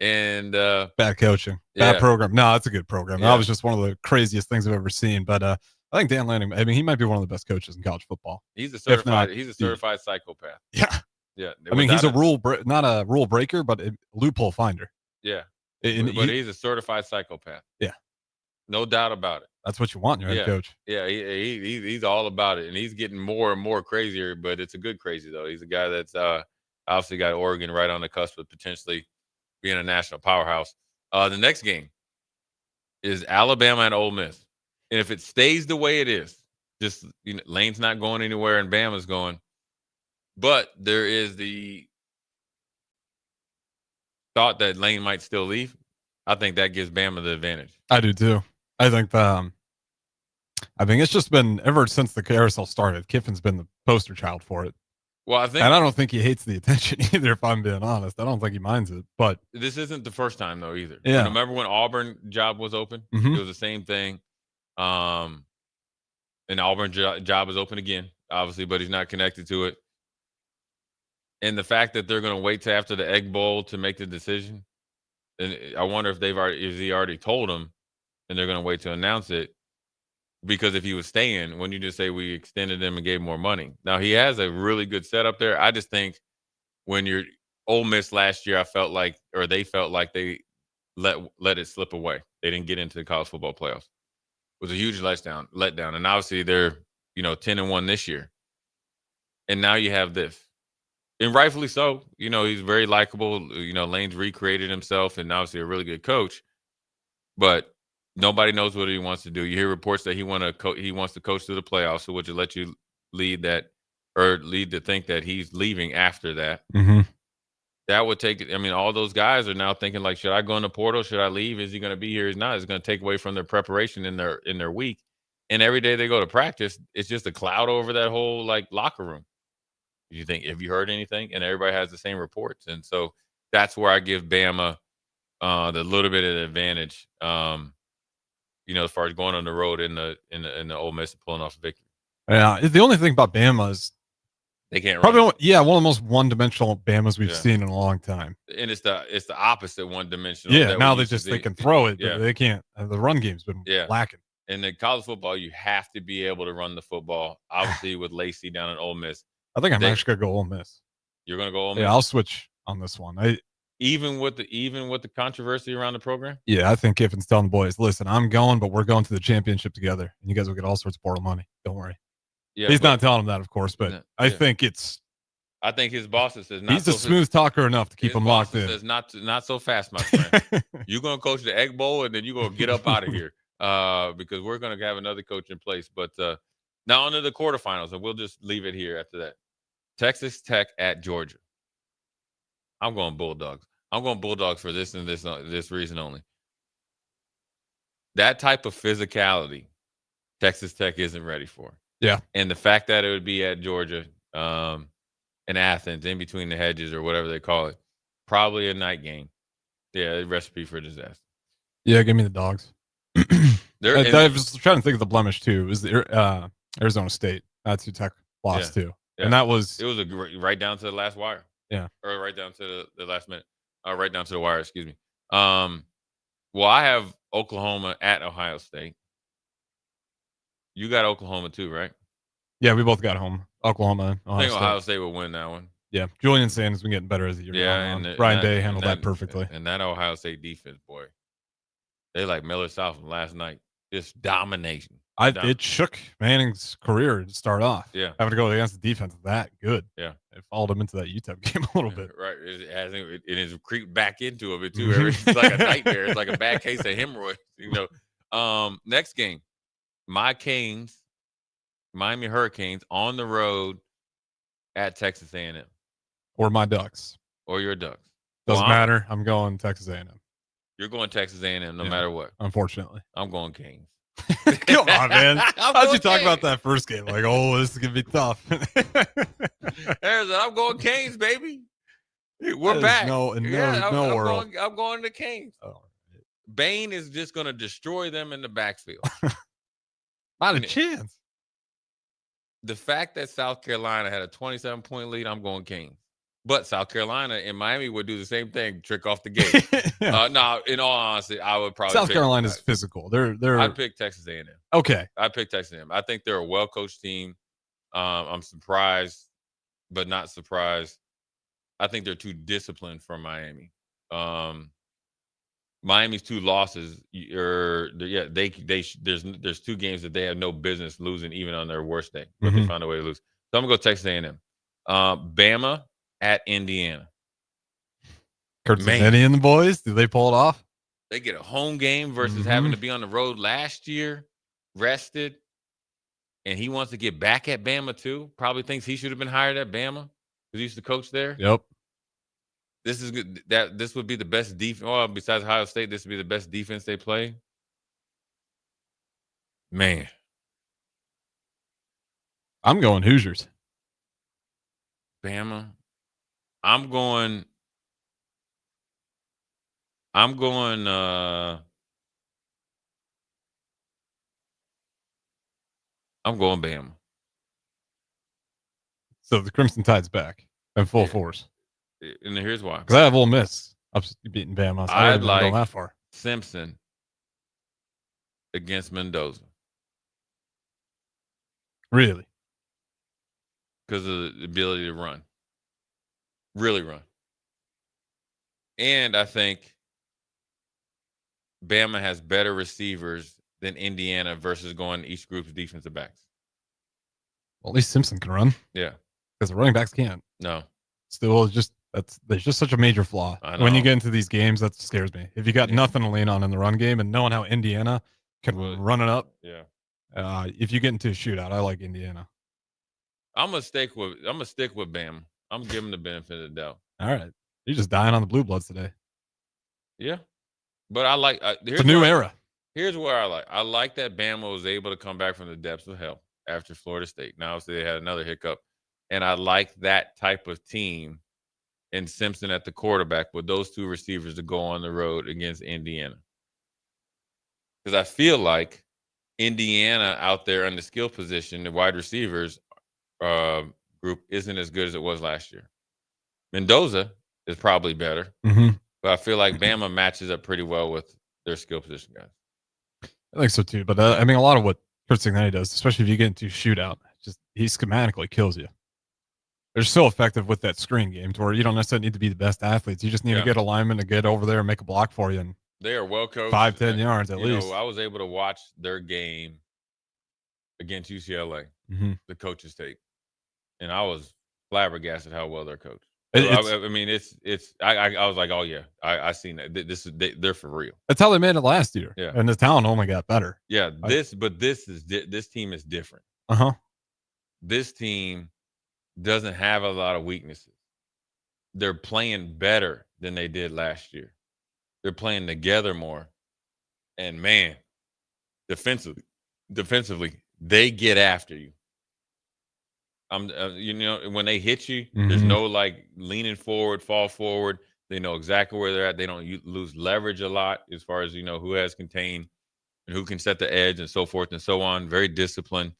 Speaker 6: And
Speaker 24: bad coaching, bad
Speaker 6: yeah.
Speaker 24: program. No, it's a good program.
Speaker 6: Yeah.
Speaker 24: That was just one of the craziest things I've ever seen. But I think Dan Lanning. I mean, he might be one of the best coaches in college football.
Speaker 6: he's a
Speaker 24: If
Speaker 6: certified.
Speaker 24: not
Speaker 6: He's a certified psychopath.
Speaker 24: Yeah.
Speaker 6: Yeah.
Speaker 24: I mean, he's a
Speaker 6: Without
Speaker 24: not a rule breaker, but a loophole finder.
Speaker 6: Yeah.
Speaker 24: And
Speaker 6: But he's a certified psychopath.
Speaker 24: Yeah.
Speaker 6: No doubt about it.
Speaker 24: That's what you want in your head coach.
Speaker 6: Yeah, he's all about it, and he's getting more and more crazier. But it's a good crazy though. He's a guy that's obviously got Oregon right on the cusp of potentially being a national powerhouse. The next game is Alabama and Ole Miss, and if it stays the way it is, just Lane's not going anywhere and Bama's going, but there is the thought that Lane might still leave. I think that gives Bama the advantage.
Speaker 24: I do too. I think it's just been ever since the carousel started. Kiffin's been the poster child for it.
Speaker 6: Well, I think,
Speaker 24: and I don't think he hates the attention either. If I'm being honest, I don't think he minds it. But
Speaker 6: this isn't the first time though either.
Speaker 24: Yeah.
Speaker 6: Remember when Auburn job was open?
Speaker 24: Mhm.
Speaker 6: It was the same thing. And Auburn job is open again, obviously, but he's not connected to it. And the fact that they're going to wait till after the Egg Bowl to make the decision, and I wonder if he already told them, and they're going to wait to announce it. Because if he was staying, when you just say we extended him and gave more money. Now, he has a really good setup there. I just think when you're Ole Miss last year, they felt like they let it slip away. They didn't get into the college football playoffs. It was a huge letdown. And obviously they're, 10-1 this year. And now you have this. And rightfully so. He's very likable. Lane's recreated himself and obviously a really good coach. But nobody knows what he wants to do. You hear reports that he wants to coach through the playoffs, so which will let you lead to think that he's leaving after that.
Speaker 24: Mm-hmm.
Speaker 6: That would take it. I mean, all those guys are now thinking like, should I go in the portal? Should I leave? Is he going to be here? Is not? It's going to take away from their preparation in their week. And every day they go to practice, it's just a cloud over that whole locker room. You think, have you heard anything? And everybody has the same reports. And so that's where I give Bama the little bit of advantage. As far as going on the road in the Ole Miss and pulling off a victory.
Speaker 24: Yeah, the only thing about Bama is
Speaker 6: they can't
Speaker 24: probably
Speaker 6: run.
Speaker 24: one of the most one-dimensional Bamas we've seen in a long time.
Speaker 6: And it's the opposite one-dimensional.
Speaker 24: Yeah, now they can throw it,
Speaker 6: Yeah.
Speaker 24: but they can't. The run game's been lacking.
Speaker 6: And in college football, you have to be able to run the football. Obviously, with Lacey down at Ole Miss,
Speaker 24: I think I'm actually gonna go Ole Miss.
Speaker 6: You're gonna go Ole Miss.
Speaker 24: Yeah, I'll switch on this one.
Speaker 6: Even with the controversy around the program.
Speaker 24: Yeah, I think Kiffin's telling the boys, listen, I'm going, but we're going to the championship together, and you guys will get all sorts of portal money. Don't worry.
Speaker 6: Yeah,
Speaker 24: he's not telling them that, of course, but I think
Speaker 6: I think his bosses says not
Speaker 24: he's a smooth talker enough to keep him locked in.
Speaker 6: Says not so fast, my friend. You're gonna coach the Egg Bowl, and then you're gonna get up out of here because we're gonna have another coach in place. But now on to the quarterfinals, and we'll just leave it here after that. Texas Tech at Georgia. I'm going Bulldogs. I'm going Bulldogs for this and this reason only. That type of physicality, Texas Tech isn't ready for.
Speaker 24: Yeah.
Speaker 6: And the fact that it would be at Georgia, in Athens, in between the hedges or whatever they call it, probably a night game. Yeah, a recipe for disaster.
Speaker 24: Yeah, give me the Dogs. I was trying to think of the blemish too. Is the Arizona State? That's who Tech lost to, and it was
Speaker 6: right down to the last wire.
Speaker 24: Yeah,
Speaker 6: or right down to the last minute. Right down to the wire. Excuse me. Well, I have Oklahoma at Ohio State. You got Oklahoma too, right?
Speaker 24: Yeah, we both got home. Oklahoma.
Speaker 6: I think Ohio State will win that one.
Speaker 24: Yeah, Julian Sanders has been getting better as the year goes on. Brian Day handled that perfectly.
Speaker 6: And that Ohio State defense, boy, they like Miller South from last night. Just domination.
Speaker 24: It shook Manning's career to start off.
Speaker 6: Yeah,
Speaker 24: having to go against the defense that good.
Speaker 6: Yeah,
Speaker 24: it followed him into that UTEP game a little bit.
Speaker 6: Right, it has creeped back into it too. It's like a nightmare. It's like a bad case of hemorrhoids. Next game, my Canes Miami Hurricanes on the road at Texas A&M.
Speaker 24: Or my Ducks.
Speaker 6: Or your Ducks.
Speaker 24: Doesn't
Speaker 6: Well,
Speaker 24: matter. I'm going Texas A&M.
Speaker 6: You're going Texas A&M no
Speaker 24: Yeah,
Speaker 6: matter what.
Speaker 24: Unfortunately.
Speaker 6: I'm going Canes.
Speaker 24: Come on, man.
Speaker 6: I'm
Speaker 24: How'd you
Speaker 6: going
Speaker 24: talk about
Speaker 6: Canes.
Speaker 24: that first game? Like, oh, this is going to be tough.
Speaker 6: I'm going Canes, baby. We're
Speaker 24: That is
Speaker 6: back.
Speaker 24: no world.
Speaker 6: I'm going to Canes.
Speaker 24: Oh.
Speaker 6: Bain is just going to destroy them in the backfield.
Speaker 24: Not a chance.
Speaker 6: The fact that South Carolina had a 27-point lead, I'm going Canes. But South Carolina and Miami would do the same thing, trick off the gate. No, in all honesty, I would probably
Speaker 24: South Carolina's physical.
Speaker 6: I'd pick Texas A&M.
Speaker 24: Okay.
Speaker 6: I'd pick Texas A&M. I think they're a well-coached team. I'm surprised, but not surprised. I think they're too disciplined for Miami. Miami's 2 losses, there's 2 games that they have no business losing, even on their worst day, but they found a way to lose. So I'm gonna go Texas A&M. Bama at Indiana.
Speaker 24: Cincinnati and the boys, did they pull it off?
Speaker 6: They get a home game versus having to be on the road last year, rested, and he wants to get back at Bama too. Probably thinks he should have been hired at Bama because he used to coach there.
Speaker 24: Yep.
Speaker 6: This is good. This would be the best defense. Well, besides Ohio State, this would be the best defense they play. Man,
Speaker 24: I'm going Hoosiers.
Speaker 6: Bama. I'm going Bama.
Speaker 24: So the Crimson Tide's back in full force.
Speaker 6: And here's why.
Speaker 24: Because I have Ole Miss beating Bama. So
Speaker 6: I'd like
Speaker 24: go that far.
Speaker 6: Simpson against Mendoza.
Speaker 24: Really?
Speaker 6: Because of the ability to run. Really run. And I think Bama has better receivers than Indiana versus going each group's defensive backs.
Speaker 24: Well, at least Simpson can run.
Speaker 6: Yeah.
Speaker 24: Because the running backs can't.
Speaker 6: No.
Speaker 24: Still, there's just such a major flaw. When you get into these games, that scares me. If you got nothing to lean on in the run game and knowing how Indiana can run it up.
Speaker 6: Yeah.
Speaker 24: If you get into a shootout, I like Indiana.
Speaker 6: I'm gonna stick with Bama. I'm giving the benefit of the doubt.
Speaker 24: All right. You're just dying on the Blue Bloods today.
Speaker 6: Yeah. But I like
Speaker 24: it's a new era.
Speaker 6: Here's where I like that Bama was able to come back from the depths of hell after Florida State. Now obviously they had another hiccup. And I like that type of team and Simpson at the quarterback with those 2 receivers to go on the road against Indiana. Because I feel like Indiana out there in the skill position, the wide receivers group isn't as good as it was last year. Mendoza is probably better, but I feel like Bama matches up pretty well with their skill position guys.
Speaker 24: I think so too. But I mean, a lot of what Cincinnati does, especially if you get into a shootout, he schematically kills you. They're so effective with that screen game to where you don't necessarily need to be the best athletes. You just need to get a lineman to get over there and make a block for you. And
Speaker 6: they are well coached.
Speaker 24: 5-10 yards at least.
Speaker 6: I was able to watch their game against UCLA, the coaches tape, and I was flabbergasted how well they're coached. I was like, oh yeah, I seen that. They're for real.
Speaker 24: That's how they made it last year.
Speaker 6: Yeah,
Speaker 24: and the talent only got better.
Speaker 6: Yeah, this team is different. This team doesn't have a lot of weaknesses. They're playing better than they did last year. They're playing together more, and man, defensively, they get after you. When they hit you, there's no like leaning forward, fall forward. They know exactly where they're at. They don't lose leverage a lot as far as who has contained and who can set the edge and so forth and so on. Very disciplined,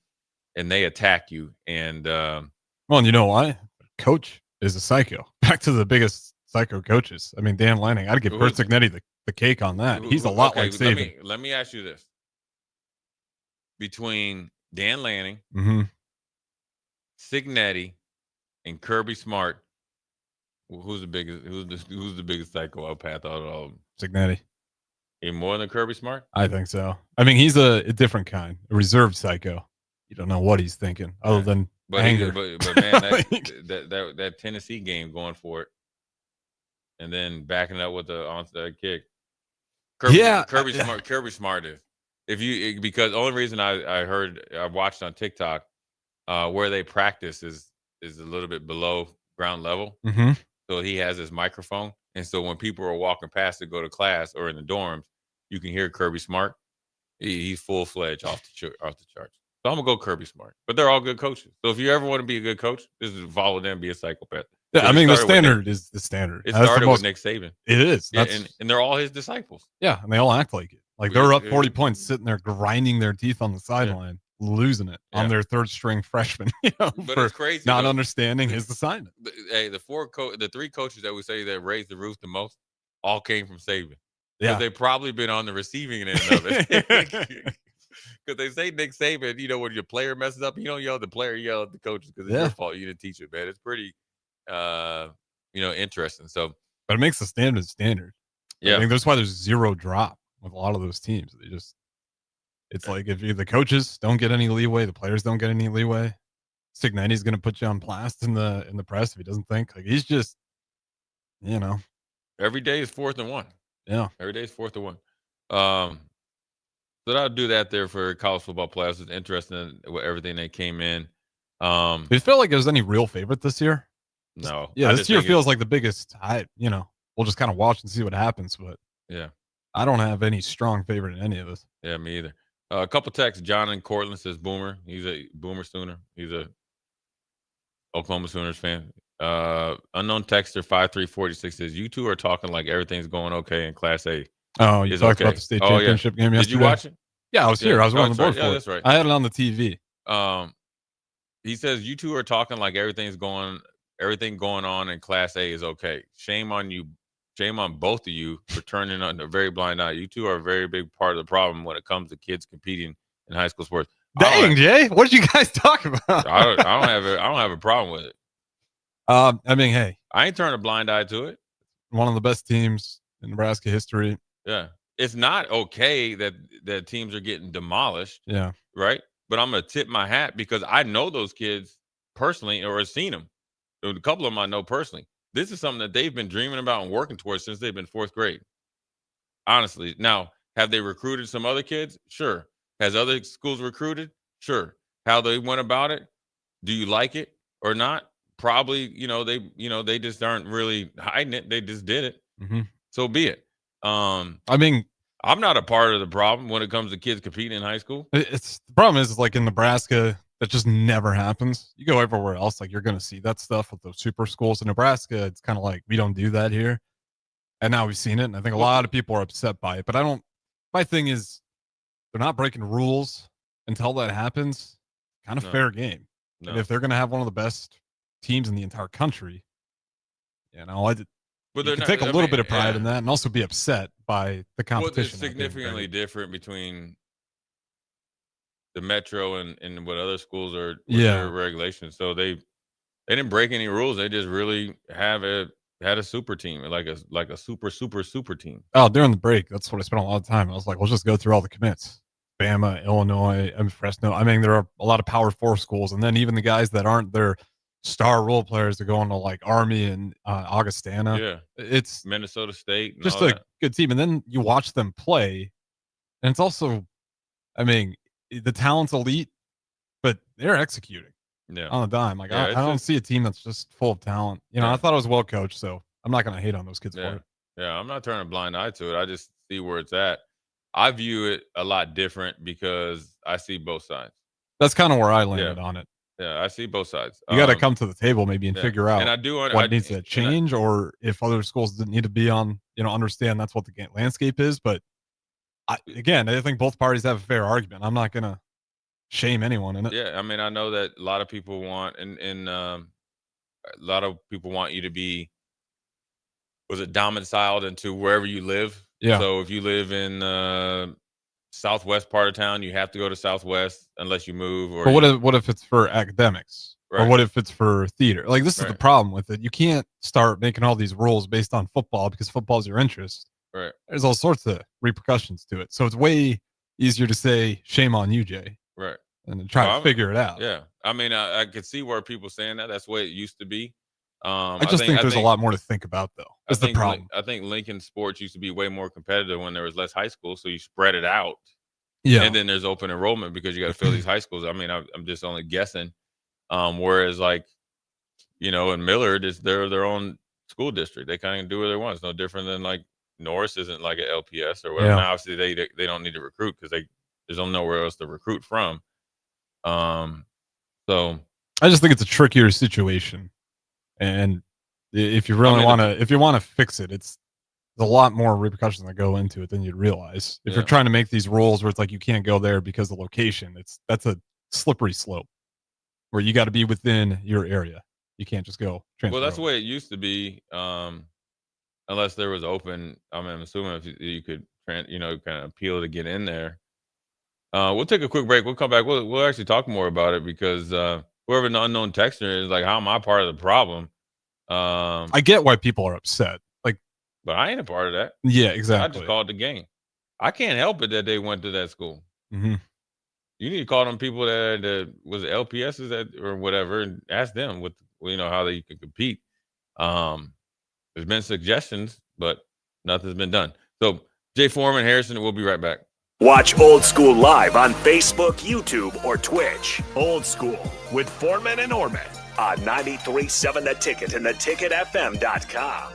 Speaker 6: and they attack you. And
Speaker 24: well, and you know why? Coach is a psycho. Back to the biggest psycho coaches. I mean, Dan Lanning. I'd give Bert Signetti the cake on that. He's a lot like Saban.
Speaker 6: Let me ask you this: between Dan Lanning, Signetti, and Kirby Smart, who's the biggest? Who's the biggest psychopath out of all of them?
Speaker 24: Signetti.
Speaker 6: Even more than Kirby Smart?
Speaker 24: I think so. I mean, he's a different kind, a reserved psycho. You don't know what he's thinking other than anger.
Speaker 6: But man, that Tennessee game going for it, and then backing it up with the onside kick. Kirby Smart is. Because the only reason I watched on TikTok where they practice is a little bit below ground level.
Speaker 24: Mm-hmm.
Speaker 6: So he has his microphone. And so when people are walking past to go to class or in the dorms, you can hear Kirby Smart. He's full-fledged off the charts. So I'm going to go Kirby Smart. But they're all good coaches. So if you ever want to be a good coach, just follow them, be a psychopath.
Speaker 24: Yeah, I mean, the standard is the standard.
Speaker 6: It started with Nick Saban.
Speaker 24: It is.
Speaker 6: Yeah, and they're all his disciples.
Speaker 24: Yeah, and they all act like it. Like they're up 40 points, sitting there grinding their teeth on the sideline, losing it on their third-string freshman,
Speaker 6: But
Speaker 24: for
Speaker 6: it's crazy,
Speaker 24: not
Speaker 6: though.
Speaker 24: understanding his assignment.
Speaker 6: Hey, the three coaches that we say that raised the roof the most all came from Saban.
Speaker 24: Yeah.
Speaker 6: Because they've probably been on the receiving end of it. Because they say Nick Saban, when your player messes up, you don't yell at the player, you yell at the coaches because it's your fault. You didn't teach it, man. It's pretty, interesting. So,
Speaker 24: But it makes the standard.
Speaker 6: Yeah.
Speaker 24: I think that's why there's zero drop with a lot of those teams. It's like if the coaches don't get any leeway, the players don't get any leeway. Signetti's going to put you on blast in the press if he doesn't think. Like he's just,
Speaker 6: every day is 4th and 1.
Speaker 24: Yeah.
Speaker 6: Every day is 4th and 1. So I'll do that there for college football players. It's interesting with everything they came in.
Speaker 24: Do you feel like there's any real favorite this year?
Speaker 6: No.
Speaker 24: Yeah, this year feels like the biggest. We'll just kind of watch and see what happens. But
Speaker 6: yeah,
Speaker 24: I don't have any strong favorite in any of this.
Speaker 6: Yeah, me either. A couple texts. John in Cortland says Boomer. He's a Boomer Sooner. He's a Oklahoma Sooners fan. Unknown texter 5346 says you two are talking like everything's going okay in Class A.
Speaker 24: Oh, you talked about the state championship game yesterday.
Speaker 6: Did you watch it?
Speaker 24: Yeah, I was here. I was on the board for it.
Speaker 6: That's right.
Speaker 24: I had it on the TV.
Speaker 6: He says you two are talking like everything going on in Class A is okay. Shame on you. Shame on both of you for turning on a very blind eye. You two are a very big part of the problem when it comes to kids competing in high school sports.
Speaker 24: Dang, Jay, what did you guys talk about?
Speaker 6: I don't have a problem with it.
Speaker 24: I mean, hey,
Speaker 6: I ain't turning a blind eye to it.
Speaker 24: One of the best teams in Nebraska history.
Speaker 6: Yeah, it's not okay that teams are getting demolished.
Speaker 24: Yeah,
Speaker 6: right. But I'm gonna tip my hat because I know those kids personally or have seen them. A couple of them I know personally. This is something that they've been dreaming about and working towards since they've been 4th grade. Honestly. Now, have they recruited some other kids? Sure. Has other schools recruited? Sure. How they went about it? Do you like it or not? Probably, they just aren't really hiding it. They just did it.
Speaker 24: Mm-hmm.
Speaker 6: So be it.
Speaker 24: I mean,
Speaker 6: I'm not a part of the problem when it comes to kids competing in high school.
Speaker 24: The problem is like in Nebraska, that just never happens. You go everywhere else, like you're going to see that stuff with those super schools. In Nebraska, it's kind of like we don't do that here. And now we've seen it, and I think a lot of people are upset by it. But my thing is, they're not breaking rules until that happens. Kind of fair game.
Speaker 6: No.
Speaker 24: And if they're going to have one of the best teams in the entire country, you can take a little bit of pride in that and also be upset by the competition.
Speaker 6: What's significantly different between the Metro and what other schools are with their regulations. So they didn't break any rules. They just really had a super team, like a super team.
Speaker 24: Oh, during the break, that's what I spent a lot of time. I was like, let's just go through all the commits. Bama, Illinois, and Fresno. I mean, there are a lot of Power 4 schools, and then even the guys that aren't their star role players are going to like Army and Augustana.
Speaker 6: Yeah,
Speaker 24: it's
Speaker 6: Minnesota State. And
Speaker 24: just
Speaker 6: all
Speaker 24: a
Speaker 6: that.
Speaker 24: good team, and then you watch them play, and it's also, I mean, the talent's elite, but they're executing on a dime. Like I don't see a team that's just full of talent. I thought it was well coached, so I'm not going to hate on those kids for it.
Speaker 6: Yeah, I'm not turning a blind eye to it. I just see where it's at. I view it a lot different because I see both sides.
Speaker 24: That's kind of where I landed on it.
Speaker 6: Yeah, I see both sides.
Speaker 24: You got to come to the table maybe and figure out what needs to change, or if other schools didn't need to be on, understand that's what the landscape is. But I think both parties have a fair argument. I'm not going to shame anyone in it.
Speaker 6: Yeah, I mean, I know that a lot of people want, and a lot of people want you to be, domiciled into wherever you live.
Speaker 24: Yeah.
Speaker 6: So if you live in southwest part of town, you have to go to southwest unless you move. Or
Speaker 24: but what if it's for academics?
Speaker 6: Right.
Speaker 24: Or what if it's for theater? Like this is the problem with it. You can't start making all these rules based on football because football is your interest.
Speaker 6: Right.
Speaker 24: There's all sorts of repercussions to it. So it's way easier to say shame on you, Jay.
Speaker 6: Right.
Speaker 24: And to try to figure it out.
Speaker 6: Yeah. I mean, I could see where people saying that. That's the way it used to be.
Speaker 24: I think there's a lot more to think about, though. That's the problem.
Speaker 6: I think Lincoln sports used to be way more competitive when there was less high school, so you spread it out.
Speaker 24: Yeah.
Speaker 6: And then there's open enrollment because you got to fill these high schools. I mean, I'm just only guessing. Whereas like, you know, in Millard, they're their own school district. They kind of do what they want. It's no different than like Norris isn't like an LPS or whatever.
Speaker 24: Yeah.
Speaker 6: Now, obviously, they don't need to recruit because there's nowhere else to recruit from. So
Speaker 24: I just think it's a trickier situation, and if you really want to fix it, there's a lot more repercussions that go into it than you'd realize. If you're trying to make these rules where it's like you can't go there because of the location, that's a slippery slope where you got to be within your area. You can't just go transfer.
Speaker 6: Well, that's the way it used to be, unless there was open. I mean, I'm assuming if you could, kind of appeal to get in there. We'll take a quick break. We'll come back. We'll actually talk more about it because whoever the unknown texter is, like, how am I part of the problem?
Speaker 24: I get why people are upset. Like,
Speaker 6: but I ain't a part of that.
Speaker 24: Yeah, exactly.
Speaker 6: I just called the game. I can't help it that they went to that school.
Speaker 24: Mm-hmm.
Speaker 6: You need to call them people that was LPSs that or whatever and ask them how they can compete. There's been suggestions, but nothing's been done. So Jay Foreman, Harrison, we'll be right back.
Speaker 5: Watch Old School live on Facebook, YouTube, or Twitch. Old School with Foreman and Oerman on 93.7 The Ticket and theticketfm.com.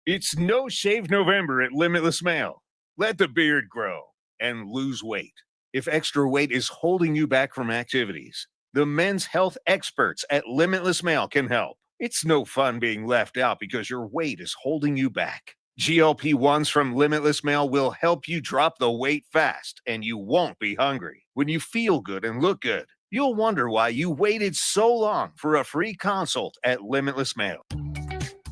Speaker 15: It's No Shave November at Limitless Mail. Let the beard grow and lose weight. If extra weight is holding you back from activities, the men's health experts at Limitless Mail can help. It's no fun being left out because your weight is holding you back. GLP-1s from Limitless Mail will help you drop the weight fast, and you won't be hungry. When you feel good and look good, you'll wonder why you waited so long for a free consult at Limitless Mail.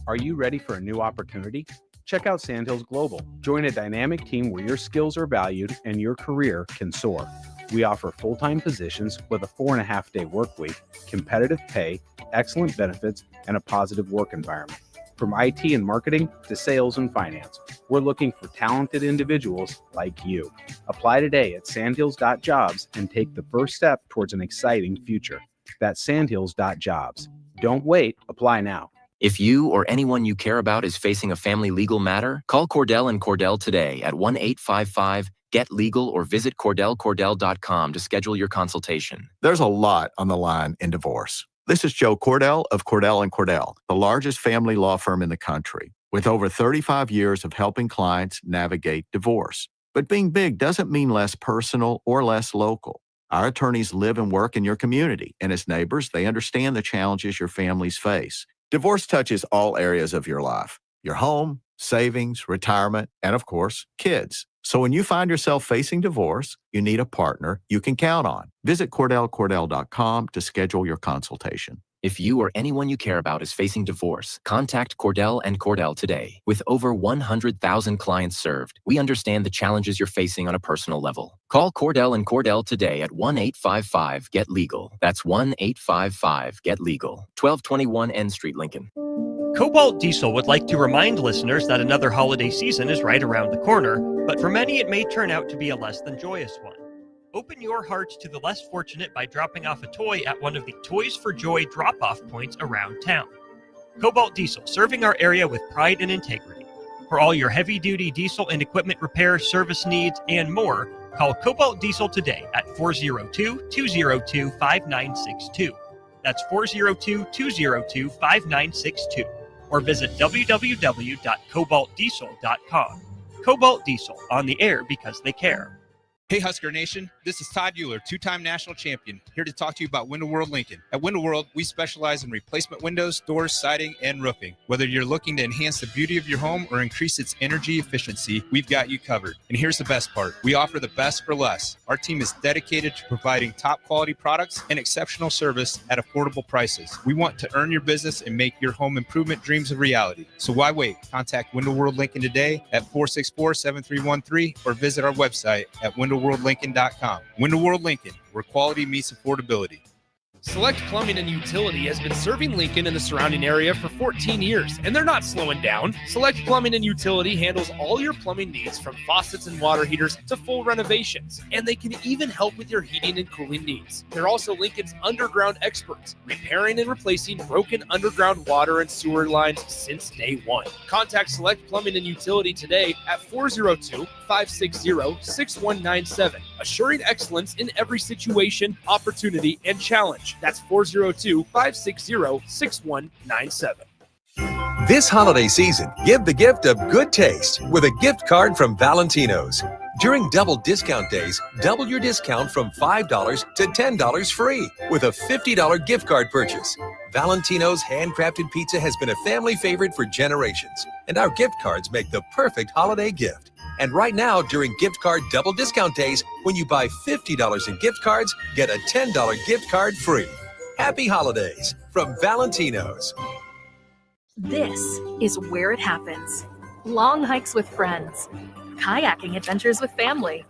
Speaker 2: Are you ready for a new opportunity? Check out Sandhills Global. Join a dynamic team where your skills are valued and your career can soar. We offer full-time positions with a 4.5-day work week, competitive pay, excellent benefits, and a positive work environment. From IT and marketing to sales and finance, we're looking for talented individuals like you. Apply today at sandhills.jobs and take the first step towards an exciting future. That's sandhills.jobs. Don't wait. Apply now.
Speaker 8: If you or anyone you care about is facing a family legal matter, call Cordell and Cordell today at 1-855-GET-LEGAL or visit CordellCordell.com to schedule your consultation.
Speaker 11: There's a lot on the line in divorce. This is Joe Cordell of Cordell & Cordell, the largest family law firm in the country, with over 35 years of helping clients navigate divorce. But being big doesn't mean less personal or less local. Our attorneys live and work in your community, and as neighbors, they understand the challenges your families face. Divorce touches all areas of your life: your home, savings, retirement, and of course, kids. So when you find yourself facing divorce, you need a partner you can count on. Visit CordellCordell.com to schedule your consultation.
Speaker 8: If you or anyone you care about is facing divorce, contact Cordell and Cordell today. With over 100,000 clients served, we understand the challenges you're facing on a personal level. Call Cordell and Cordell today at 1-855-GET-LEGAL. That's 1-855-GET-LEGAL. 1221 N Street, Lincoln.
Speaker 1: Cobalt Diesel would like to remind listeners that another holiday season is right around the corner, but for many it may turn out to be a less than joyous one. Open your hearts to the less fortunate by dropping off a toy at one of the Toys for Joy drop-off points around town. Cobalt Diesel, serving our area with pride and integrity. For all your heavy-duty diesel and equipment repair, service needs, and more, call Cobalt Diesel today at 402-202-5962. That's 402-202-5962. Or visit www.cobaltdiesel.com. Cobalt Diesel, on the air because they care.
Speaker 20: Hey, Husker Nation, this is Todd Euler, two-time national champion, here to talk to you about Window World Lincoln. At Window World, we specialize in replacement windows, doors, siding, and roofing. Whether you're looking to enhance the beauty of your home or increase its energy efficiency, we've got you covered. And here's the best part. We offer the best for less. Our team is dedicated to providing top-quality products and exceptional service at affordable prices. We want to earn your business and make your home improvement dreams a reality. So why wait? Contact Window World Lincoln today at 464-7313 or visit our website at windowworldlincoln.com. Window World Lincoln, where quality meets affordability.
Speaker 7: Select Plumbing and Utility has been serving Lincoln and the surrounding area for 14 years, and they're not slowing down. Select Plumbing and Utility handles all your plumbing needs from faucets and water heaters to full renovations, and they can even help with your heating and cooling needs. They're also Lincoln's underground experts, repairing and replacing broken underground water and sewer lines since day one. Contact Select Plumbing and Utility today at 402-560-6197, assuring excellence in every situation, opportunity, and challenge. That's 402-560-6197.
Speaker 3: This holiday season, give the gift of good taste with a gift card from Valentino's. During double discount days, double your discount from $5 to $10 free with a $50 gift card purchase. Valentino's handcrafted pizza has been a family favorite for generations, and our gift cards make the perfect holiday gift. And right now, during gift card double discount days, when you buy $50 in gift cards, get a $10 gift card free. Happy holidays from Valentino's.
Speaker 4: This is where it happens. Long hikes with friends, kayaking adventures with family,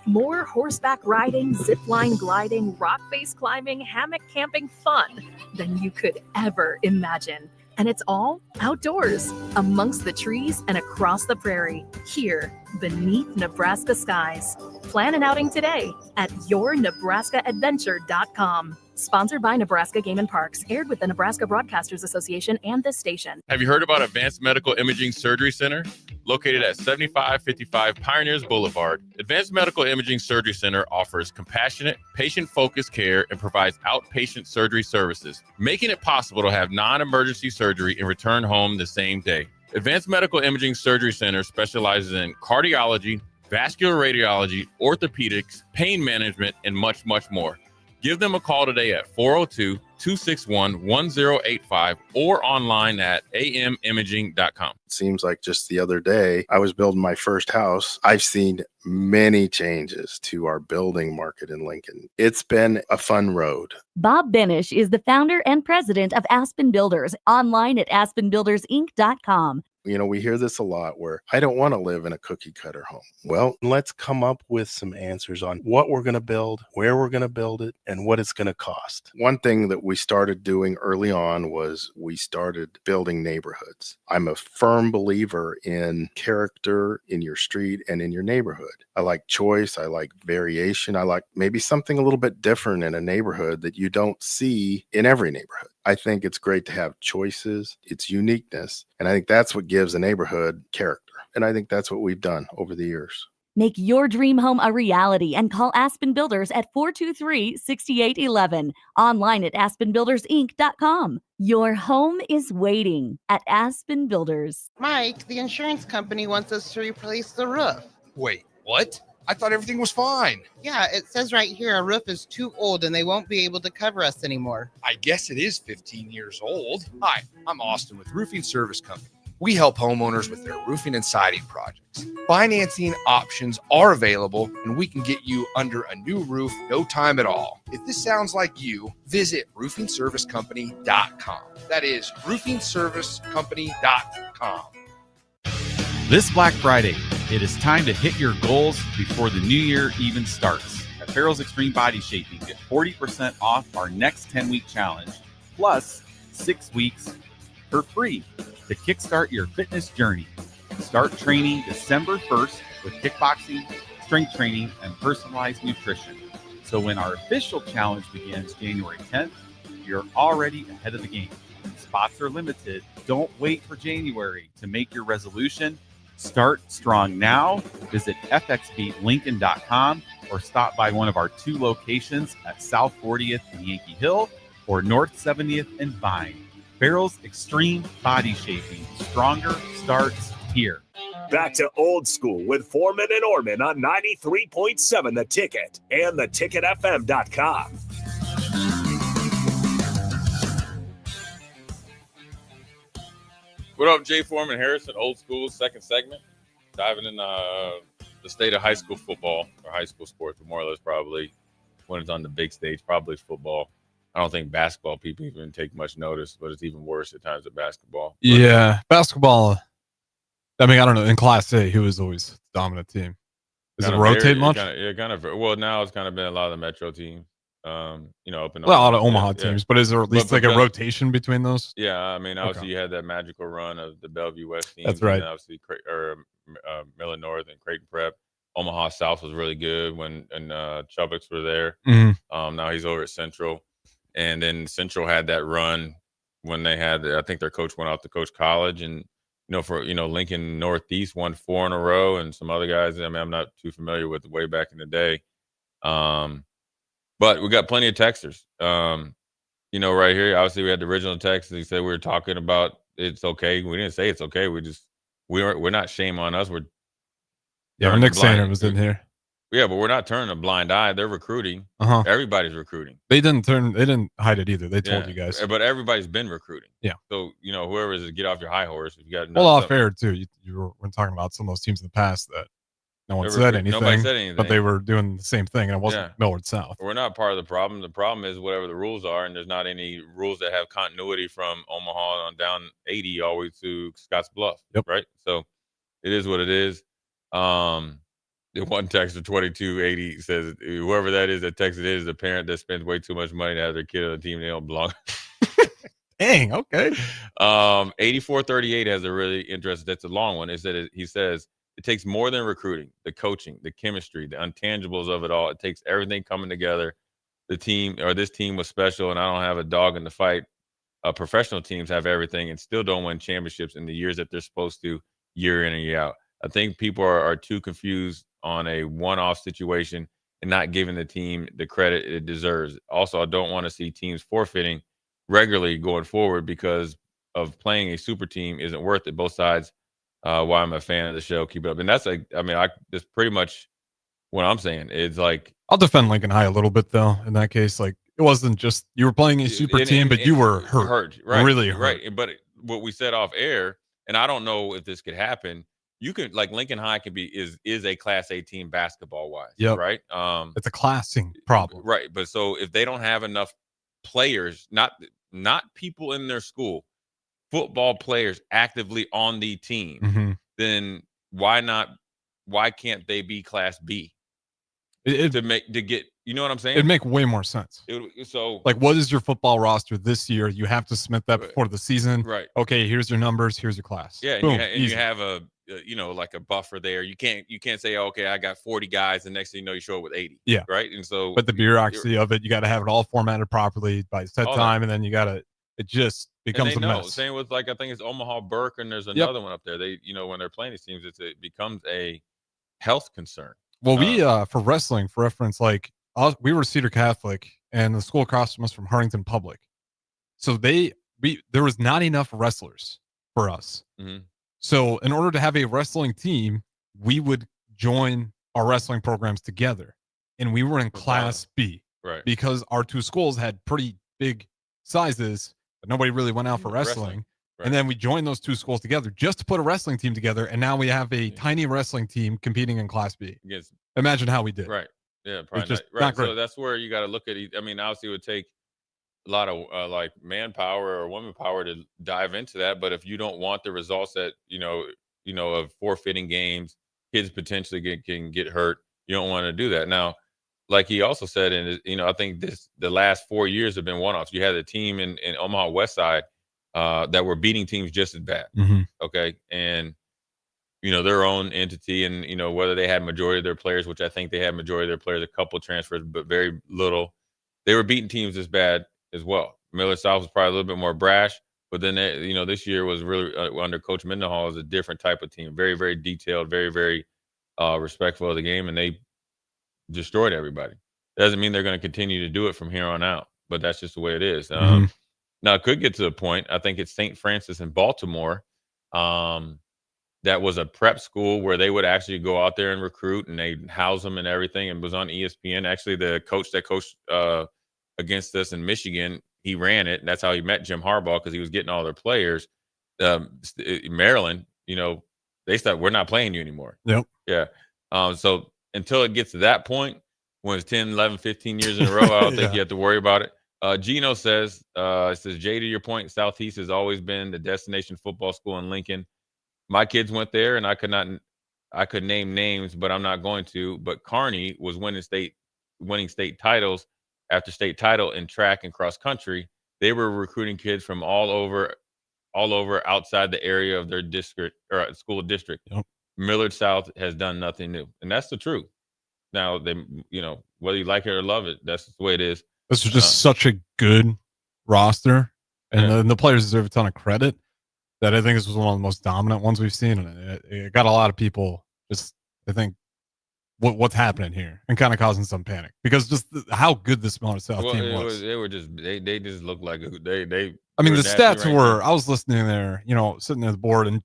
Speaker 4: more horseback riding, zipline gliding, rock face climbing, hammock camping fun than you could ever imagine. And it's all outdoors, amongst the trees and across the prairie, here beneath Nebraska skies. Plan an outing today at yournebraskaadventure.com. Sponsored by Nebraska Game and Parks, aired with the Nebraska Broadcasters Association and this station.
Speaker 6: Have you heard about Advanced Medical Imaging Surgery Center? Located at 7555 Pioneers Boulevard, Advanced Medical Imaging Surgery Center offers compassionate, patient-focused care and provides outpatient surgery services, making it possible to have non-emergency surgery and return home the same day. Advanced Medical Imaging Surgery Center specializes in cardiology, vascular radiology, orthopedics, pain management, and much, much more. Give them a call today at 402-261-1085 or online at amimaging.com.
Speaker 12: It seems like just the other day, I was building my first house. I've seen many changes to our building market in Lincoln. It's been a fun road.
Speaker 14: Bob Benish is the founder and president of Aspen Builders, online at aspenbuildersinc.com.
Speaker 12: You know, we hear this a lot where I don't want to live in a cookie cutter home. Well, let's come up with some answers on what we're going to build, where we're going to build it, and what it's going to cost. One thing that we started doing early on was we started building neighborhoods. I'm a firm believer in character in your street and in your neighborhood. I like choice. I like variation. I like maybe something a little bit different in a neighborhood that you don't see in every neighborhood. I think it's great to have choices, its uniqueness, and I think that's what gives a neighborhood character. And I think that's what we've done over the years.
Speaker 14: Make your dream home a reality and call Aspen Builders at 423-6811. Online at aspenbuildersinc.com. Your home is waiting at Aspen Builders.
Speaker 22: Mike, the insurance company wants us to replace the roof.
Speaker 7: Wait, what? I thought everything was fine.
Speaker 22: Yeah, it says right here our roof is too old and they won't be able to cover us anymore.
Speaker 7: I guess it is 15 years old. Hi, I'm Austin with Roofing Service Company. We help homeowners with their roofing and siding projects. Financing options are available, and we can get you under a new roof no time at all. If this sounds like you, visit roofingservicecompany.com. That is roofingservicecompany.com.
Speaker 25: This Black Friday, it is time to hit your goals before the new year even starts. At Farrell's Extreme Body Shaping, get 40% off our next 10-week challenge, plus 6 weeks for free to kickstart your fitness journey. Start training December 1st with kickboxing, strength training, and personalized nutrition. So when our official challenge begins January 10th, you're already ahead of the game. Spots are limited. Don't wait for January to make your resolution. Start strong now. Visit fxbeatlincoln.com or stop by one of our 2 locations at South 40th and Yankee Hill or North 70th and Vine. Farrell's Extreme Body Shaping. Stronger starts here.
Speaker 5: Back to old school with Foreman and Oerman on 93.7 The Ticket and theticketfm.com.
Speaker 6: What up, Jay Foreman Harrison, old school, second segment. Diving in the state of high school football or high school sports, but more or less probably when it's on the big stage, probably it's football. I don't think basketball people even take much notice, but it's even worse at times at basketball.
Speaker 24: Yeah, basketball. I mean, I don't know. In Class A, who was always the dominant team? Does it rotate much?
Speaker 6: Kind of. Well, now it's kind of been a lot of the Metro teams. Up in
Speaker 24: a lot of
Speaker 6: Omaha.
Speaker 24: Omaha teams, but is there at least like a rotation between those?
Speaker 6: Yeah, I mean, obviously you had that magical run of the Bellevue West teams.
Speaker 24: That's right.
Speaker 6: And obviously, Miller North and Creighton Prep. Omaha South was really good when Chubbucks were there.
Speaker 24: Mm-hmm.
Speaker 6: Now he's over at Central, and then Central had that run when they had. I think their coach went out to coach college, and Lincoln Northeast won 4 in a row, and some other guys. I mean, I'm not too familiar with way back in the day. But we got plenty of texters. Right here, obviously we had the original text. He said we were talking about it's okay. We didn't say it's okay. We're not shame on us.
Speaker 24: Nick Sander was in here.
Speaker 6: Yeah, but we're not turning a blind eye. They're recruiting. Everybody's recruiting.
Speaker 24: They didn't hide it either. They told you guys.
Speaker 6: But everybody's been recruiting.
Speaker 24: Yeah.
Speaker 6: So whoever is get off your high horse. If you got
Speaker 24: off air too. You were talking about some of those teams in the past that no one said anything.
Speaker 6: Nobody said anything.
Speaker 24: But they were doing the same thing, and it wasn't Millward South.
Speaker 6: We're not part of the problem. The problem is whatever the rules are, and there's not any rules that have continuity from Omaha on down 80 all the way to Scotts Bluff.
Speaker 24: Yep.
Speaker 6: Right. So it is what it is. The one texter 2280 says whoever that is that texted is a parent that spends way too much money to have their kid on a team they don't belong.
Speaker 24: Dang, okay.
Speaker 6: 8438 has a really interesting. That's a long one. He says it takes more than recruiting, the coaching, the chemistry, the intangibles of it all. It takes everything coming together. This team was special, and I don't have a dog in the fight. Professional teams have everything and still don't win championships in the years that they're supposed to, year in and year out. I think people are too confused on a one-off situation and not giving the team the credit it deserves. Also, I don't want to see teams forfeiting regularly going forward because of playing a super team isn't worth it. Both sides. Why I'm a fan of the show. Keep it up. And that's that's pretty much what I'm saying. It's like
Speaker 24: I'll defend Lincoln High a little bit though. In that case, like it wasn't just you were playing a super team, but you were hurt,
Speaker 6: right?
Speaker 24: Really hurt,
Speaker 6: right? But what we said off air, and I don't know if this could happen. You can Lincoln High is a Class A team basketball wise, right?
Speaker 24: It's a classing problem,
Speaker 6: right? But so if they don't have enough players, not people in their school, football players actively on the team, then why can't they be Class B to get? You know what I'm saying?
Speaker 24: It'd make way more sense.
Speaker 6: So
Speaker 24: what is your football roster this year? You have to submit that before the season,
Speaker 6: right?
Speaker 24: Okay, here's your numbers. Here's your class.
Speaker 6: Yeah,
Speaker 24: boom,
Speaker 6: and you have a like a buffer there. You can't say, okay, I got 40 guys, and next thing you know, you show up with 80.
Speaker 24: Yeah,
Speaker 6: right. And so,
Speaker 24: but the bureaucracy of it, you got to have it all formatted properly by set time, and then it just becomes a mess.
Speaker 6: Same with I think it's Omaha Burke, and there's another one up there. They when they're playing these teams, it becomes a health concern.
Speaker 24: Well, we for wrestling, for reference, we were Cedar Catholic, and the school across from us from Hartington Public. So there was not enough wrestlers for us.
Speaker 6: Mm-hmm.
Speaker 24: So in order to have a wrestling team, we would join our wrestling programs together, and we were in Class B,
Speaker 6: right?
Speaker 24: Because our two schools had pretty big sizes, but nobody really went out for wrestling.
Speaker 6: Right.
Speaker 24: And then we joined those two schools together just to put a wrestling team together, and now we have a tiny wrestling team competing in Class B.
Speaker 6: Yes.
Speaker 24: Imagine how we did.
Speaker 6: Right. Yeah, probably
Speaker 24: just
Speaker 6: not. Right.
Speaker 24: not great.
Speaker 6: So that's where you got to look at it. I mean, obviously it would take a lot of manpower or woman power to dive into that. But if you don't want the results that, of forfeiting games, kids potentially can get hurt, you don't want to do that. Now, like he also said, and I think the last 4 years have been one-offs. You had a team in Omaha West Side that were beating teams just as bad.
Speaker 24: Mm-hmm.
Speaker 6: Okay. And, their own entity and, whether they had majority of their players, which I think they had majority of their players, a couple transfers, but very little. They were beating teams as bad as well. Miller South was probably a little bit more brash, but then, this year was really under Coach Mendenhall is a different type of team. Very, very detailed, very, very respectful of the game, and they destroyed everybody. Doesn't mean they're going to continue to do it from here on out, but that's just the way it is. Now, it could get to the point, I think it's St. Francis in Baltimore, that was a prep school where they would actually go out there and recruit, and they'd house them and everything, and was on ESPN. Actually, the coach that coached against us in Michigan, he ran it, and that's how he met Jim Harbaugh, because he was getting all their players. Maryland, they said, we're not playing you anymore.
Speaker 24: Yep.
Speaker 6: Yeah. So until it gets to that point, when it's 10, 11, 15 years in a row, I don't think you have to worry about it. Gino says, Jay, to your point, Southeast has always been the destination football school in Lincoln. My kids went there, and I could name names, but I'm not going to. But Kearney was winning state titles after state title in track and cross country, they were recruiting kids from all over outside the area of their district or school district.
Speaker 24: Yep.
Speaker 6: Millard South has done nothing new, and that's the truth. Now, they, whether you like it or love it, that's the way it is.
Speaker 24: This was just such a good roster, and the players deserve a ton of credit. That I think this was one of the most dominant ones we've seen, and it got a lot of people just, I think, what's happening here, and kind of causing some panic because just how good this Millard South team was.
Speaker 6: They just looked like they.
Speaker 24: I mean, the stats were. I was listening there, sitting at the board, and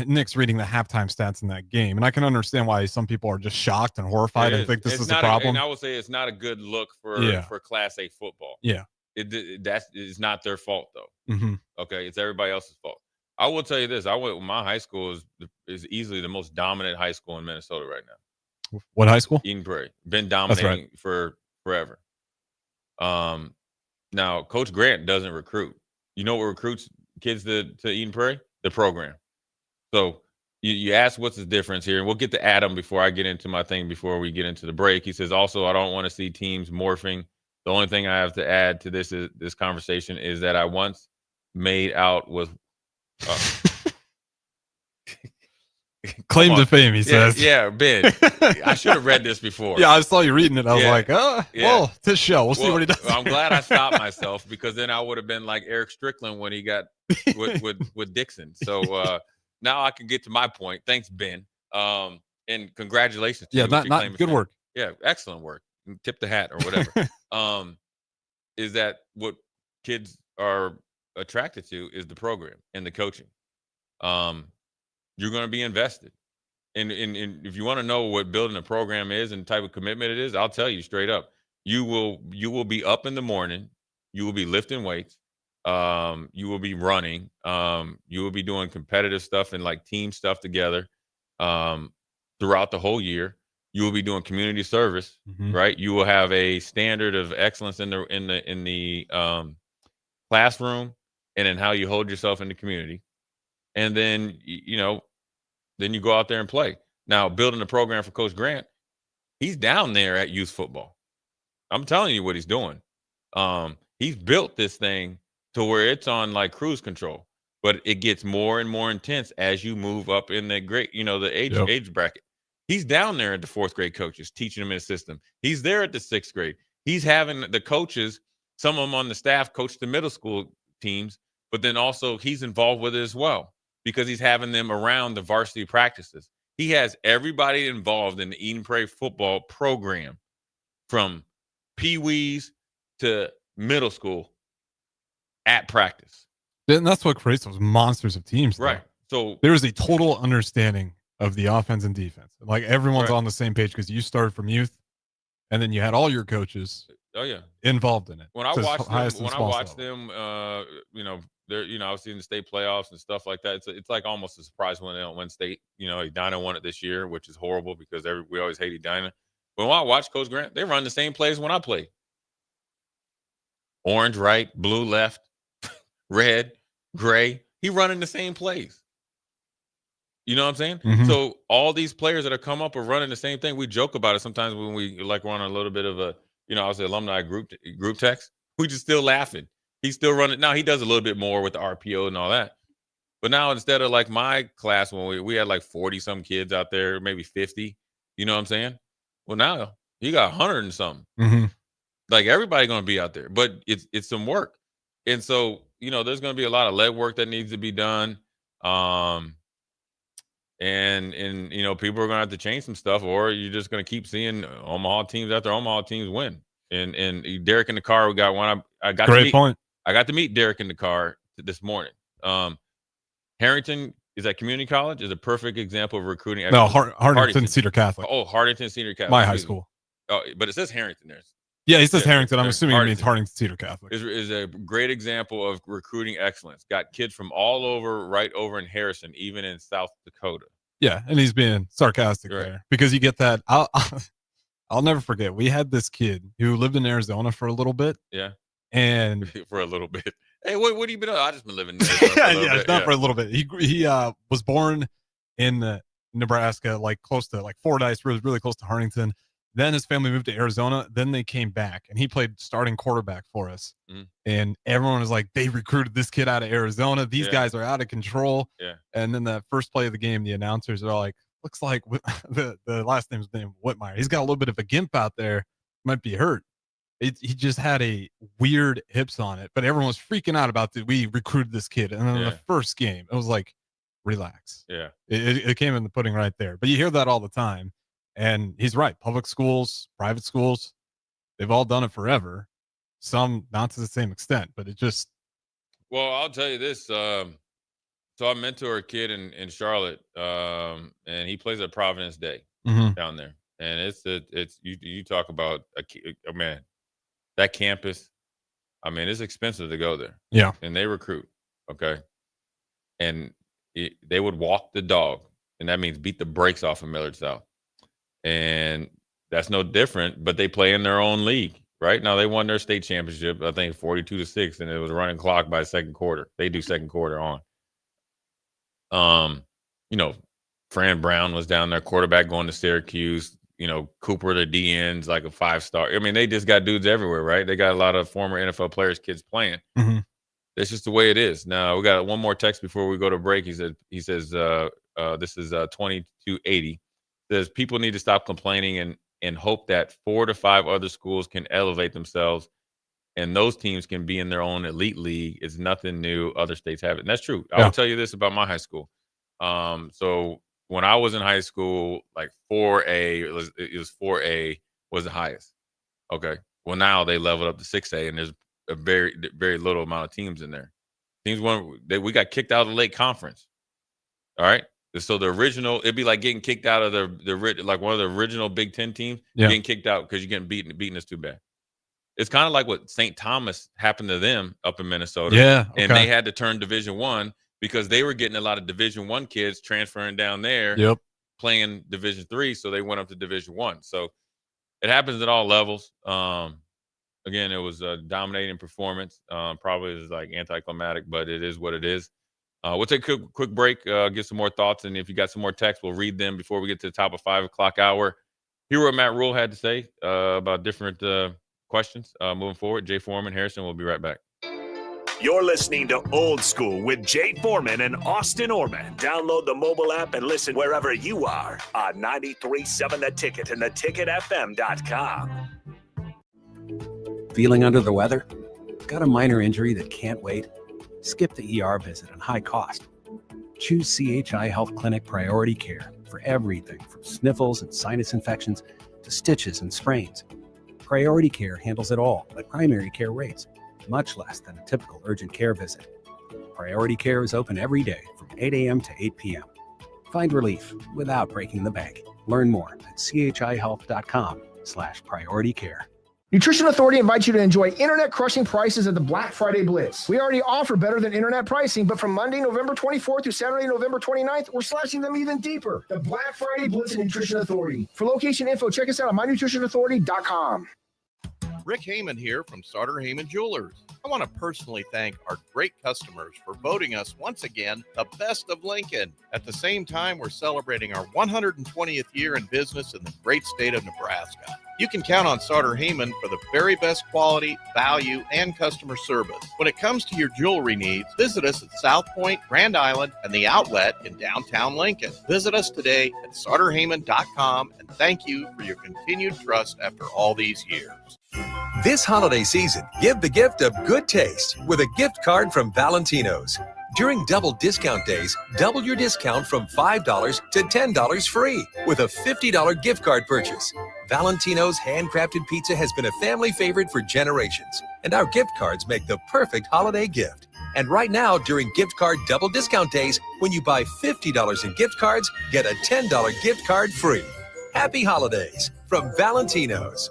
Speaker 24: Nick's reading the halftime stats in that game, and I can understand why some people are just shocked and horrified and think this is a problem.
Speaker 6: And I would say it's not a good look for Class A football.
Speaker 24: Yeah,
Speaker 6: that is not their fault though.
Speaker 24: Mm-hmm.
Speaker 6: Okay, it's everybody else's fault. I will tell you this: my high school is easily the most dominant high school in Minnesota right now.
Speaker 24: What high school?
Speaker 6: Eden Prairie. Been dominating for forever. Now Coach Grant doesn't recruit. You know what recruits kids to Eden Prairie? The program. So you ask what's the difference here, and we'll get to Adam before I get into my thing before we get into the break. He says also I don't want to see teams morphing. The only thing I have to add to this conversation is that I once made out with
Speaker 24: claim to fame, he says.
Speaker 6: Yeah, Ben. I should have read this before.
Speaker 24: Yeah, I saw you reading it. I was like, well, this show. We'll see what he does.
Speaker 6: I'm glad I stopped myself because then I would have been like Eric Strickland when he got with Dixon. So now I can get to my point. Thanks, Ben. And congratulations to you.
Speaker 24: Not good work.
Speaker 6: Yeah, excellent work. Tip the hat or whatever. Is that what kids are attracted to is the program and the coaching. You're going to be invested. And if you want to know what building a program is and the type of commitment it is, I'll tell you straight up. You will be up in the morning. You will be lifting weights. You will be running. You will be doing competitive stuff and like team stuff together throughout the whole year. You will be doing community service, right? You will have a standard of excellence in the classroom and in how you hold yourself in the community. And then, then you go out there and play. Now, building a program for Coach Grant, he's down there at youth football. I'm telling you what he's doing. He's built this thing to where it's on like cruise control, but it gets more and more intense as you move up in the grade, the age bracket. He's down there at the fourth grade coaches, teaching them in the system. He's there at the sixth grade. He's having the coaches, some of them on the staff, coach the middle school teams, but then also he's involved with it as well, because he's having them around the varsity practices. He has everybody involved in the Eden Prairie football program from pee-wees to middle school at practice.
Speaker 24: And that's what creates those monsters of teams.
Speaker 6: Right. So
Speaker 24: there is a total understanding of the offense and defense. Like everyone's on the same page because you started from youth and then you had all your coaches involved in it.
Speaker 6: When I watched them, they're, obviously in the state playoffs and stuff like that. It's like almost a surprise when they don't win state. Edina won it this year, which is horrible because we always hate Edina. But when I watch Coach Grant, they run the same plays when I play. Orange right, blue left, red, gray. He running the same plays. You know what I'm saying?
Speaker 24: Mm-hmm.
Speaker 6: So all these players that have come up are running the same thing. We joke about it sometimes when we're on a little bit of a, I was the alumni group text. We just still laughing. He's still running. Now he does a little bit more with the RPO and all that. But now instead of like my class when we had like 40 some kids out there, maybe 50, you know what I'm saying? Well, now he got 100 and something.
Speaker 24: Mm-hmm.
Speaker 6: Like everybody going to be out there, but it's some work. And so, there's going to be a lot of lead work that needs to be done. And people are going to have to change some stuff, or you're just going to keep seeing Omaha teams after Omaha teams win. And Derek in the car, we got one. I got to meet Derek in the car this morning. Harrington is at community college is a perfect example of recruiting.
Speaker 24: No, Hartington Cedar Catholic.
Speaker 6: Oh, Hartington Cedar Catholic.
Speaker 24: My high school.
Speaker 6: Oh, but it says Harrington there.
Speaker 24: Yeah, he says Harrington. I'm assuming he means Hartington Cedar Catholic.
Speaker 6: Is a great example of recruiting excellence. Got kids from all over, right over in Harrison, even in South Dakota.
Speaker 24: Yeah, and he's being sarcastic there because you get that. I'll never forget. We had this kid who lived in Arizona for a little bit.
Speaker 6: Yeah,
Speaker 24: and
Speaker 6: for a little bit. Hey, what have you been? I just been living. There
Speaker 24: for a little bit. He was born in Nebraska, like close to like Fordyce, really close to Hartington. Then his family moved to Arizona. Then they came back, and he played starting quarterback for us. And everyone was like, they recruited this kid out of Arizona. These guys are out of control.
Speaker 6: Yeah.
Speaker 24: And then the first play of the game, the announcers are like, looks like the last name's named Whitmire. He's got a little bit of a gimp out there. Might be hurt. He just had a weird hips on it, but everyone was freaking out about that. We recruited this kid. And then the first game, it was like, relax.
Speaker 6: Yeah.
Speaker 24: It came in the pudding right there. But you hear that all the time. And he's right. Public schools, private schools, they've all done it forever. Some not to the same extent, but it just.
Speaker 6: Well, I'll tell you this. So I mentor a kid in Charlotte, and he plays at Providence Day down there. And it's you talk about a man, that campus. I mean, it's expensive to go there.
Speaker 24: Yeah.
Speaker 6: And they recruit. Okay. And they would walk the dog, and that means beat the brakes off of Millard South. And that's no different, but they play in their own league. Right now, they won their state championship, I think 42-6, and it was running clock by second quarter. They do second quarter on. Fran Brown was down there, quarterback going to Syracuse. Cooper, the DN's like a 5-star. I mean, they just got dudes everywhere, right? They got a lot of former NFL players, kids playing. That's just the way it is. Now we got one more text before we go to break. He says, this is 2280. Says people need to stop complaining and hope that 4 to 5 other schools can elevate themselves, and those teams can be in their own elite league. It's nothing new. Other states have it. And that's true. I will tell you this about my high school. So when I was in high school, like 4A, it was 4A was the highest. Okay. Well, now they leveled up to 6A, and there's a very, very little amount of teams in there. Teams we got kicked out of the Lake Conference. All right. So the original, it'd be like getting kicked out of like one of the original Big Ten teams, getting kicked out because you're getting beaten is too bad. It's kind of like what St. Thomas happened to them up in Minnesota.
Speaker 24: Yeah. Okay.
Speaker 6: And they had to turn Division I because they were getting a lot of Division I kids transferring down there, playing Division III. So they went up to Division I. So it happens at all levels. Again, it was a dominating performance. Probably is like anticlimactic, but it is what it is. We'll take a quick break, get some more thoughts, and if you got some more texts, we'll read them before we get to the top of 5 o'clock hour. Hear what Matt Rule had to say about different questions moving forward. Jay Foreman, Harrison, we'll be right back.
Speaker 5: You're listening to Old School with Jay Foreman and Austin Oerman. Download the mobile app and listen wherever you are on 93.7 The Ticket and theticketfm.com.
Speaker 9: Feeling under the weather? Got a minor injury that can't wait? Skip the ER visit and high cost. Choose CHI Health Clinic Priority Care for everything from sniffles and sinus infections to stitches and sprains. Priority Care handles it all at primary care rates, much less than a typical urgent care visit. Priority Care is open every day from 8 a.m. to 8 p.m. Find relief without breaking the bank. Learn more at chihealth.com/prioritycare.
Speaker 21: Nutrition Authority invites you to enjoy internet-crushing prices at the Black Friday Blitz. We already offer better than internet pricing, but from Monday, November 24th through Saturday, November 29th, we're slashing them even deeper. The Black Friday Blitz at Nutrition Authority. For location info, check us out on mynutritionauthority.com.
Speaker 19: Rick Heyman here from Starter Heyman Jewelers. I want to personally thank our great customers for voting us once again the best of Lincoln. At the same time, we're celebrating our 120th year in business in the great state of Nebraska. You can count on Starter Heyman for the very best quality, value, and customer service. When it comes to your jewelry needs, visit us at South Point, Grand Island, and the Outlet in downtown Lincoln. Visit us today at starterheyman.com, and thank you for your continued trust after all these years.
Speaker 3: This holiday season, give the gift of good taste with a gift card from Valentino's. During double discount days, double your discount from $5 to $10 free with a $50 gift card purchase. Valentino's handcrafted pizza has been a family favorite for generations, and our gift cards make the perfect holiday gift. And right now, during gift card double discount days, when you buy $50 in gift cards, get a $10 gift card free. Happy holidays from Valentino's.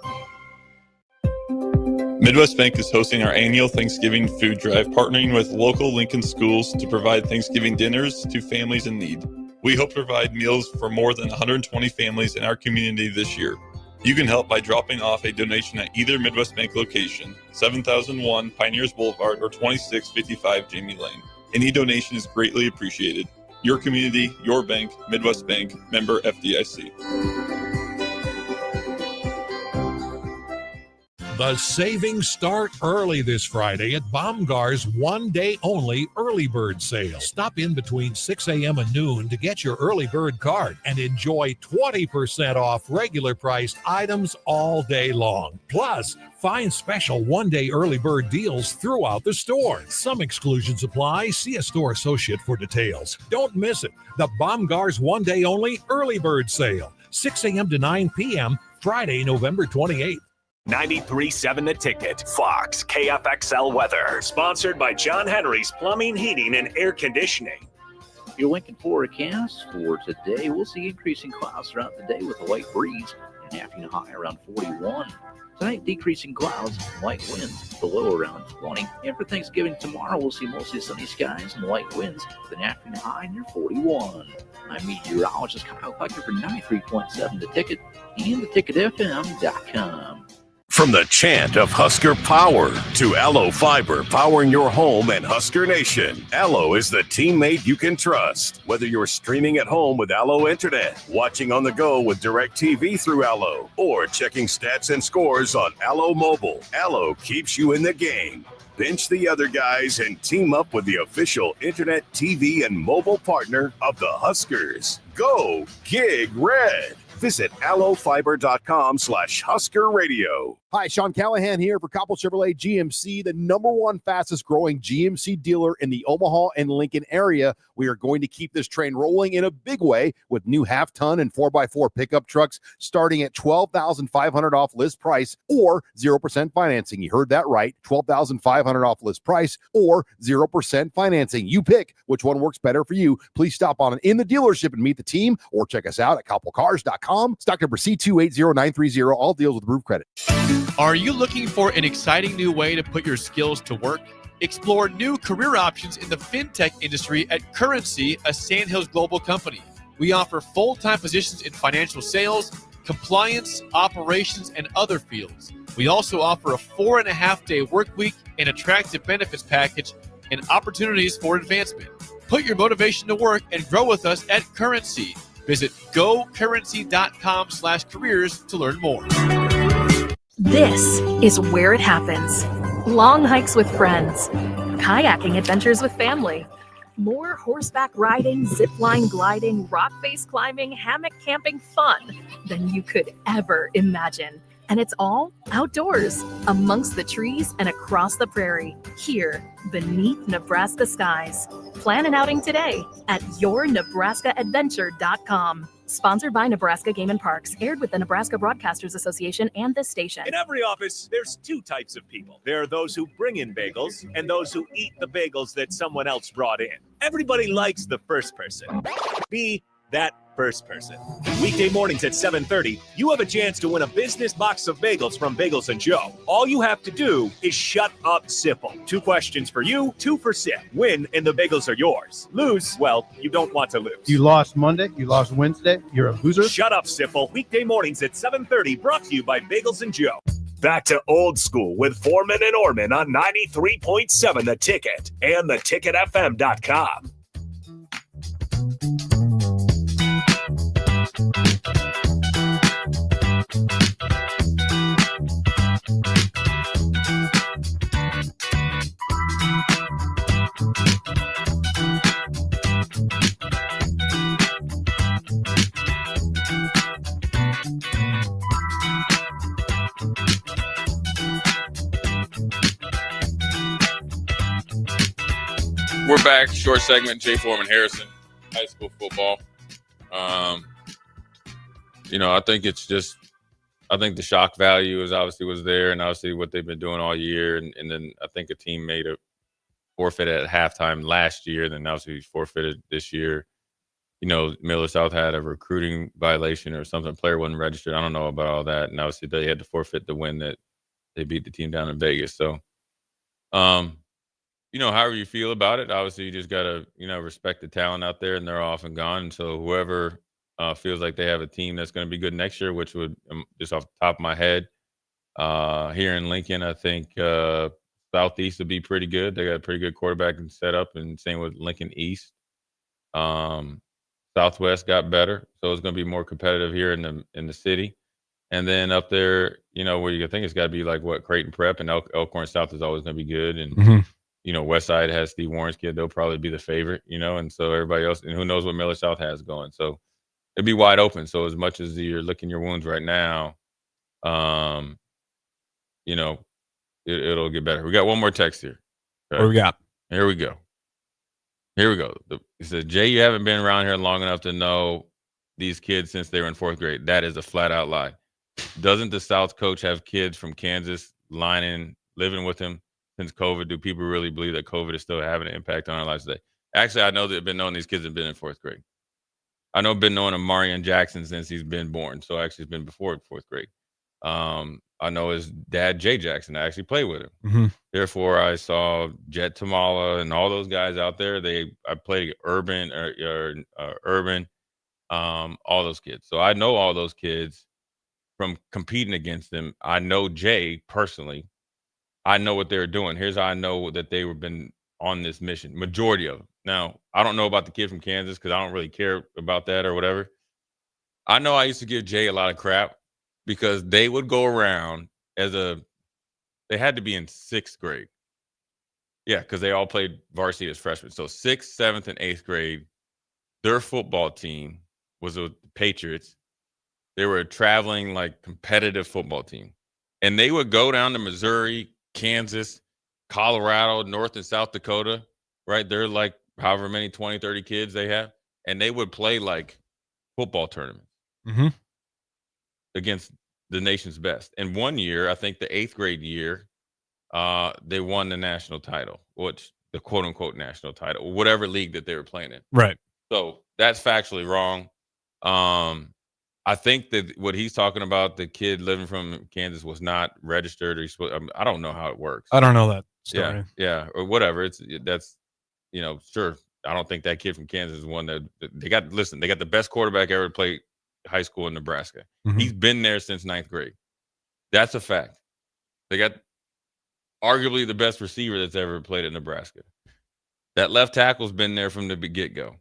Speaker 13: Midwest Bank is hosting our annual Thanksgiving food drive, partnering with local Lincoln schools to provide Thanksgiving dinners to families in need. We hope to provide meals for more than 120 families in our community this year. You can help by dropping off a donation at either Midwest Bank location, 7001 Pioneers Boulevard or 2655 Jamie Lane. Any donation is greatly appreciated. Your community, your bank, Midwest Bank, member FDIC.
Speaker 10: The savings start early this Friday at Baumgar's one-day-only early bird sale. Stop in between 6 a.m. and noon to get your early bird card and enjoy 20% off regular priced items all day long. Plus, find special one-day early bird deals throughout the store. Some exclusions apply. See a store associate for details. Don't miss it. The Baumgar's one-day-only early bird sale, 6 a.m. to 9 p.m., Friday, November 28th.
Speaker 5: 93.7 The Ticket, Fox, KFXL weather. Sponsored by John Henry's Plumbing, Heating, and Air Conditioning.
Speaker 16: Your Lincoln forecast for today, we'll see increasing clouds throughout the day with a light breeze and afternoon high around 41. Tonight, decreasing clouds, light winds, below around 20. And for Thanksgiving tomorrow, we'll see mostly sunny skies and light winds with an afternoon high near 41. I'm meteorologist Kyle Pucker for 93.7 The Ticket and theticketfm.com.
Speaker 5: From the chant of Husker power to Allo Fiber powering your home and Husker Nation, Allo is the teammate you can trust. Whether you're streaming at home with Allo Internet, watching on the go with DirecTV through Allo, or checking stats and scores on Allo Mobile, Allo keeps you in the game. Bench the other guys and team up with the official Internet, TV, and mobile partner of the Huskers. Go Gig Red. Visit allofiber.com/Husker Radio.
Speaker 17: Hi, Sean Callahan here for Coppell Chevrolet GMC, the #1 fastest growing GMC dealer in the Omaha and Lincoln area. We are going to keep this train rolling in a big way with new half-ton and 4x4 pickup trucks starting at $12,500 off list price or 0% financing. You heard that right, $12,500 off list price or 0% financing. You pick which one works better for you. Please stop on in the dealership and meet the team or check us out at coppellcars.com. Stock number C280930. All deals with approved credit.
Speaker 18: Are you looking for an exciting new way to put your skills to work? Explore new career options in the fintech industry at Currency, a Sandhills Global company. We offer full-time positions in financial sales, compliance, operations, and other fields. We also offer a 4.5-day work week, an attractive benefits package, and opportunities for advancement. Put your motivation to work and grow with us at Currency. Visit gocurrency.com/careers to learn more.
Speaker 4: This is where it happens. Long hikes with friends, kayaking adventures with family, more horseback riding, zipline gliding, rock face climbing, hammock camping fun than you could ever imagine. And it's all outdoors, amongst the trees and across the prairie, here beneath Nebraska skies. Plan an outing today at yournebraskaadventure.com. Sponsored by Nebraska Game and Parks, aired with the Nebraska Broadcasters Association and this station.
Speaker 5: In every office, there's two types of people. There are those who bring in bagels and those who eat the bagels that someone else brought in. Everybody likes the first person. Be that first person. Weekday mornings at 7:30, you have a chance to win a business box of bagels from Bagels & Joe. All you have to do is shut up, Sipple. 2 questions for you, 2 for Sip. Win, and the bagels are yours. Lose, well, you don't want to lose.
Speaker 23: You lost Monday, you lost Wednesday, you're a loser.
Speaker 5: Shut up, Sipple. Weekday mornings at 7:30, brought to you by Bagels & Joe. Back to old school with Foreman and Oerman on 93.7 The Ticket and theticketfm.com.
Speaker 6: We're back. Short segment. Jay Foreman Harrison, high school football. I think I think the shock value was there, and obviously what they've been doing all year. And then I think a team made a forfeit at halftime last year, and then obviously forfeited this year. Miller South had a recruiting violation or something. Player wasn't registered. I don't know about all that. And obviously they had to forfeit the win that they beat the team down in Vegas. So, however you feel about it, obviously you just got to, respect the talent out there, and they're off and gone. And so whoever feels like they have a team that's going to be good next year, which would, just off the top of my head, here in Lincoln, I think Southeast would be pretty good. They got a pretty good quarterback and set up, and same with Lincoln East. Southwest got better, so it's going to be more competitive here in the city. And then up there, where you think it's got to be like what Creighton Prep and Elkhorn South is always going to be good. And, West Side has Steve Warren's kid. They'll probably be the favorite, and so everybody else, and who knows what Miller South has going. So it'd be wide open. So as much as you're licking your wounds right now, it'll get better. We got one more text here.
Speaker 24: Okay. What do we got?
Speaker 6: Here we go. It says, Jay, you haven't been around here long enough to know these kids since they were in 4th grade. That is a flat out lie. Doesn't the South coach have kids from Kansas living with him since COVID? Do people really believe that COVID is still having an impact on our lives today? Actually, I know that I've been knowing these kids have been in 4th grade. I know I've been knowing Amarian Jackson since he's been born. So actually it's been before 4th grade. I know his dad, Jay Jackson. I actually played with him. Therefore, I saw Jet Tamala and all those guys out there. I played Urban, all those kids. So I know all those kids from competing against them. I know Jay personally. I know what they're doing. Here's how I know that they have been on this mission. Majority of them. Now, I don't know about the kid from Kansas because I don't really care about that or whatever. I know I used to give Jay a lot of crap because they would go around they had to be in 6th grade. Yeah, because they all played varsity as freshmen. So 6th, 7th, and 8th grade, their football team was the Patriots. They were a traveling, competitive football team. And they would go down to Missouri, Kansas, Colorado, North and South Dakota, right? They're however many, 20, 30 kids they have. And they would play football tournaments against the nation's best. And one year, I think the 8th grade year, they won the national title, which the quote unquote national title, whatever league that they were playing in.
Speaker 24: Right.
Speaker 6: So that's factually wrong. I think that what he's talking about, the kid living from Kansas was not registered. I don't know how it works.
Speaker 24: I don't know that story.
Speaker 6: Yeah, or whatever. Sure. I don't think that kid from Kansas is one that they got the best quarterback ever to play high school in Nebraska. He's been there since 9th grade. That's a fact. They got arguably the best receiver that's ever played at Nebraska. That left tackle's been there from the get-go.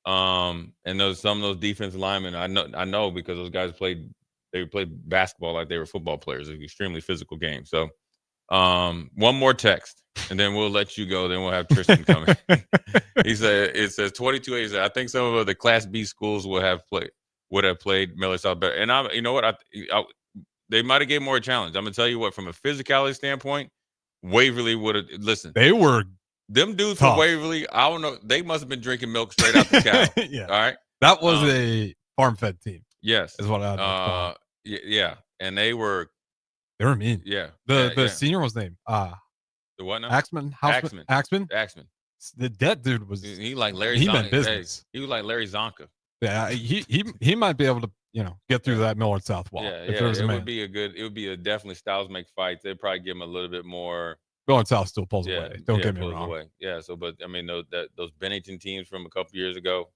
Speaker 6: And some of those defensive linemen, I know because those guys played basketball like they were football players. It's an extremely physical game. So one more text, and then we'll let you go. Then we'll have Tristan coming. It says 22. He said, I think some of the Class B schools would have played Miller South better. And you know what? They might have gave more a challenge. I'm gonna tell you what, from a physicality standpoint, Waverly would have listened.
Speaker 24: They were
Speaker 6: them dudes
Speaker 24: tough.
Speaker 6: from Waverly. I don't know. They must have been drinking milk straight out the cow.
Speaker 24: Yeah.
Speaker 6: All right.
Speaker 24: That was a farm-fed team.
Speaker 6: Yes.
Speaker 24: Is what I
Speaker 6: yeah. And they were
Speaker 24: mean.
Speaker 6: Yeah.
Speaker 24: The senior was named
Speaker 6: the what now?
Speaker 24: Axman. That dude was
Speaker 6: he like Larry
Speaker 24: he
Speaker 6: Zonka.
Speaker 24: meant business.
Speaker 6: He was like Larry Zonka.
Speaker 24: Yeah, he might be able to get through that Miller South wall. If there was a man.
Speaker 6: It would be a definitely styles make fights. They'd probably give him a little bit more.
Speaker 24: Miller South still pulls away. Don't get me wrong.
Speaker 6: Away. Yeah. So, but I mean, those Bennington teams from a couple years ago,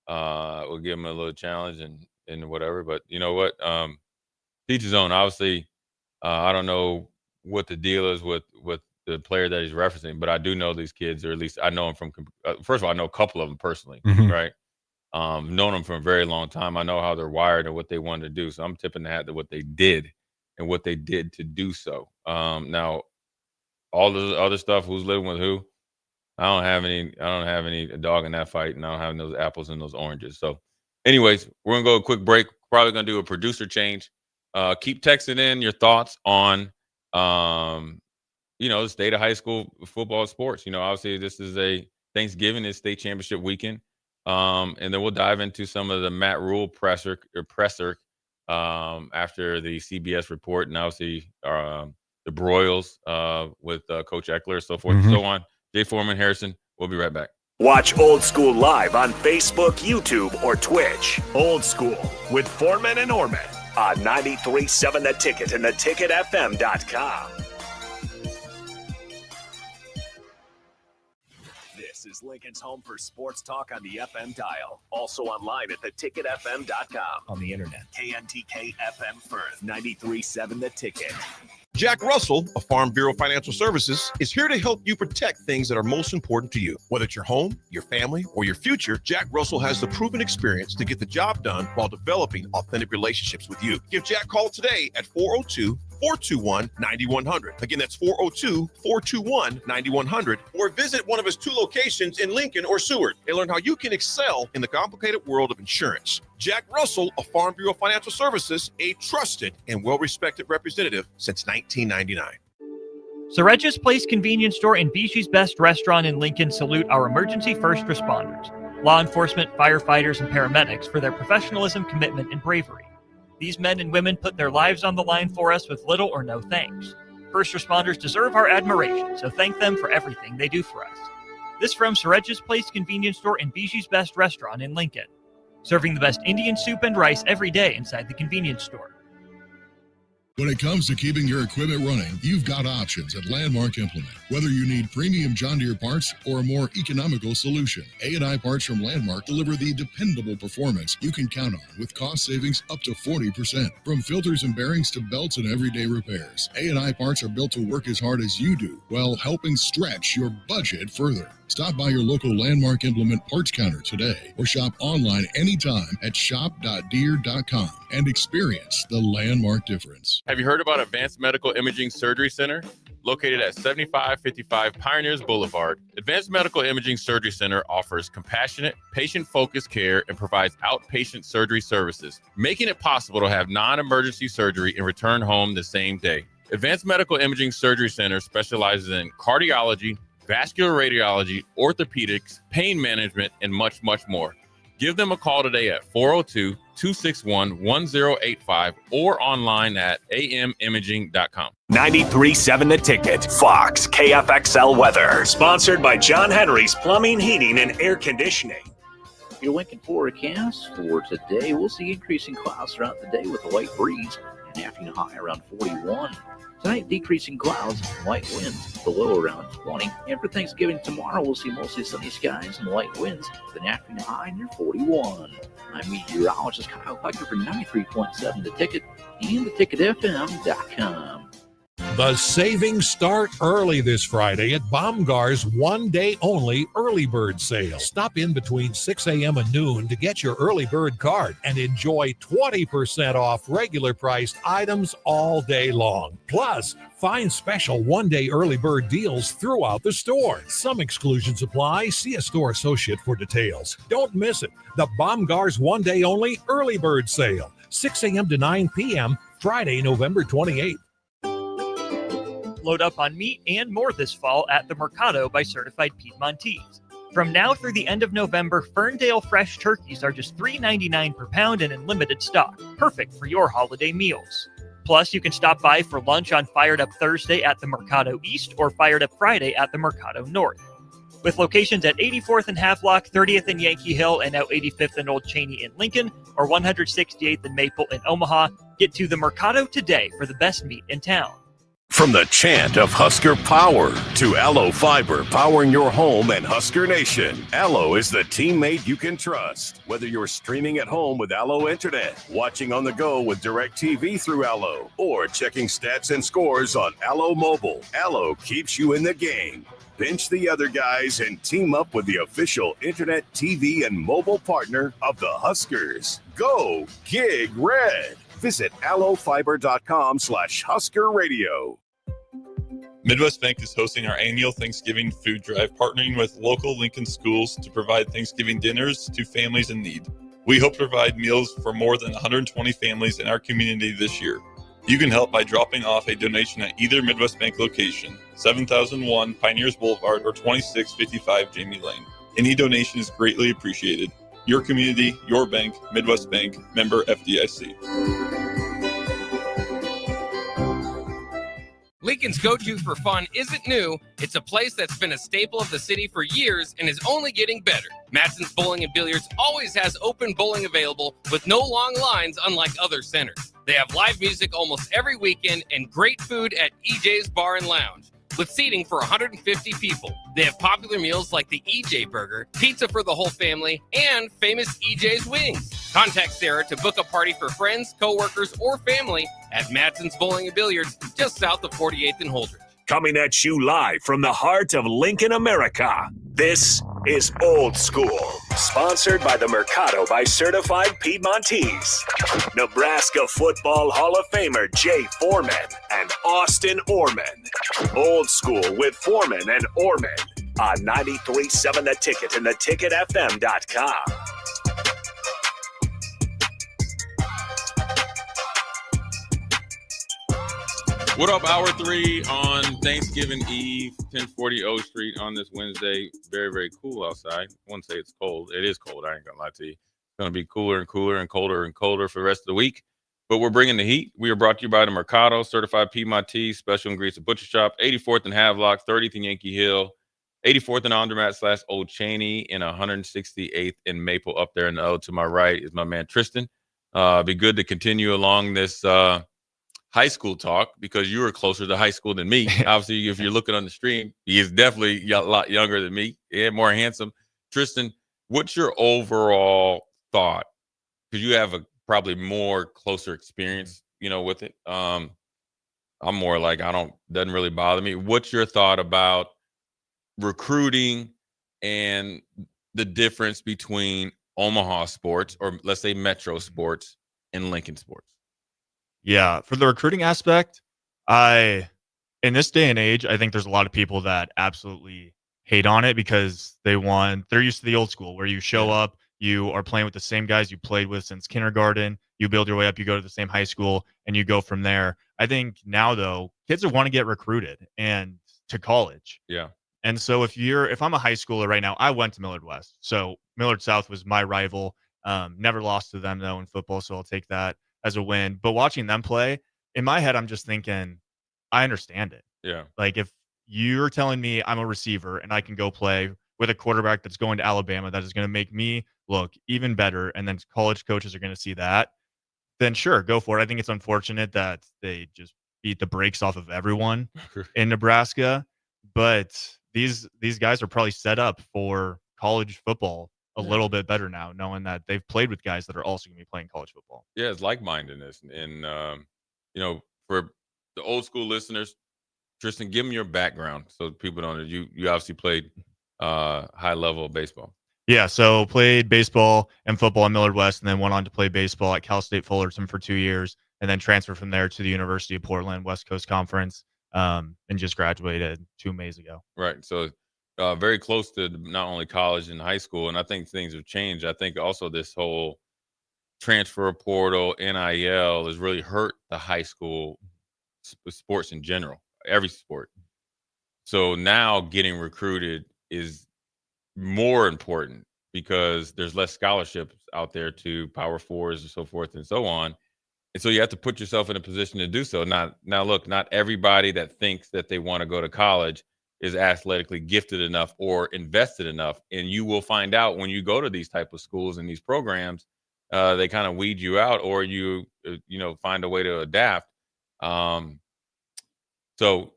Speaker 6: will give them a little challenge and whatever. But you know what? Teach his own. Obviously, I don't know what the deal is with the player that he's referencing, but I do know these kids, or at least I know them from. First of all, I know a couple of them personally, right? Known them for a very long time. I know how they're wired and what they wanted to do. So I'm tipping the hat to what they did and what they did to do so. Now, all the other stuff, who's living with who, I don't have any dog in that fight, and I don't have those apples and those oranges. So, anyways, we're gonna go a quick break. Probably gonna do a producer change. Keep texting in your thoughts on, the state of high school football sports. Obviously this is a Thanksgiving is state championship weekend. And then we'll dive into some of the Matt Rule presser after the CBS report, and obviously the Broyles with Coach Eckler, so forth and so on. Jay Foreman, Harrison. We'll be right back.
Speaker 5: Watch Old School live on Facebook, YouTube, or Twitch. Old School with Foreman and Oerman on 93.7 The Ticket and theticketfm.com. This is Lincoln's home for sports talk on the FM dial. Also online at theticketfm.com. On the internet, KNTK FM Firth, 93.7 The Ticket.
Speaker 1: Jack Russell of Farm Bureau Financial Services is here to help you protect things that are most important to you. Whether it's your home, your family, or your future, Jack Russell has the proven experience to get the job done while developing authentic relationships with you. Give Jack a call today at 402-421-9100. Again, that's 402-421-9100. Or visit one of his 2 locations in Lincoln or Seward and learn how you can excel in the complicated world of insurance. Jack Russell of Farm Bureau Financial Services, a trusted and well-respected representative since 1999.
Speaker 2: Soregis Place Convenience Store and Biji's Best Restaurant in Lincoln salute our emergency first responders, law enforcement, firefighters, and paramedics for their professionalism, commitment, and bravery. These men and women put their lives on the line for us with little or no thanks. First responders deserve our admiration, so thank them for everything they do for us. This from Soregis Place Convenience Store and Biji's Best Restaurant in Lincoln. Serving the best Indian soup and rice every day inside the convenience store.
Speaker 8: When it comes to keeping your equipment running, you've got options at Landmark Implement. Whether you need premium John Deere parts or a more economical solution, A&I parts from Landmark deliver the dependable performance you can count on with cost savings up to 40%. From filters and bearings to belts and everyday repairs, A&I parts are built to work as hard as you do while helping stretch your budget further. Stop by your local Landmark Implement parts counter today or shop online anytime at shop.deere.com and experience the Landmark difference.
Speaker 6: Have you heard about Advanced Medical Imaging Surgery Center? Located at 7555 Pioneers Boulevard, Advanced Medical Imaging Surgery Center offers compassionate, patient-focused care and provides outpatient surgery services, making it possible to have non-emergency surgery and return home the same day. Advanced Medical Imaging Surgery Center specializes in cardiology, vascular radiology, orthopedics, pain management, and much, much more. Give them a call today at 402-261-1085 or online at amimaging.com.
Speaker 5: 93.7 The Ticket, Fox, KFXL weather. Sponsored by John Henry's Plumbing, Heating, and Air Conditioning.
Speaker 16: Your Lincoln forecast for today, we'll see increasing clouds throughout the day with a light breeze and afternoon high around 41. Tonight, decreasing clouds, light winds, the low around 20. And for Thanksgiving tomorrow, we'll see mostly sunny skies and light winds with an afternoon high near 41. I'm meteorologist Kyle Piker for 93.7 The Ticket and theticketfm.com.
Speaker 10: The savings start early this Friday at Baumgar's one-day-only early bird sale. Stop in between 6 a.m. and noon to get your early bird card and enjoy 20% off regular priced items all day long. Plus, find special one-day early bird deals throughout the store. Some exclusions apply. See a store associate for details. Don't miss it. The Baumgar's one-day-only early bird sale, 6 a.m. to 9 p.m., Friday, November 28th.
Speaker 2: Load up on meat and more this fall at the Mercado by Certified Piedmontese. From now through the end of November, Ferndale fresh turkeys are just $3.99 per pound and in limited stock, perfect for your holiday meals. Plus, you can stop by for lunch on Fired Up Thursday at the Mercado East or Fired Up Friday at the Mercado North. With locations at 84th and Havelock, 30th and Yankee Hill, and now 85th and Old Cheney in Lincoln, or 168th and Maple in Omaha, get to the Mercado today for the best meat in town.
Speaker 5: From the chant of Husker power to Allo Fiber powering your home and Husker Nation, Allo is the teammate you can trust. Whether you're streaming at home with Allo Internet, watching on the go with DirecTV through Allo, or checking stats and scores on Allo Mobile, Allo keeps you in the game. Bench the other guys and team up with the official internet, TV, and mobile partner of the Huskers. Go Gig Red. Visit allofiber.com/Husker Radio.
Speaker 13: Midwest Bank is hosting our annual Thanksgiving food drive, partnering with local Lincoln schools to provide Thanksgiving dinners to families in need. We hope to provide meals for more than 120 families in our community this year. You can help by dropping off a donation at either Midwest Bank location, 7001 Pioneers Boulevard or 2655 Jamie Lane. Any donation is greatly appreciated. Your community, your bank, Midwest Bank, member FDIC.
Speaker 11: Lincoln's go-to for fun isn't new. It's a place that's been a staple of the city for years and is only getting better. Matson's Bowling and Billiards always has open bowling available with no long lines unlike other centers. They have live music almost every weekend and great food at EJ's Bar and Lounge with seating for 150 people. They have popular meals like the EJ Burger, pizza for the whole family, and famous EJ's Wings. Contact Sarah to book a party for friends, coworkers, or family at Madsen's Bowling and Billiards just south of 48th and Holdridge.
Speaker 5: Coming at you live from the heart of Lincoln, America. This is Old School, sponsored by the Mercado by Certified Piedmontese. Nebraska Football Hall of Famer Jay Foreman and Austin Oerman. Old School with Foreman and Oerman on 93.7 The Ticket and theticketfm.com.
Speaker 6: What up, Hour 3 on Thanksgiving Eve, 1040 O Street on this Wednesday. Very, very cool outside. I wouldn't say it's cold. It is cold. I ain't going to lie to you. It's going to be cooler and cooler and colder for the rest of the week. But we're bringing the heat. We are brought to you by the Mercado, Certified Piedmontese, Special Ingredients at Butcher Shop, 84th and Havelock, 30th and Yankee Hill, 84th and Andermatt / Old Cheney, and 168th and Maple up there. And to my right is my man Tristan. Be good to continue along this high school talk because you were closer to high school than me. Obviously, if you're looking on the stream, he is definitely a lot younger than me and more handsome. Tristan, what's your overall thought? Because you have a probably more closer experience, with it. I'm more like, doesn't really bother me. What's your thought about recruiting and the difference between Omaha sports, or let's say Metro sports, and Lincoln sports?
Speaker 12: Yeah, for the recruiting aspect, in this day and age, I think there's a lot of people that absolutely hate on it because they're used to the old school where you show up, you are playing with the same guys you played with since kindergarten, you build your way up, you go to the same high school, and you go from there. I think now, though, kids want to get recruited and to college.
Speaker 6: Yeah.
Speaker 12: And so if I'm a high schooler right now, I went to Millard West. So Millard South was my rival. Never lost to them, though, in football, so I'll take that as a win. But watching them play, in my head, I'm just thinking, I understand it.
Speaker 6: Yeah.
Speaker 12: Like, if you're telling me I'm a receiver and I can go play with a quarterback that's going to Alabama that is going to make me look even better, and then college coaches are going to see that, then sure, go for it. I think it's unfortunate that they just beat the brakes off of everyone in Nebraska. But these guys are probably set up for college football a little bit better now, knowing that they've played with guys that are also going to be playing college football.
Speaker 6: Yeah, it's like-mindedness. And, for the old school listeners, Tristan, give them your background so people don't know. You obviously played high level baseball.
Speaker 12: Yeah, so played baseball and football at Millard West, and then went on to play baseball at Cal State Fullerton for 2 years, and then transferred from there to the University of Portland, West Coast Conference, and just graduated 2 Mays ago.
Speaker 6: Right. So very close to not only college and high school, and I think things have changed. I think also this whole transfer portal, NIL, has really hurt the high school sports in general, every sport. So now getting recruited is more important because there's less scholarships out there to Power Fours and so forth and so on. And so you have to put yourself in a position to do so. Now, look, not everybody that thinks that they want to go to college is athletically gifted enough or invested enough. And you will find out when you go to these type of schools and these programs, they kind of weed you out, or you find a way to adapt. So,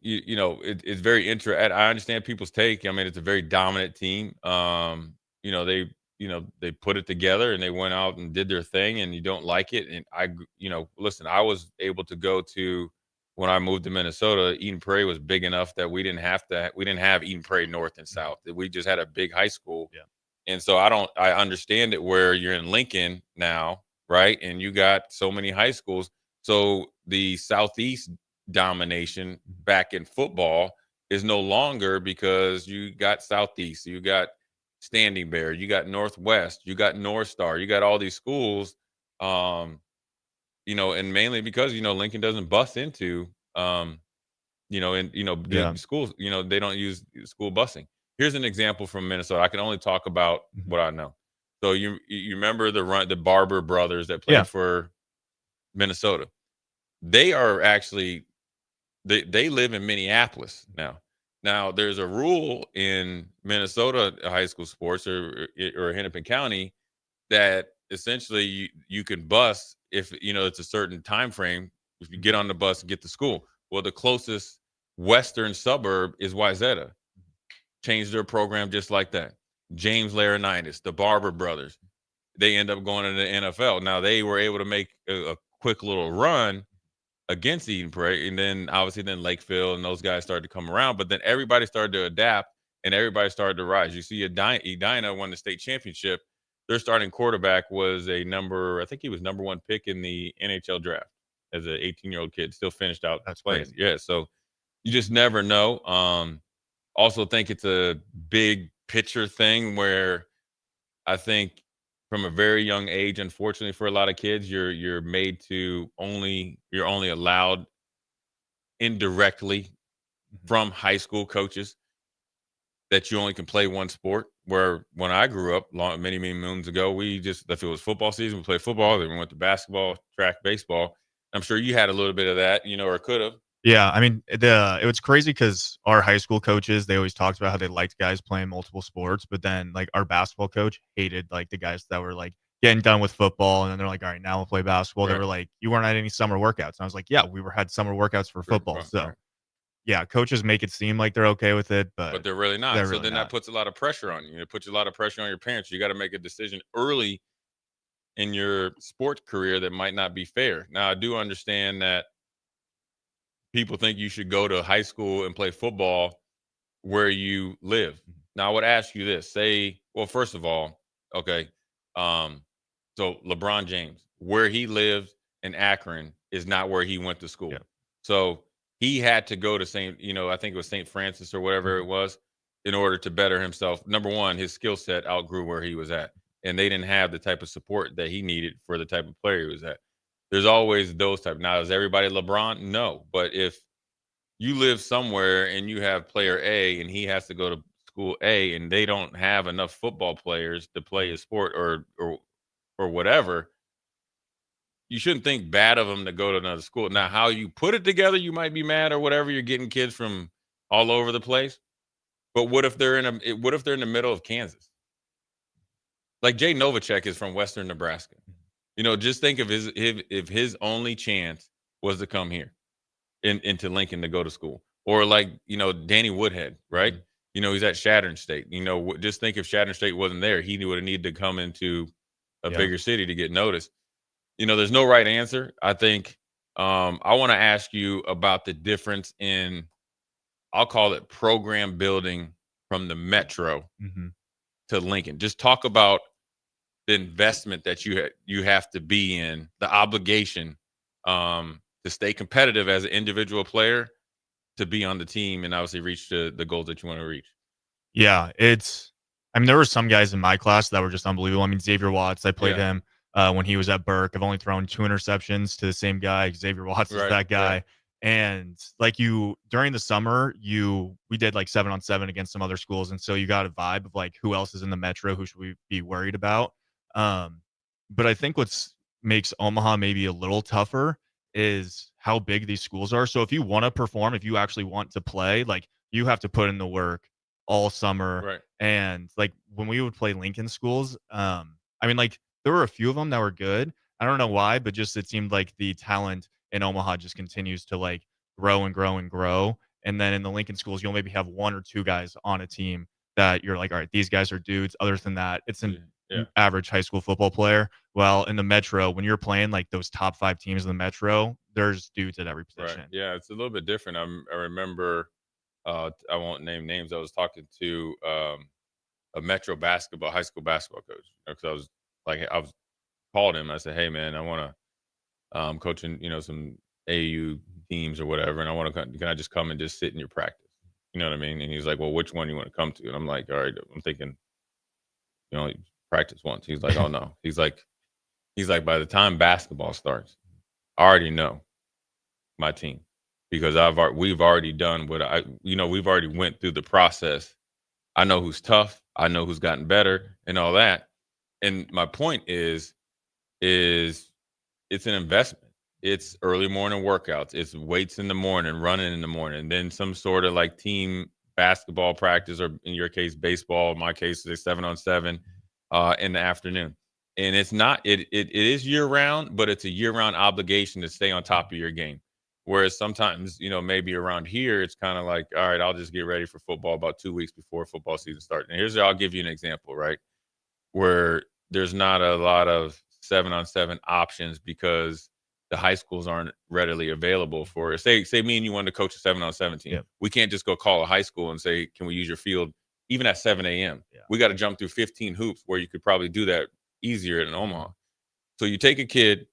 Speaker 6: it's very interesting. I understand people's take. I mean, it's a very dominant team. They put it together and they went out and did their thing, and you don't like it. And listen, I was able to go to, when I moved to Minnesota, Eden Prairie was big enough that we didn't have Eden Prairie North and South. We just had a big high school.
Speaker 12: Yeah.
Speaker 6: And so I understand it where you're in Lincoln now, right? And you got so many high schools. So the Southeast domination back in football is no longer, because you got Southeast, you got Standing Bear, you got Northwest, you got North Star, you got all these schools, and mainly because, Lincoln doesn't bus into, big schools, they don't use school busing. Here's an example from Minnesota. I can only talk about what I know. So you remember the Barber brothers that played for Minnesota. They are actually, they live in Minneapolis now. Now, there's a rule in Minnesota high school sports or Hennepin County that essentially you can bus if, it's a certain time frame, if you get on the bus and get to school. Well, the closest western suburb is Wayzata. Changed their program just like that. James Laurinaitis, the Barber brothers. they end up going to the NFL. Now they were able to make a quick little run against Eden Prairie, and then obviously then Lakeville and those guys started to come around, but then everybody started to adapt and everybody started to rise. You see Edina won the state championship. Their starting quarterback was I think he was number 1 pick in the NHL draft as an 18-year-old kid, still finished out playing.
Speaker 12: Crazy.
Speaker 6: Yeah, so you just never know. Also think it's a big picture thing where I think from a very young age, unfortunately for a lot of kids, you're made to you're only allowed indirectly from high school coaches that you only can play one sport. Where when I grew up many moons ago, we just, if it was football season, we played football, then we went to basketball, track, baseball. I'm sure you had a little bit of that, or could have.
Speaker 12: Yeah, I mean, it was crazy because our high school coaches, they always talked about how they liked guys playing multiple sports, but then like our basketball coach hated like the guys that were like getting done with football, and then they're like, all right, now we'll play basketball.
Speaker 6: Right.
Speaker 12: They were like, you weren't at any summer workouts, and I was like, yeah, we had summer workouts for football. So yeah, coaches make it seem like they're okay with it, but
Speaker 6: they're really not.
Speaker 12: They're
Speaker 6: so
Speaker 12: really
Speaker 6: then
Speaker 12: not.
Speaker 6: that puts a lot of pressure on you. It puts a lot of pressure on your parents. You got to make a decision early in your sports career that might not be fair. Now, I do understand that people think you should go to high school and play football where you live. Now, I would ask you this. First of all, okay, so LeBron James, where he lives in Akron is not where he went to school.
Speaker 12: Yeah.
Speaker 6: So he had to go to I think it was St. Francis or whatever it was, in order to better himself. Number one, his skill set outgrew where he was at, and they didn't have the type of support that he needed for the type of player he was at. There's always those type. Now, is everybody LeBron? No. But if you live somewhere and you have player A and he has to go to school A and they don't have enough football players to play a sport or whatever, you shouldn't think bad of them to go to another school. Now, how you put it together, you might be mad or whatever. You're getting kids from all over the place. But what if they're in the middle of Kansas? Like Jay Novacek is from Western Nebraska. Just think of if his only chance was to come here into Lincoln to go to school, or like Danny Woodhead, right? He's at Chadron State. Just think if Chadron State wasn't there, he would have needed to come into a bigger city to get noticed. There's no right answer. I think I want to ask you about the difference in, I'll call it program building from the Metro to Lincoln. Just talk about the investment that you have to be in, the obligation to stay competitive as an individual player, to be on the team and obviously reach the goals that you want to reach.
Speaker 12: Yeah, there were some guys in my class that were just unbelievable. I mean, Xavier Watts, I played him when he was at Burke. I've only thrown 2 interceptions to the same guy. Xavier Watts is that guy. Right. And like during the summer, we did like 7-on-7 against some other schools. And so you got a vibe of like, who else is in the Metro? Who should we be worried about? But I think makes Omaha maybe a little tougher is how big these schools are. So if you want to perform, if you actually want to play, like you have to put in the work all summer.
Speaker 6: Right.
Speaker 12: And like when we would play Lincoln schools, like there were a few of them that were good. I don't know why, but just it seemed like the talent in Omaha just continues to like grow and grow and grow. And then in the Lincoln schools, you'll maybe have 1 or 2 guys on a team that you're like, all right, these guys are dudes. Other than that, it's an average high school football player. Well, in the Metro, when you're playing like those top 5 teams in the Metro, there's dudes at every position.
Speaker 6: Right. Yeah, it's a little bit different. I remember, I won't name names. I was talking to a Metro high school basketball coach, because I was called him. I said, hey man, I want to coaching, some AAU teams or whatever, and I want to, can I just come and just sit in your practice? You know what I mean? And he's like, well, which one you want to come to? And I'm like, all right, I'm thinking, practice once. He's like, oh no. He's like, by the time basketball starts, I already know my team, because we've already done we've already went through the process. I know who's tough. I know who's gotten better and all that. And my point is it's an investment. It's early morning workouts. It's weights in the morning, running in the morning, and then some sort of like team basketball practice, or in your case, baseball. In my case, it's 7-on-7 in the afternoon. And it's not, it is year round, but it's a year round obligation to stay on top of your game. Whereas sometimes, maybe around here, it's kind of like, all right, I'll just get ready for football about 2 weeks before football season starts. And I'll give you an example, right? Where there's not a lot of 7-on-7 options because the high schools aren't readily available for, say me and you wanted to coach a 7-on-7 team.
Speaker 12: Yep.
Speaker 6: We can't just go call a high school and say, can we use your field even at 7 a.m.?
Speaker 12: Yeah.
Speaker 6: We got to jump through 15 hoops where you could probably do that easier in Omaha. So you take a kid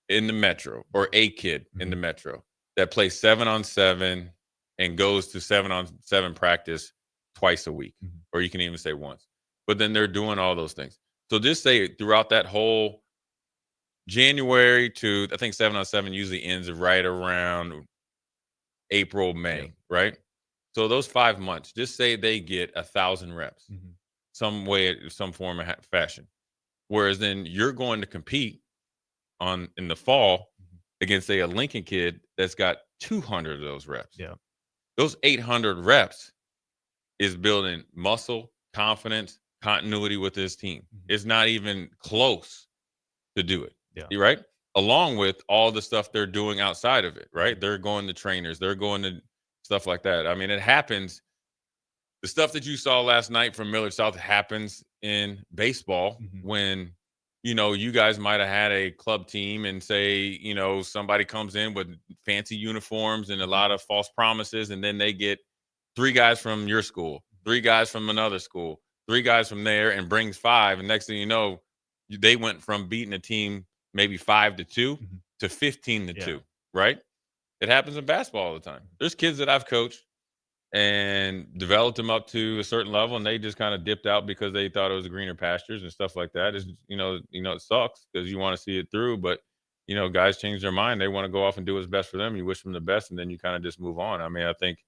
Speaker 6: in the metro or a kid in the metro that plays 7-on-7 and goes to 7-on-7 practice twice a week, or you can even say once. But then they're doing all those things. So just say throughout that whole January to, I think 7-on-7 usually ends right around April, May, right? So those 5 months, just say they get 1,000 reps, some way, some form of fashion. Whereas then you're going to compete in the fall against, say, a Lincoln kid that's got 200 of those reps.
Speaker 12: Yeah.
Speaker 6: Those 800 reps is building muscle, confidence, continuity with this team. It's not even close to do it.
Speaker 12: Yeah.
Speaker 6: Right? Along with all the stuff they're doing outside of it, right? They're going to trainers, they're going to stuff like that. I mean, it happens. The stuff that you saw last night from Millard South happens in baseball when, you guys might have had a club team and say, somebody comes in with fancy uniforms and a lot of false promises, and then they get 3 guys from your school, 3 guys from another school, 3 guys from there, and brings 5. And next thing you know, they went from beating a team maybe 5-2 to 15-2, right? It happens in basketball all the time. There's kids that I've coached and developed them up to a certain level, and they just kind of dipped out because they thought it was greener pastures and stuff like that. It's, it sucks because you want to see it through, but guys change their mind. They want to go off and do what's best for them. You wish them the best, and then you kind of just move on. I mean, I think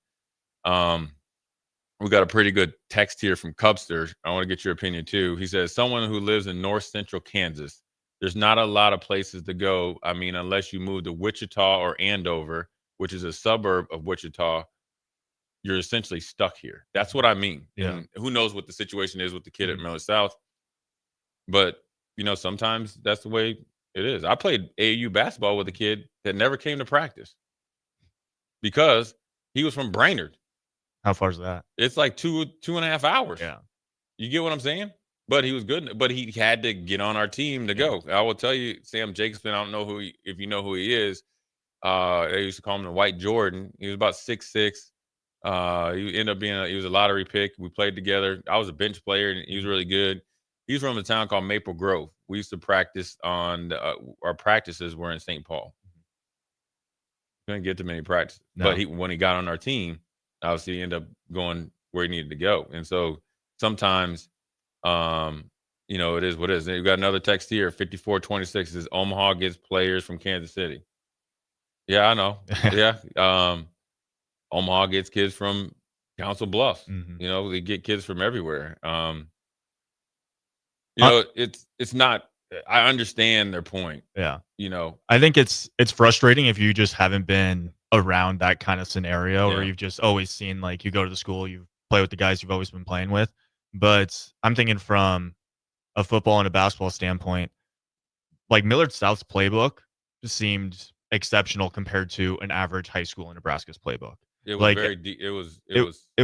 Speaker 6: we got a pretty good text here from Cubster. I want to get your opinion too. He says, someone who lives in north central Kansas, there's not a lot of places to go. I mean, unless you move to Wichita or Andover, which is a suburb of Wichita, you're essentially stuck here. That's what I mean.
Speaker 12: Yeah.
Speaker 6: And who knows what the situation is with the kid at Millard South. But, sometimes that's the way it is. I played AAU basketball with a kid that never came to practice because he was from Brainerd.
Speaker 12: How far is that?
Speaker 6: It's like 2.5 hours.
Speaker 12: Yeah.
Speaker 6: You get what I'm saying? But he was good. But he had to get on our team to go. I will tell you, Sam Jacobson, I don't know if you know who he is. They used to call him the White Jordan. He was about 6'6". He ended up being he was a lottery pick. We played together. I was a bench player, and he was really good. He's from a town called Maple Grove. We used to practice on our practices were in St. Paul. Couldn't get to many practices, but when he got on our team, obviously he ended up going where he needed to go. And so sometimes, it is what it is. We've got another text here, 5426 says Omaha gets players from Kansas City. Yeah, I know. Yeah. Omaha gets kids from Council Bluffs. They get kids from everywhere. It's not. I understand their point.
Speaker 12: Yeah. I think it's frustrating if you just haven't been around that kind of scenario, or you've just always seen, like, you go to the school, you play with the guys you've always been playing with. But I'm thinking from a football and a basketball standpoint, like Millard South's playbook just seemed exceptional compared to an average high school in Nebraska's playbook.
Speaker 6: It was very deep. It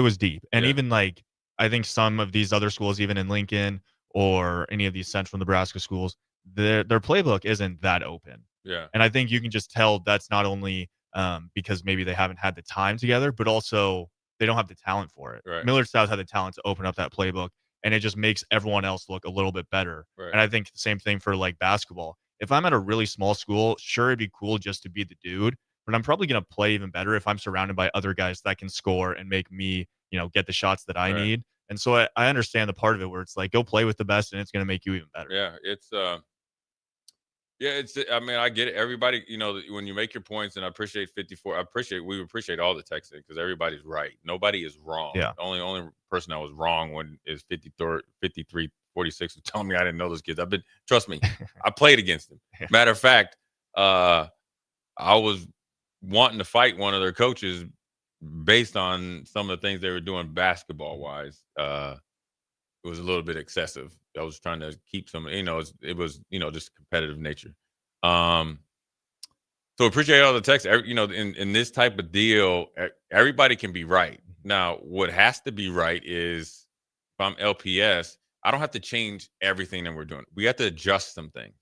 Speaker 12: was deep. And even like, I think some of these other schools, even in Lincoln or any of these central Nebraska schools, their playbook isn't that open.
Speaker 6: Yeah.
Speaker 12: And I think you can just tell that's not only because maybe they haven't had the time together, but also they don't have the talent for it.
Speaker 6: Right.
Speaker 12: Millard South had the talent to open up that playbook, and it just makes everyone else look a little bit better.
Speaker 6: Right.
Speaker 12: And I think the same thing for like basketball. If I'm at a really small school, sure, it'd be cool just to be the dude, but I'm probably going to play even better if I'm surrounded by other guys that can score and make me, get the shots that I need. And so I understand the part of it where it's like, go play with the best and it's going to make you even better.
Speaker 6: Yeah. I mean, I get it. Everybody, when you make your points, and I appreciate 54. We appreciate all the texting because everybody's right. Nobody is wrong.
Speaker 12: Yeah.
Speaker 6: The only person that was wrong is 53, 46 was telling me I didn't know those kids. Trust me, I played against them. Matter of fact, I was wanting to fight one of their coaches based on some of the things they were doing basketball wise. It was a little bit excessive. I was trying to keep some, it was, just competitive nature. So appreciate all the text. In this type of deal, everybody can be right. Now, what has to be right is if I'm LPS, I don't have to change everything that we're doing. We have to adjust some things.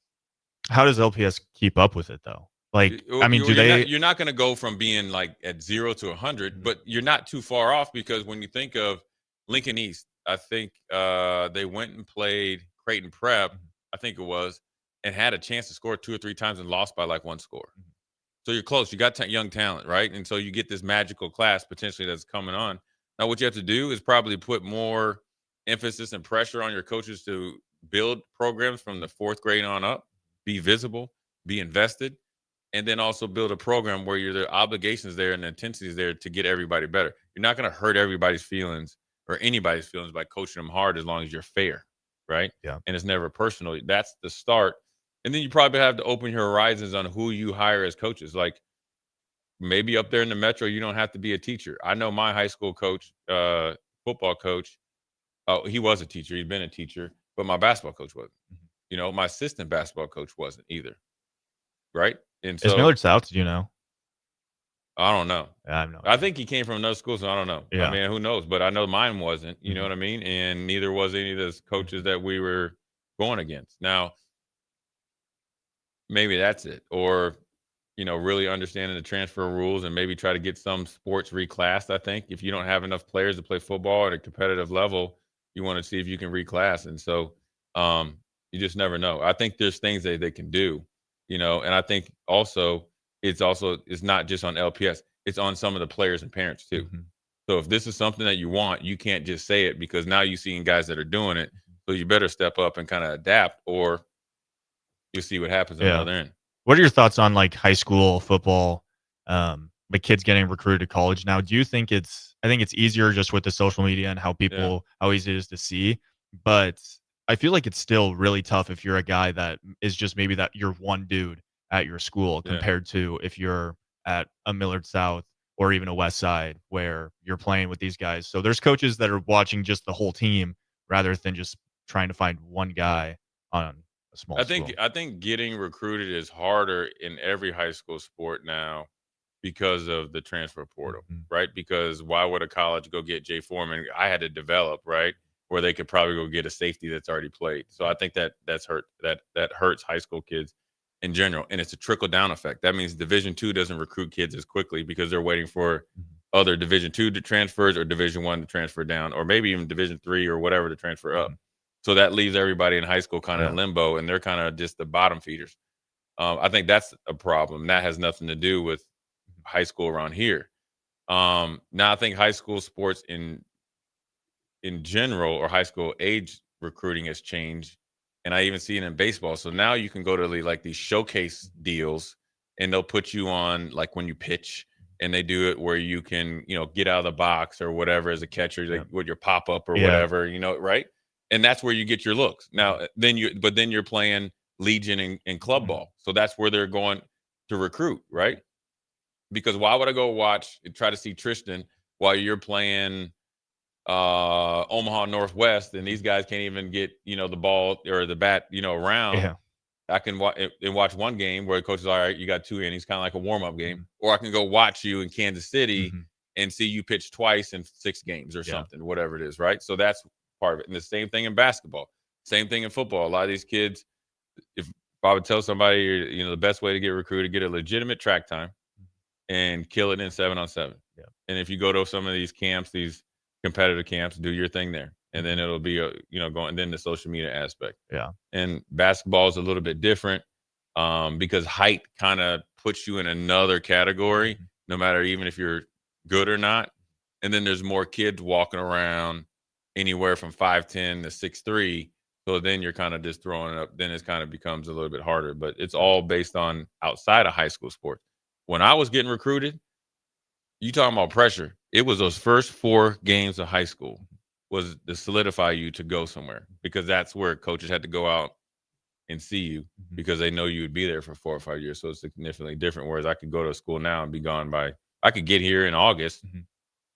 Speaker 12: How does LPS keep up with it though? Like, I mean,
Speaker 6: you're not going to go from being like at 0 to 100, but you're not too far off, because when you think of Lincoln East, I think they went and played Creighton Prep, I think it was, and had a chance to score 2 or 3 times and lost by like 1 score. So you're close. You got young talent, right? And so you get this magical class potentially that's coming on. Now, what you have to do is probably put more emphasis and pressure on your coaches to build programs from the 4th grade on up, be visible, be invested, and then also build a program where the obligations there and the intensity is there to get everybody better. You're not going to hurt everybody's feelings or anybody's feelings by coaching them hard, as long as you're fair, right?
Speaker 12: Yeah.
Speaker 6: And it's never personal. That's the start. And then you probably have to open your horizons on who you hire as coaches. Like, maybe up there in the metro, you don't have to be a teacher. I know my high school coach, football coach, he was a teacher. He'd been a teacher, but my basketball coach wasn't. You know, my assistant basketball coach wasn't either, right? And so,
Speaker 12: is Millard South? Do you know?
Speaker 6: I don't know.
Speaker 12: I know.
Speaker 6: I think he came from another school, so I don't know.
Speaker 12: Yeah.
Speaker 6: I mean, who knows? But I know mine wasn't. You know what I mean? And neither was any of those coaches that we were going against. Now, maybe that's it. Or, you know, really understanding the transfer rules and maybe try to get some sports reclassed. I think if you don't have enough players to play football at a competitive level, you want to see if you can reclass. And so you just never know. I think there's things that they can do, you know, and I think also it's not just on LPS. It's on some of the players and parents too. So if this is something that you want, you can't just say it, because now you're seeing guys that are doing it. So you better step up and kind of adapt, or you'll see what happens on the other end.
Speaker 12: What are your thoughts on like high school football, like kids getting recruited to college now? Do you think I think it's easier just with the social media and how easy it is to see, but I feel like it's still really tough if you're a guy that is just maybe that you're one dude at your school compared to if you're at a Millard South or even a West Side where you're playing with these guys. So there's coaches that are watching just the whole team rather than just trying to find one guy on a small school.
Speaker 6: I think getting recruited is harder in every high school sport now because of the transfer portal, right? Because why would a college go get Jay Foreman? I had to develop, right, where they could probably go get a safety that's already played. So I think that hurts high school kids in general, and it's a trickle down effect. That means Division II doesn't recruit kids as quickly because they're waiting for other Division II transfers or Division I to transfer down, or maybe even Division III or whatever to transfer up. So that leaves everybody in high school kind of in limbo, and they're kind of just the bottom feeders. I think that's a problem. That has nothing to do with high school around here. Now I think high school sports in general, or high school age recruiting, has changed. And I even see it in baseball. So now you can go to like these showcase deals, and they'll put you on like when you pitch, and they do it where you can, you know, get out of the box or whatever as a catcher, like with your pop up or whatever, you know, right? And that's where you get your looks. Now, then you're playing Legion and club ball. So that's where they're going to recruit, right? Because why would I go watch and try to see Tristan while you're playing Omaha Northwest, and these guys can't even get, you know, the ball or the bat, you know, around. I can watch one game where the coach is all right, you got 2 innings, kind of like a warm-up game. Or I can go watch you in Kansas City and see you pitch twice in 6 games or something, whatever it is, right? So that's part of it. And the same thing in basketball, same thing in football. A lot of these kids, if I would tell somebody, you know, the best way to get recruited, get a legitimate track time and kill it in 7-on-7. And if you go to some of these camps, these competitive camps, do your thing there, and then it'll be going. And then the social media aspect, and basketball is a little bit different because height kind of puts you in another category, no matter even if you're good or not. And then there's more kids walking around anywhere from 5'10" to 6'3", so then you're kind of just throwing it up. Then it kind of becomes a little bit harder, but it's all based on outside of high school sports. When I was getting recruited, you talking about pressure. It was those first 4 games of high school was to solidify you to go somewhere, because that's where coaches had to go out and see you because they know you would be there for 4 or 5 years. So it's significantly different. Whereas I could go to a school now and be gone I could get here in August.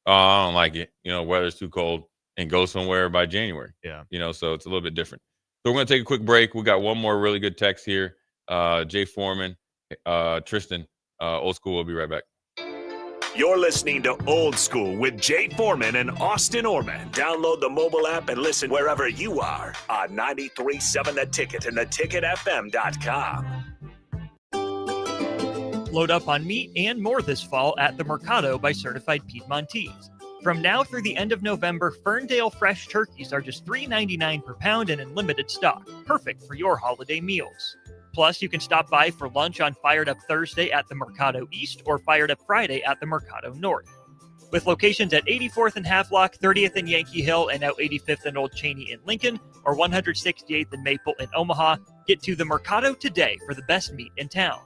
Speaker 6: Oh, I don't like it. You know, weather's too cold, and go somewhere by January. You know, so it's a little bit different. So we're going to take a quick break. We got one more really good text here. Jay Foreman, Tristan, Old School. We'll be right back.
Speaker 5: You're listening to Old School with Jay Foreman and Austin Oerman. Download the mobile app and listen wherever you are on 93.7 The Ticket and theticketfm.com.
Speaker 2: Load up on meat and more this fall at the Mercado by Certified Piedmontese. From now through the end of November, Ferndale fresh turkeys are just $3.99 per pound and in limited stock, perfect for your holiday meals. Plus, you can stop by for lunch on Fired Up Thursday at the Mercado East or Fired Up Friday at the Mercado North. With locations at 84th and Havelock, 30th and Yankee Hill, and now 85th and Old Cheney in Lincoln, or 168th and Maple in Omaha, get to the Mercado today for the best meat in town.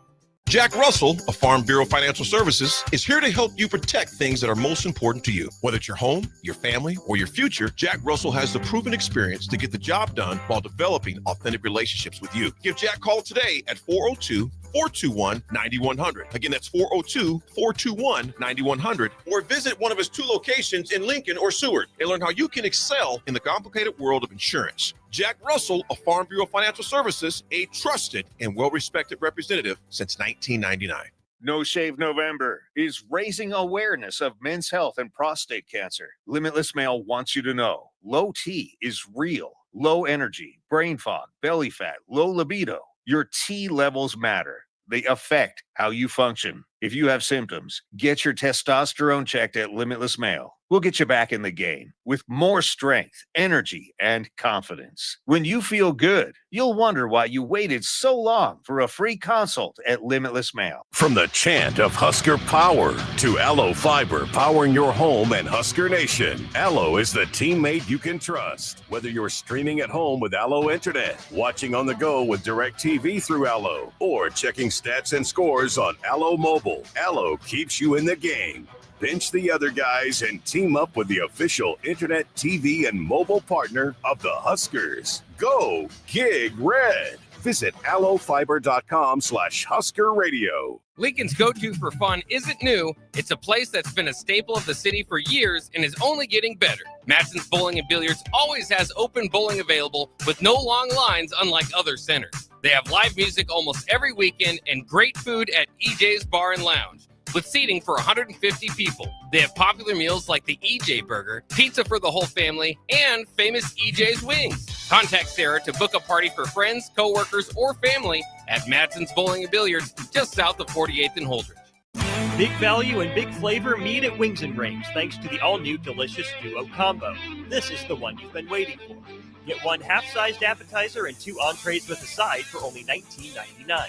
Speaker 1: Jack Russell of Farm Bureau Financial Services is here to help you protect things that are most important to you. Whether it's your home, your family, or your future, Jack Russell has the proven experience to get the job done while developing authentic relationships with you. Give Jack a call today at 402-421-9100. Again, that's 402-421-9100. Or visit one of his 2 locations in Lincoln or Seward and learn how you can excel in the complicated world of insurance. Jack Russell of Farm Bureau Financial Services, a trusted and well-respected representative since 1999.
Speaker 7: No Shave November is raising awareness of men's health and prostate cancer. Limitless Male wants you to know low T is real. Low energy, brain fog, belly fat, low libido. Your T levels matter. They affect how you function. If you have symptoms, get your testosterone checked at Limitless Male. We'll get you back in the game with more strength, energy, and confidence. When you feel good, you'll wonder why you waited so long for a free consult at Limitless Male.
Speaker 14: From the chant of Husker power to Allo Fiber powering your home and Husker Nation, Allo is the teammate you can trust. Whether you're streaming at home with Allo Internet, watching on the go with DirecTV through Allo, or checking stats and scores on Allo Mobile, Allo keeps you in the game. Bench the other guys and team up with the official internet, TV, and mobile partner of the Huskers. Go Gig Red. Visit allofiber.com/Husker Radio.
Speaker 11: Lincoln's go-to for fun isn't new. It's a place that's been a staple of the city for years and is only getting better. Matson's Bowling and Billiards always has open bowling available with no long lines unlike other centers. They have live music almost every weekend and great food at EJ's Bar and Lounge, with seating for 150 people. They have popular meals like the EJ Burger, pizza for the whole family, and famous EJ's Wings. Contact Sarah to book a party for friends, coworkers, or family at Matson's Bowling and Billiards, just south of 48th and Holdridge.
Speaker 2: Big value and big flavor meet at Wings and Rings thanks to the all-new delicious Duo Combo. This is the one you've been waiting for. Get 1 half-sized appetizer and 2 entrees with a side for only $19.99.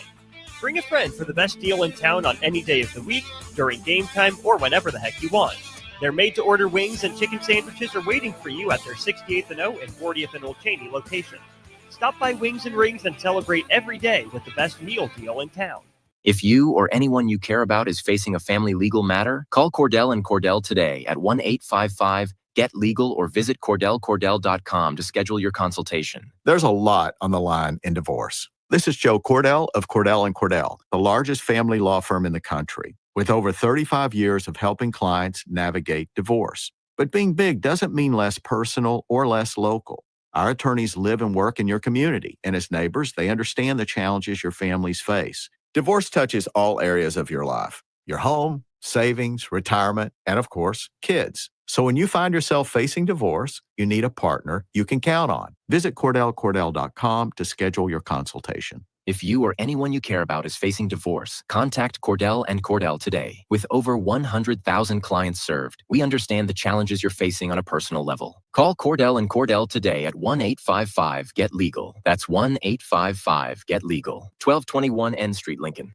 Speaker 2: Bring a friend for the best deal in town on any day of the week, during game time, or whenever the heck you want. Their made-to-order wings and chicken sandwiches are waiting for you at their 68th and O and 40th and Old Cheney location. Stop by Wings and Rings and celebrate every day with the best meal deal in town.
Speaker 15: If you or anyone you care about is facing a family legal matter, call Cordell and Cordell today at 1-855-GET-LEGAL or visit CordellCordell.com to schedule your consultation.
Speaker 20: There's a lot on the line in divorce. This is Joe Cordell of Cordell & Cordell, the largest family law firm in the country, with over 35 years of helping clients navigate divorce. But being big doesn't mean less personal or less local. Our attorneys live and work in your community, and as neighbors, they understand the challenges your families face. Divorce touches all areas of your life: your home, savings, retirement, and of course, kids. So when you find yourself facing divorce, you need a partner you can count on. Visit CordellCordell.com to schedule your consultation.
Speaker 15: If you or anyone you care about is facing divorce, contact Cordell and Cordell today. With over 100,000 clients served, we understand the challenges you're facing on a personal level. Call Cordell and Cordell today at 1-855-GET-LEGAL. That's 1-855-GET-LEGAL. 1221 N Street, Lincoln.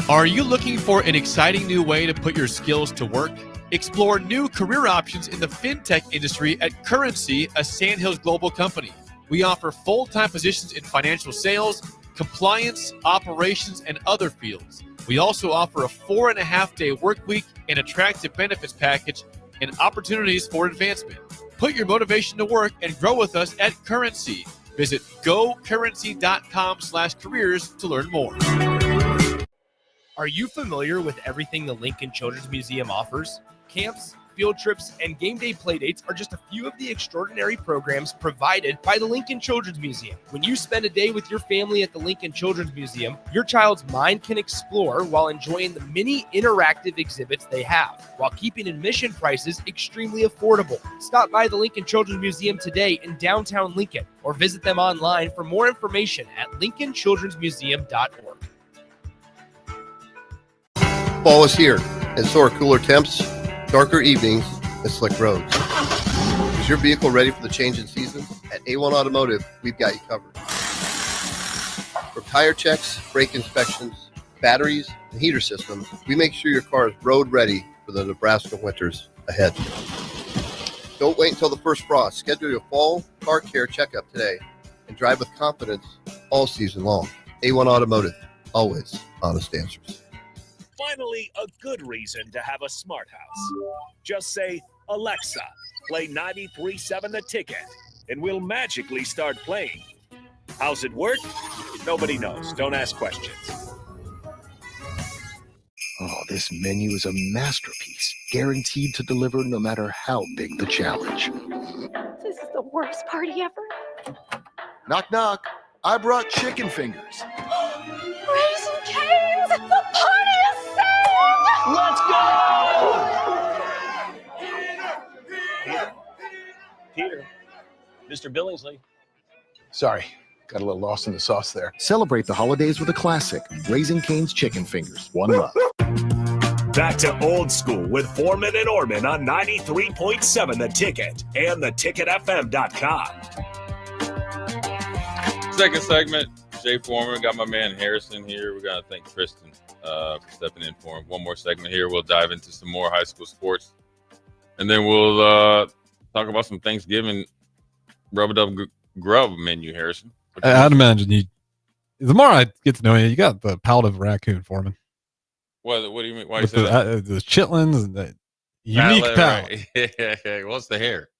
Speaker 18: Are you looking for an exciting new way to put your skills to work? Explore new career options in the fintech industry at Currency, a Sandhills Global company. We offer full-time positions in financial sales, compliance, operations, and other fields. We also offer a 4.5-day work week, an attractive benefits package, and opportunities for advancement. Put your motivation to work and grow with us at Currency. Visit gocurrency.com/careers to learn more.
Speaker 22: Are you familiar with everything the Lincoln Children's Museum offers? Camps,
Speaker 9: field trips, and game day playdates are just a few of the extraordinary programs provided by the Lincoln Children's Museum. When you spend a day with your family at the Lincoln Children's Museum, your child's mind can explore while enjoying the many interactive exhibits they have, while keeping admission prices extremely affordable. Stop by the Lincoln Children's Museum today in downtown Lincoln, or visit them online for more information at lincolnchildrensmuseum.org.
Speaker 19: Fall is here, and so are cooler temps, darker evenings, and slick roads. Is your vehicle ready for the change in seasons? At A1 Automotive, we've got you covered. From tire checks, brake inspections, batteries, and heater systems, we make sure your car is road ready for the Nebraska winters ahead. Don't wait until the first frost. Schedule your fall car care checkup today and drive with confidence all season long. A1 Automotive, always honest answers.
Speaker 5: Finally, a good reason to have a smart house. Just say, Alexa, play 93.7 The Ticket, and we'll magically start playing. How's it work? Nobody knows. Don't ask questions.
Speaker 21: Oh, this menu is a masterpiece, guaranteed to deliver no matter how big the challenge.
Speaker 22: This is the worst party ever.
Speaker 21: Knock, knock. I brought chicken fingers.
Speaker 22: Raising Cane's! The party is saved!
Speaker 21: Let's go!
Speaker 25: Peter, Mr. Billingsley.
Speaker 21: Sorry, got a little lost in the sauce there. Celebrate the holidays with a classic, Raising Cane's chicken fingers. One love.
Speaker 5: Back to old school with Foreman and Oerman on 93.7 The Ticket and theticketfm.com.
Speaker 6: Second segment, Jay Foreman. Got my man Harrison here. We got to thank Kristen for stepping in for him. One more segment here. We'll dive into some more high school sports. And then we'll talk about some Thanksgiving rub-a-dub grub menu, Harrison.
Speaker 24: I'd imagine the more I get to know you, you got the palate of a raccoon, Foreman.
Speaker 6: What do you mean? Why you
Speaker 24: With
Speaker 6: say that?
Speaker 24: the chitlins and the unique palate.
Speaker 6: Right. Yeah. What's the hair?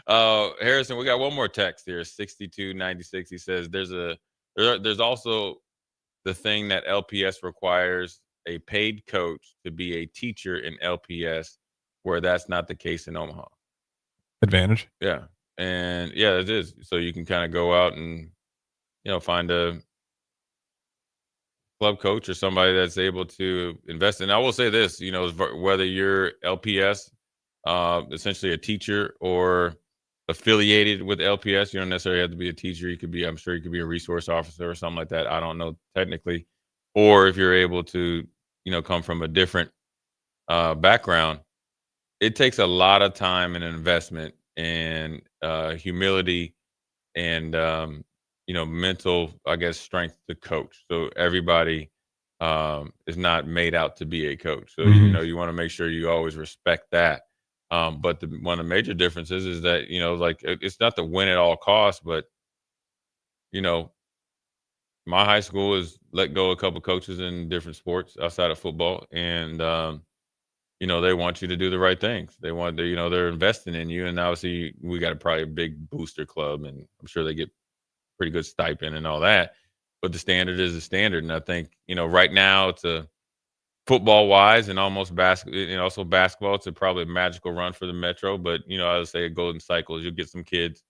Speaker 6: Harrison, we got one more text here. 6296. He says there's also the thing that LPS requires a paid coach to be a teacher in LPS, where that's not the case in Omaha.
Speaker 24: Advantage.
Speaker 6: Yeah. And yeah, it is. So you can kind of go out and, find a club coach or somebody that's able to invest in. I will say this, whether you're LPS, essentially a teacher, or affiliated with LPS, you don't necessarily have to be a teacher. I'm sure you could be a resource officer or something like that. I don't know technically. Or if you're able to, come from a different background, it takes a lot of time and investment and humility and, mental, strength to coach. So everybody is not made out to be a coach. So, you want to make sure you always respect that. But one of the major differences is that, it's not to win at all costs, but, my high school has let go a couple coaches in different sports outside of football. And, they want you to do the right things. They want to, they're investing in you. And obviously we got probably a big booster club, and I'm sure they get pretty good stipend and all that. But the standard is the standard. And I think, right now it's a football wise and almost also basketball, it's probably a magical run for the Metro. But, I would say a golden cycle is you'll get some kids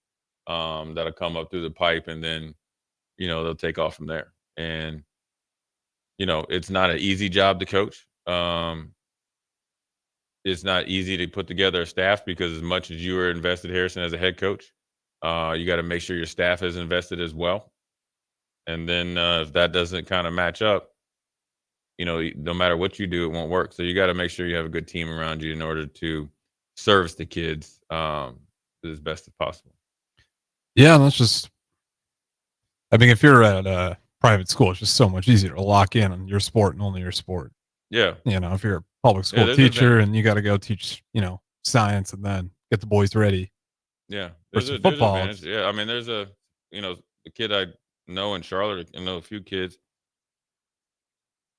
Speaker 6: that'll come up through the pipe, and then, they'll take off from there. And, it's not an easy job to coach. It's not easy to put together a staff, because as much as you are invested, Harrison, as a head coach, you got to make sure your staff is invested as well. And then if that doesn't kind of match up, no matter what you do, it won't work. So you got to make sure you have a good team around you in order to service the kids as best as possible.
Speaker 24: Yeah, that's just, if you're at a private school, it's just so much easier to lock in on your sport and only your sport.
Speaker 6: Yeah.
Speaker 24: If you're a public school teacher and you got to go teach, science and then get the boys ready.
Speaker 6: Yeah.
Speaker 24: There's football.
Speaker 6: There's yeah. There's a kid I know in Charlotte, I know a few kids.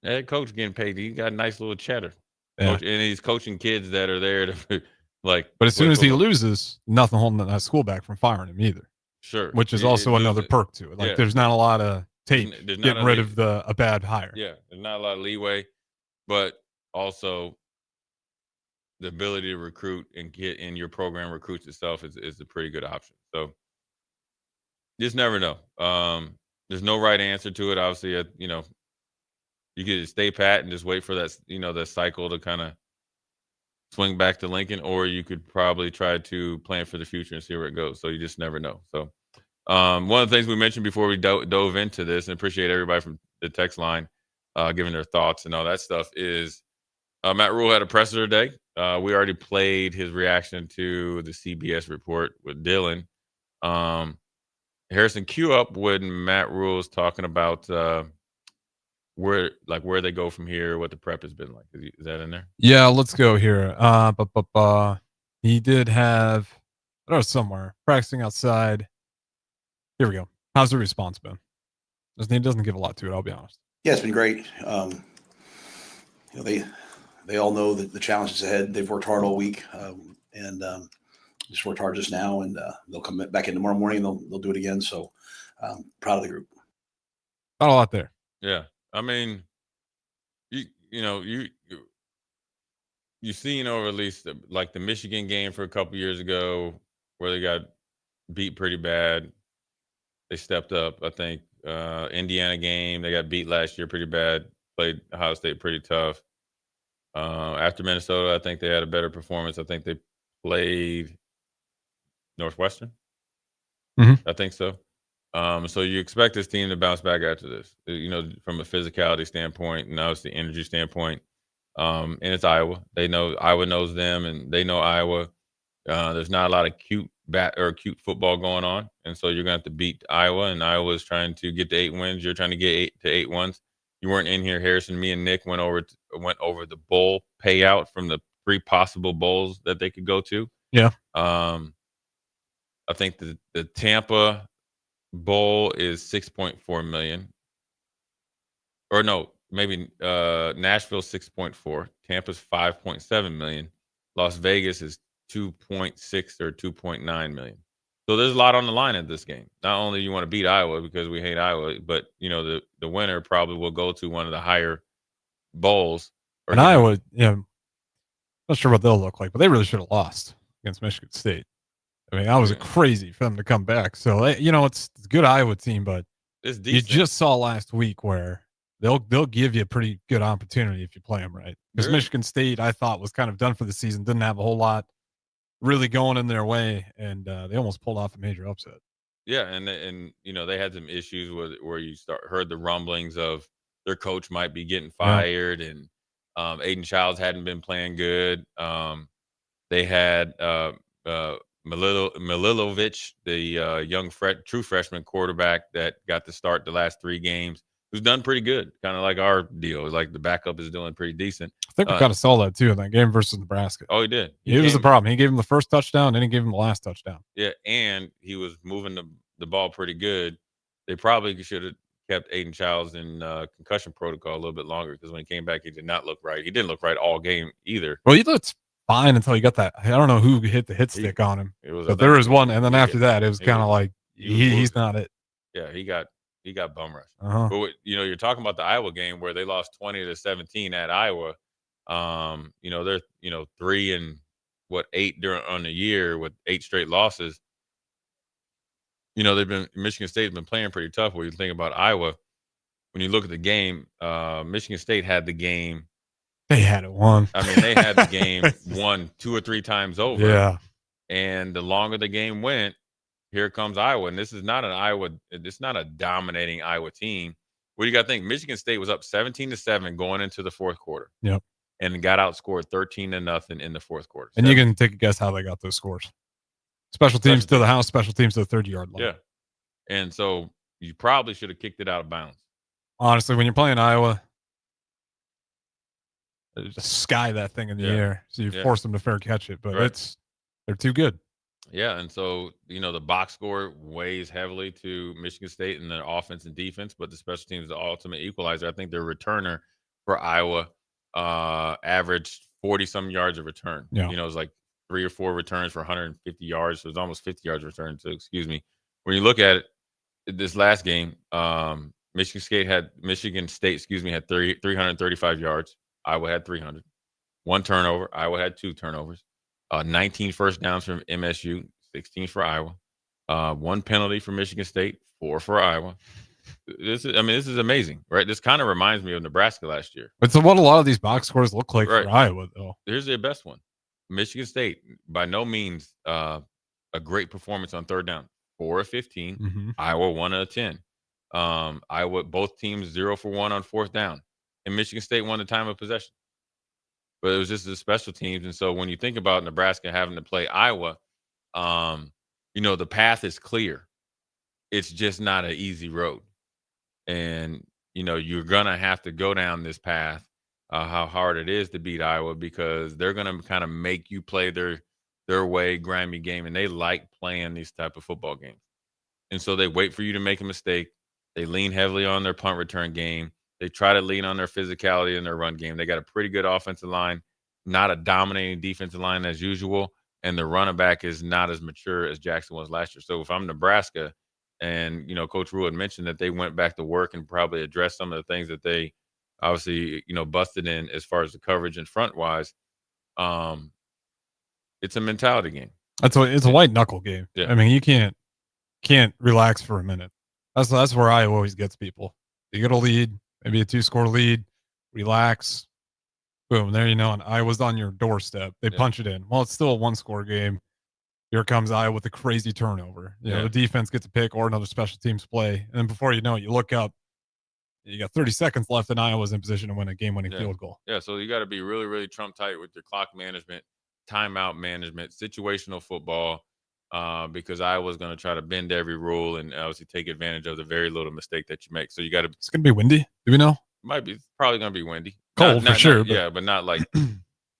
Speaker 6: Head coach getting paid. He got a nice little cheddar.
Speaker 24: Yeah.
Speaker 6: And he's coaching kids that are there to like.
Speaker 24: But as soon as he loses, nothing holding that school back from firing him either.
Speaker 6: Sure.
Speaker 24: Which is also another perk to it. Like there's not a lot of tape getting rid of a bad hire.
Speaker 6: Yeah. There's not a lot of leeway, but also the ability to recruit and get in your program recruits itself is a pretty good option. So just never know. There's no right answer to it. Obviously, you could stay pat and just wait for that, the cycle to kind of swing back to Lincoln, or you could probably try to plan for the future and see where it goes. So you just never know. So one of the things we mentioned before we dove into this, and appreciate everybody from the text line giving their thoughts and all that stuff, is Matt Rule had a presser today. We already played his reaction to the CBS report with Dylan. Harrison, cue up when Matt Rule's talking about where they go from here, what the prep has been like. Is that in there?
Speaker 24: Yeah, let's go here. He did have, I don't know, somewhere practicing outside. Here we go. How's the response been? He doesn't give a lot to it, I'll be honest.
Speaker 3: Yeah, it's been great. They all know that the challenges ahead. They've worked hard all week, and just worked hard just now, and they'll come back in tomorrow morning and they'll do it again. So proud of the group.
Speaker 24: Not a lot there.
Speaker 6: Yeah. I mean, you've seen over at least like the Michigan game for a couple years ago where they got beat pretty bad. They stepped up. I think Indiana game, they got beat last year pretty bad. Played Ohio State pretty tough. After Minnesota, I think they had a better performance. I think they played Northwestern. I think so. So you expect this team to bounce back after this, from a physicality standpoint and obviously energy standpoint. And it's Iowa. Iowa knows them, and they know Iowa. There's not a lot of cute football going on, and so you're going to have to beat Iowa. And Iowa is trying to get to 8 wins. You're trying to get 8 to 8 wins. You weren't in here, Harrison. Me and Nick went over the bowl payout from the 3 possible bowls that they could go to.
Speaker 24: Yeah.
Speaker 6: I think the Tampa bowl is 6.4 million, or no, maybe Nashville 6.4. Tampa's 5.7 million. Las Vegas is 2.6 or 2.9 million. So there's a lot on the line at this game. Not only you want to beat Iowa because we hate Iowa, but the winner probably will go to one of the higher bowls.
Speaker 24: And Iowa, not sure what they'll look like, but they really should have lost against Michigan State. I mean, that was crazy for them to come back. So it's a good Iowa team, but
Speaker 6: it's
Speaker 24: you just saw last week where they'll give you a pretty good opportunity if you play them right. Because Michigan State, I thought, was kind of done for the season, didn't have a whole lot really going in their way, and they almost pulled off a major upset.
Speaker 6: Yeah, and they had some issues where you heard the rumblings of their coach might be getting fired, and Aiden Childs hadn't been playing good. They had Mililovic, the young true freshman quarterback that got to start the last 3 games, who's done pretty good, kind of like our deal. Like the backup is doing pretty decent.
Speaker 24: I think we kind of saw that too in that game versus Nebraska.
Speaker 6: Oh, he did.
Speaker 24: He was the problem. He gave him the first touchdown, and he gave him the last touchdown.
Speaker 6: Yeah, and he was moving the ball pretty good. They probably should have kept Aiden Childs in concussion protocol a little bit longer, because when he came back, he did not look right. He didn't look right all game either.
Speaker 24: Well, he looked fine until he got that. I don't know who hit the hit stick on him, but there was one, and then after that, it was kind of like he's not it.
Speaker 6: Yeah, he got bum rushed.
Speaker 24: Uh-huh.
Speaker 6: But you're talking about the Iowa game where they lost 20-17 at Iowa. They're 3-8 on the year with 8 straight losses. Michigan State has been playing pretty tough. When you think about Iowa, when you look at the game, Michigan State had the game.
Speaker 24: They had it won.
Speaker 6: I mean, they had the game won 2 or 3 times over.
Speaker 24: Yeah.
Speaker 6: And the longer the game went, here comes Iowa. And this is not it's not a dominating Iowa team. What do you got to think? Michigan State was up 17-7 going into the fourth quarter.
Speaker 24: Yep.
Speaker 6: And got outscored 13-0 in the fourth quarter.
Speaker 24: And you can take a guess how they got those scores. Special teams to the house, special teams to the 30-yard line.
Speaker 6: Yeah. And so you probably should have kicked it out of bounds.
Speaker 24: Honestly, when you're playing Iowa, just sky that thing in the air. So you force them to fair catch it, but they're too good.
Speaker 6: Yeah. And so, the box score weighs heavily to Michigan State and their offense and defense, but the special teams is the ultimate equalizer. I think their returner for Iowa averaged 40-some yards of return.
Speaker 24: Yeah.
Speaker 6: It was like 3 or 4 returns for 150 yards. So it was almost 50 yards return. So, excuse me. When you look at it, this last game, Michigan State had 335 yards. Iowa had 300. 1 turnover. Iowa had 2 turnovers. 19 first downs from MSU, 16 for Iowa. 1 penalty for Michigan State, 4 for Iowa. This is amazing, right? This kind of reminds me of Nebraska last year.
Speaker 24: It's what a lot of these box scores look like
Speaker 6: Right.
Speaker 24: for Iowa, though.
Speaker 6: Here's their best one. Michigan State, by no means a great performance on 3rd down. 4 of 15.
Speaker 24: Mm-hmm.
Speaker 6: Iowa 1 of 10. Iowa, both teams 0 for 1 on 4th down. And Michigan State won the time of possession. But it was just the special teams. And so when you think about Nebraska having to play Iowa, the path is clear. It's just not an easy road. And, you're going to have to go down this path, how hard it is to beat Iowa, because they're going to kind of make you play their way, grimy game. And they like playing these type of football games. And so they wait for you to make a mistake. They lean heavily on their punt return game. They try to lean on their physicality in their run game. They got a pretty good offensive line, not a dominating defensive line as usual. And the running back is not as mature as Jackson was last year. So if I'm Nebraska, and, Coach Rule had mentioned that they went back to work and probably addressed some of the things that they obviously, busted in as far as the coverage and front wise. It's a mentality game.
Speaker 24: It's a white knuckle game.
Speaker 6: Yeah.
Speaker 24: I mean, you can't relax for a minute. That's where Iowa always gets people. You get a lead, maybe a 2-score lead, relax, boom, there and Iowa's on your doorstep. They punch it in. Well, it's still a 1-score game. Here comes Iowa with a crazy turnover. The defense gets a pick or another special teams play. And then before you know it, you look up, you got 30 seconds left, and Iowa's in position to win a game-winning field goal.
Speaker 6: Yeah, so you got to be really, really Trump tight with your clock management, timeout management, situational football, because Iowa's going to try to bend every rule and obviously take advantage of the very little mistake that you make. So you got to. It's
Speaker 24: going to be windy. Do we know?
Speaker 6: It's probably going to be windy.
Speaker 24: Cold for sure.
Speaker 6: But not like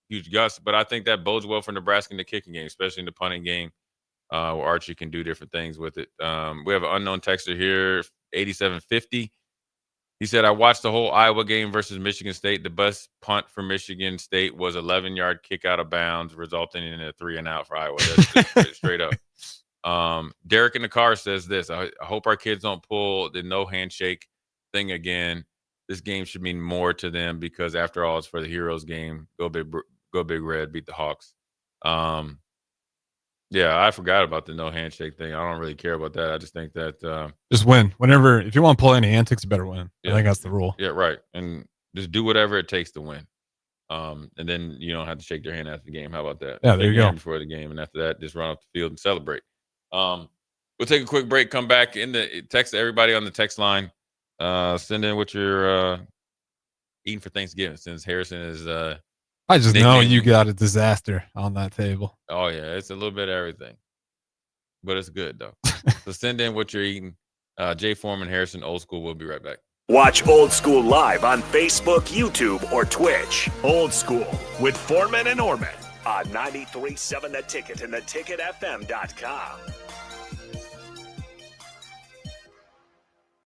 Speaker 6: huge gusts. But I think that bodes well for Nebraska in the kicking game, especially in the punting game, where Archie can do different things with it. We have an unknown texter here, 8750. He said, I watched the whole Iowa game versus Michigan State. The best punt for Michigan State was 11-yard kick out of bounds, resulting in a 3-and-out for Iowa. That's straight up. Derek in the car says this, I hope our kids don't pull the no handshake thing again. This game should mean more to them because, after all, it's for the Heroes game. Go Big Red, beat the Hawks. Yeah, I forgot about the no handshake thing. I don't really care about that. I just think that
Speaker 24: just win. Whenever, if you want to pull any antics, you better win.
Speaker 6: Yeah.
Speaker 24: I think that's the rule.
Speaker 6: Yeah, right. And just do whatever it takes to win. And then you don't have to shake their hand after the game. How about that?
Speaker 24: Yeah, there you go.
Speaker 6: Before the game, and after that, just run off the field and celebrate. We'll take a quick break. Come back in the text everybody on the text line. Send in what you're eating for Thanksgiving, since Harrison is.
Speaker 24: I just know you got a disaster on that table.
Speaker 6: Oh yeah, it's a little bit of everything, but it's good though. So send in what you're eating. Jay Foreman, Harrison, Old School. We'll be right back.
Speaker 5: Watch Old School live on Facebook, YouTube, or Twitch. Old School with Foreman and Oerman on 93.7 The Ticket and theticketfm.com.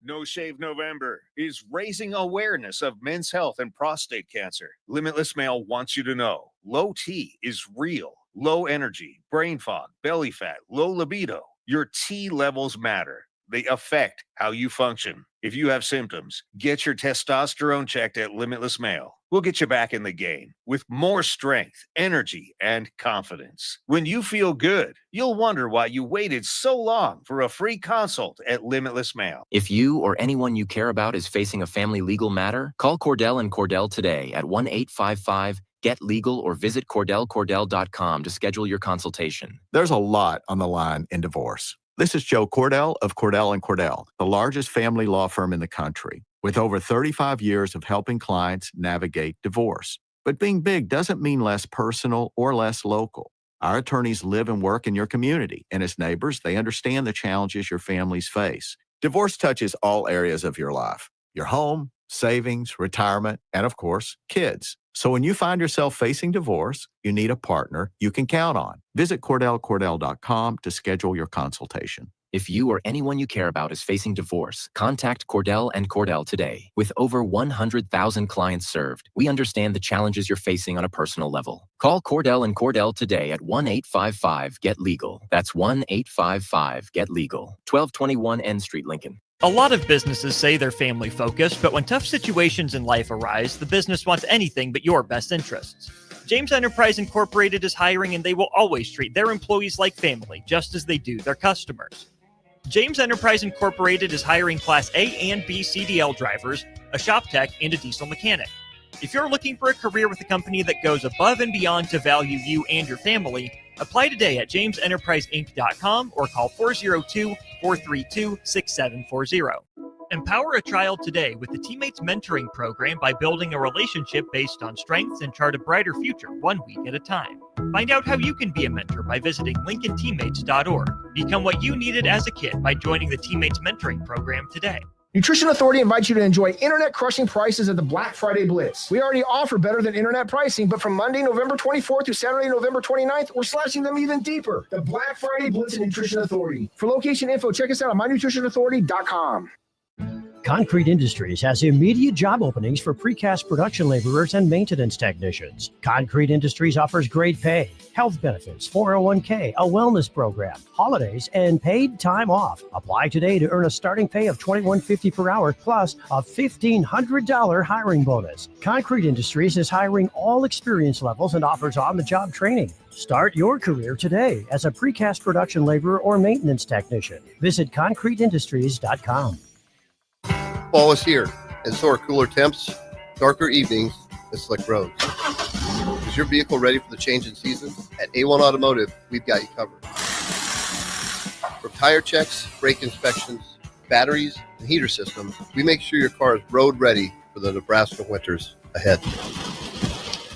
Speaker 7: No Shave November is raising awareness of men's health and prostate cancer. Limitless Male wants you to know low T is real. Low energy, brain fog, belly fat, low libido. Your T levels matter. They affect how you function. If you have symptoms, get your testosterone checked at Limitless Male. We'll get you back in the game with more strength, energy, and confidence. When you feel good, you'll wonder why you waited so long for a free consult at Limitless Male.
Speaker 15: If you or anyone you care about is facing a family legal matter, call Cordell and Cordell today at 1-855-GET-LEGAL or visit CordellCordell.com to schedule your consultation.
Speaker 20: There's a lot on the line in divorce. This is Joe Cordell of Cordell & Cordell, the largest family law firm in the country, with over 35 years of helping clients navigate divorce. But being big doesn't mean less personal or less local. Our attorneys live and work in your community, and as neighbors, they understand the challenges your families face. Divorce touches all areas of your life: your home, savings, retirement, and of course, kids. So when you find yourself facing divorce, you need a partner you can count on. Visit CordellCordell.com to schedule your consultation.
Speaker 15: If you or anyone you care about is facing divorce, contact Cordell and Cordell today. With over 100,000 clients served, we understand the challenges you're facing on a personal level. Call Cordell and Cordell today at 1-855-GET-LEGAL. That's 1-855-GET-LEGAL. 1221 N Street, Lincoln.
Speaker 2: A lot of businesses say they're family focused, but when tough situations in life arise, the business wants anything but your best interests. James Enterprise Incorporated is hiring, and they will always treat their employees like family, just as they do their customers. James Enterprise Incorporated is hiring Class A and B CDL drivers, a shop tech, and a diesel mechanic. If you're looking for a career with a company that goes above and beyond to value you and your family, apply today at jamesenterpriseinc.com or call 402-432-6740. Empower a child today with the Teammates Mentoring Program by building a relationship based on strengths and chart a brighter future 1 week at a time. Find out how you can be a mentor by visiting lincolnteammates.org. Become what you needed as a kid by joining the Teammates Mentoring Program today.
Speaker 4: Nutrition Authority invites you to enjoy internet-crushing prices at the Black Friday Blitz. We already offer better than internet pricing, but from Monday, November 24th to Saturday, November 29th, we're slashing them even deeper. The Black Friday Blitz at Nutrition Authority. For location info, check us out on mynutritionauthority.com.
Speaker 8: Concrete Industries has immediate job openings for precast production laborers and maintenance technicians. Concrete Industries offers great pay, health benefits, 401k, a wellness program, holidays, and paid time off. Apply today to earn a starting pay of $21.50 per hour plus a $1,500 hiring bonus. Concrete Industries is hiring all experience levels and offers on-the-job training. Start your career today as a precast production laborer or maintenance technician. Visit concreteindustries.com.
Speaker 19: Fall is here, and so are cooler temps, darker evenings, and slick roads. Is your vehicle ready for the change in seasons? At A1 Automotive, we've got you covered. From tire checks, brake inspections, batteries, and heater systems, we make sure your car is road ready for the Nebraska winters ahead.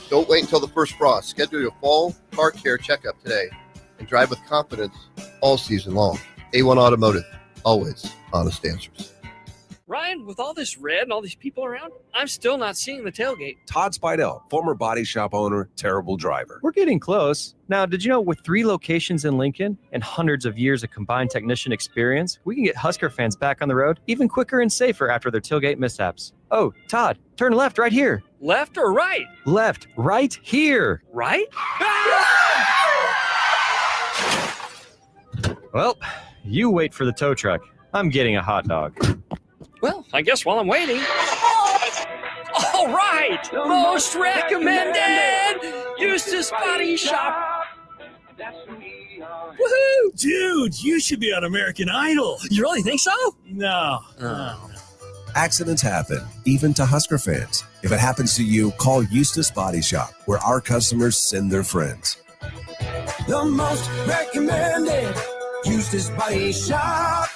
Speaker 19: Don't wait until the first frost. Schedule your fall car care checkup today and drive with confidence all season long. A1 Automotive, always honest answers.
Speaker 16: Ryan, with all this red and all these people around, I'm still not seeing the tailgate.
Speaker 17: Todd Spidell, former body shop owner, terrible driver.
Speaker 23: We're getting close. Now, did you know with 3 locations in Lincoln and hundreds of years of combined technician experience, we can get Husker fans back on the road even quicker and safer after their tailgate mishaps? Oh, Todd, turn left right here.
Speaker 16: Left or right?
Speaker 23: Left, right here.
Speaker 16: Right?
Speaker 23: Well, you wait for the tow truck. I'm getting a hot dog.
Speaker 16: Well, I guess while I'm waiting. All right! Most recommended! Eustace Body Shop!
Speaker 26: Woohoo! Dude, you should be on American Idol.
Speaker 16: You really think so?
Speaker 26: No.
Speaker 17: Accidents happen, even to Husker fans. If it happens to you, call Eustace Body Shop, where our customers send their friends.
Speaker 26: The most recommended Eustace Body Shop.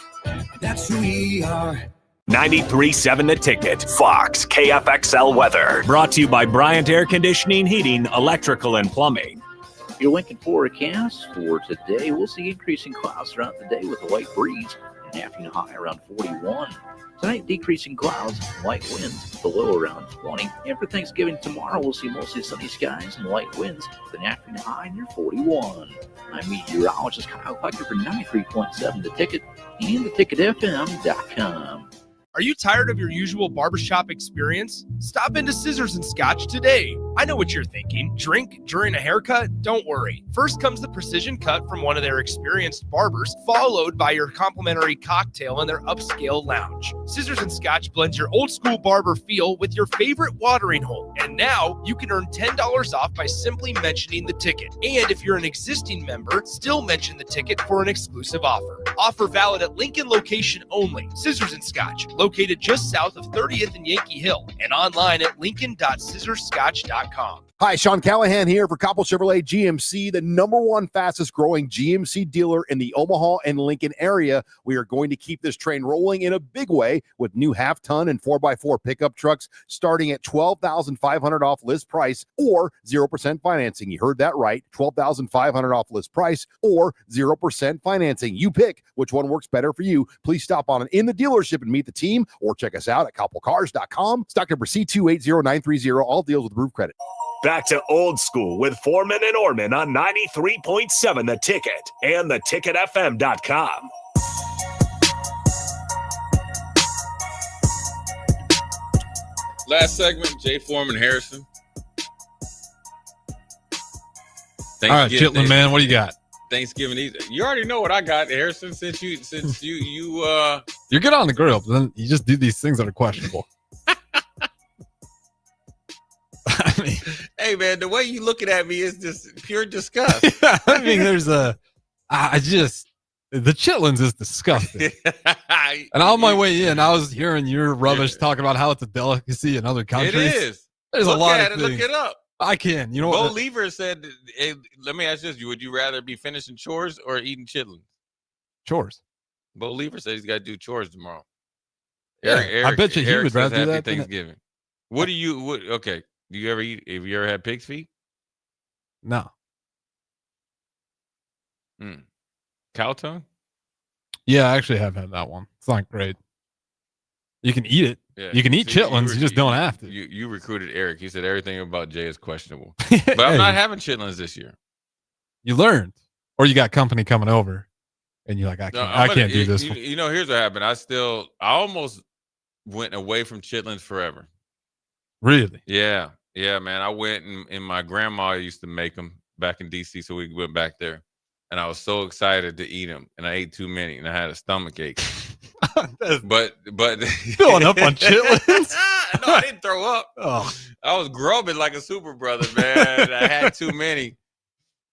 Speaker 26: That's who we are.
Speaker 5: 93.7 The Ticket, Fox, KFXL weather. Brought to you by Bryant Air Conditioning, Heating, Electrical, and Plumbing.
Speaker 27: Your Lincoln forecast for today, we'll see increasing clouds throughout the day with a light breeze and afternoon high around 41. Tonight, decreasing clouds and light winds, the low around 20. And for Thanksgiving tomorrow, we'll see mostly sunny skies and light winds with an afternoon high near 41. I'm meteorologist Kyle Pucker for 93.7 The Ticket and theticketfm.com.
Speaker 9: Are you tired of your usual barbershop experience? Stop into Scissors and Scotch today. I know what you're thinking. Drink during a haircut? Don't worry. First comes the precision cut from one of their experienced barbers, followed by your complimentary cocktail in their upscale lounge. Scissors and Scotch blends your old school barber feel with your favorite watering hole. And now you can earn $10 off by simply mentioning the ticket. And if you're an existing member, still mention the ticket for an exclusive offer. Offer valid at Lincoln location only. Scissors and Scotch, located just south of 30th and Yankee Hill, and online at lincoln.scissorscotch.com.
Speaker 28: Hi, Sean Callahan here for Coppell Chevrolet GMC, the #1 fastest growing GMC dealer in the Omaha and Lincoln area. We are going to keep this train rolling in a big way with new half-ton and 4x4 pickup trucks starting at $12,500 off list price or 0% financing. You heard that right, $12,500 off list price or 0% financing. You pick which one works better for you. Please stop on in the dealership and meet the team or check us out at coppellcars.com. Stock number C280930. All deals with approved credit.
Speaker 5: Back to old school with Foreman and Oerman on 93.7 The Ticket and theticketfm.com.
Speaker 6: Last segment, Jay Foreman Harrison.
Speaker 24: All right, Chitlin, man, what do you got?
Speaker 6: Thanksgiving Eve. You already know what I got, Harrison. Since you
Speaker 24: You're good on the grill, but then you just do these things that are questionable. I mean,
Speaker 6: Hey, man, the way you looking at me is just pure disgust.
Speaker 24: I mean, the chitlins is disgusting. And on my way in, I was hearing your rubbish talking about how it's a delicacy in other countries.
Speaker 6: It is.
Speaker 24: There's
Speaker 6: Look
Speaker 24: a lot
Speaker 6: at
Speaker 24: of
Speaker 6: it.
Speaker 24: things.
Speaker 6: Look it up.
Speaker 24: I can. You know
Speaker 6: Bo
Speaker 24: what?
Speaker 6: Lever said, hey, let me ask you this. Would you rather be finishing chores or eating chitlins?
Speaker 24: Chores.
Speaker 6: Bo Lever said he's got to do chores tomorrow.
Speaker 24: Yeah, I bet you he would rather do that than
Speaker 6: Thanksgiving. What do you, okay. Do you ever eat, have you ever had pig's feet?
Speaker 24: No.
Speaker 6: Cow tongue?
Speaker 24: Yeah, I actually have had that one. It's not great. You can eat it.
Speaker 6: Yeah.
Speaker 24: You can eat chitlins. You just don't have to.
Speaker 6: You recruited Eric. He said everything about Jay is questionable. But I'm not having chitlins this year.
Speaker 24: You learned. Or you got company coming over and you're like, I can't do this.
Speaker 6: You know, here's what happened. I almost went away from chitlins forever.
Speaker 24: Really?
Speaker 6: Yeah. Yeah, man. I went and my grandma used to make them back in DC. So we went back there. And I was so excited to eat them. And I ate too many. And I had a stomach ache. but
Speaker 24: filling up on chitlins.
Speaker 6: No, I didn't throw up.
Speaker 24: Oh.
Speaker 6: I was grubbing like a super brother, man. I had too many.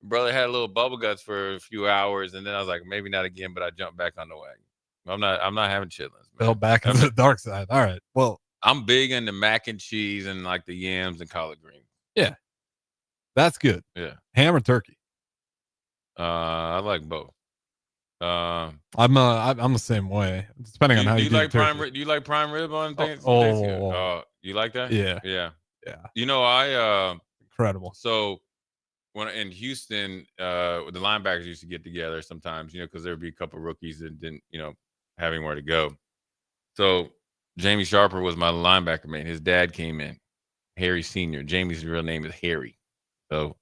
Speaker 6: Brother had a little bubble guts for a few hours, and then I was like, maybe not again, but I jumped back on the wagon. I'm not having chitlins.
Speaker 24: Fell back into the dark side. All right. Well,
Speaker 6: I'm big into mac and cheese and like the yams and collard greens.
Speaker 24: Yeah. That's good.
Speaker 6: Yeah.
Speaker 24: Ham or turkey?
Speaker 6: I like both.
Speaker 24: I'm the same way. Depending on how you do
Speaker 6: like
Speaker 24: turkey.
Speaker 6: prime rib. Do you like prime rib on things? You like that?
Speaker 24: Yeah.
Speaker 6: Yeah.
Speaker 24: Yeah.
Speaker 6: You know,
Speaker 24: incredible.
Speaker 6: So when in Houston, the linebackers used to get together sometimes, you know, because there would be a couple of rookies that didn't, you know, have anywhere to go. So Jamie Sharper was my linebacker mate. His dad came in, Harry Sr. Jamie's real name is Harry. So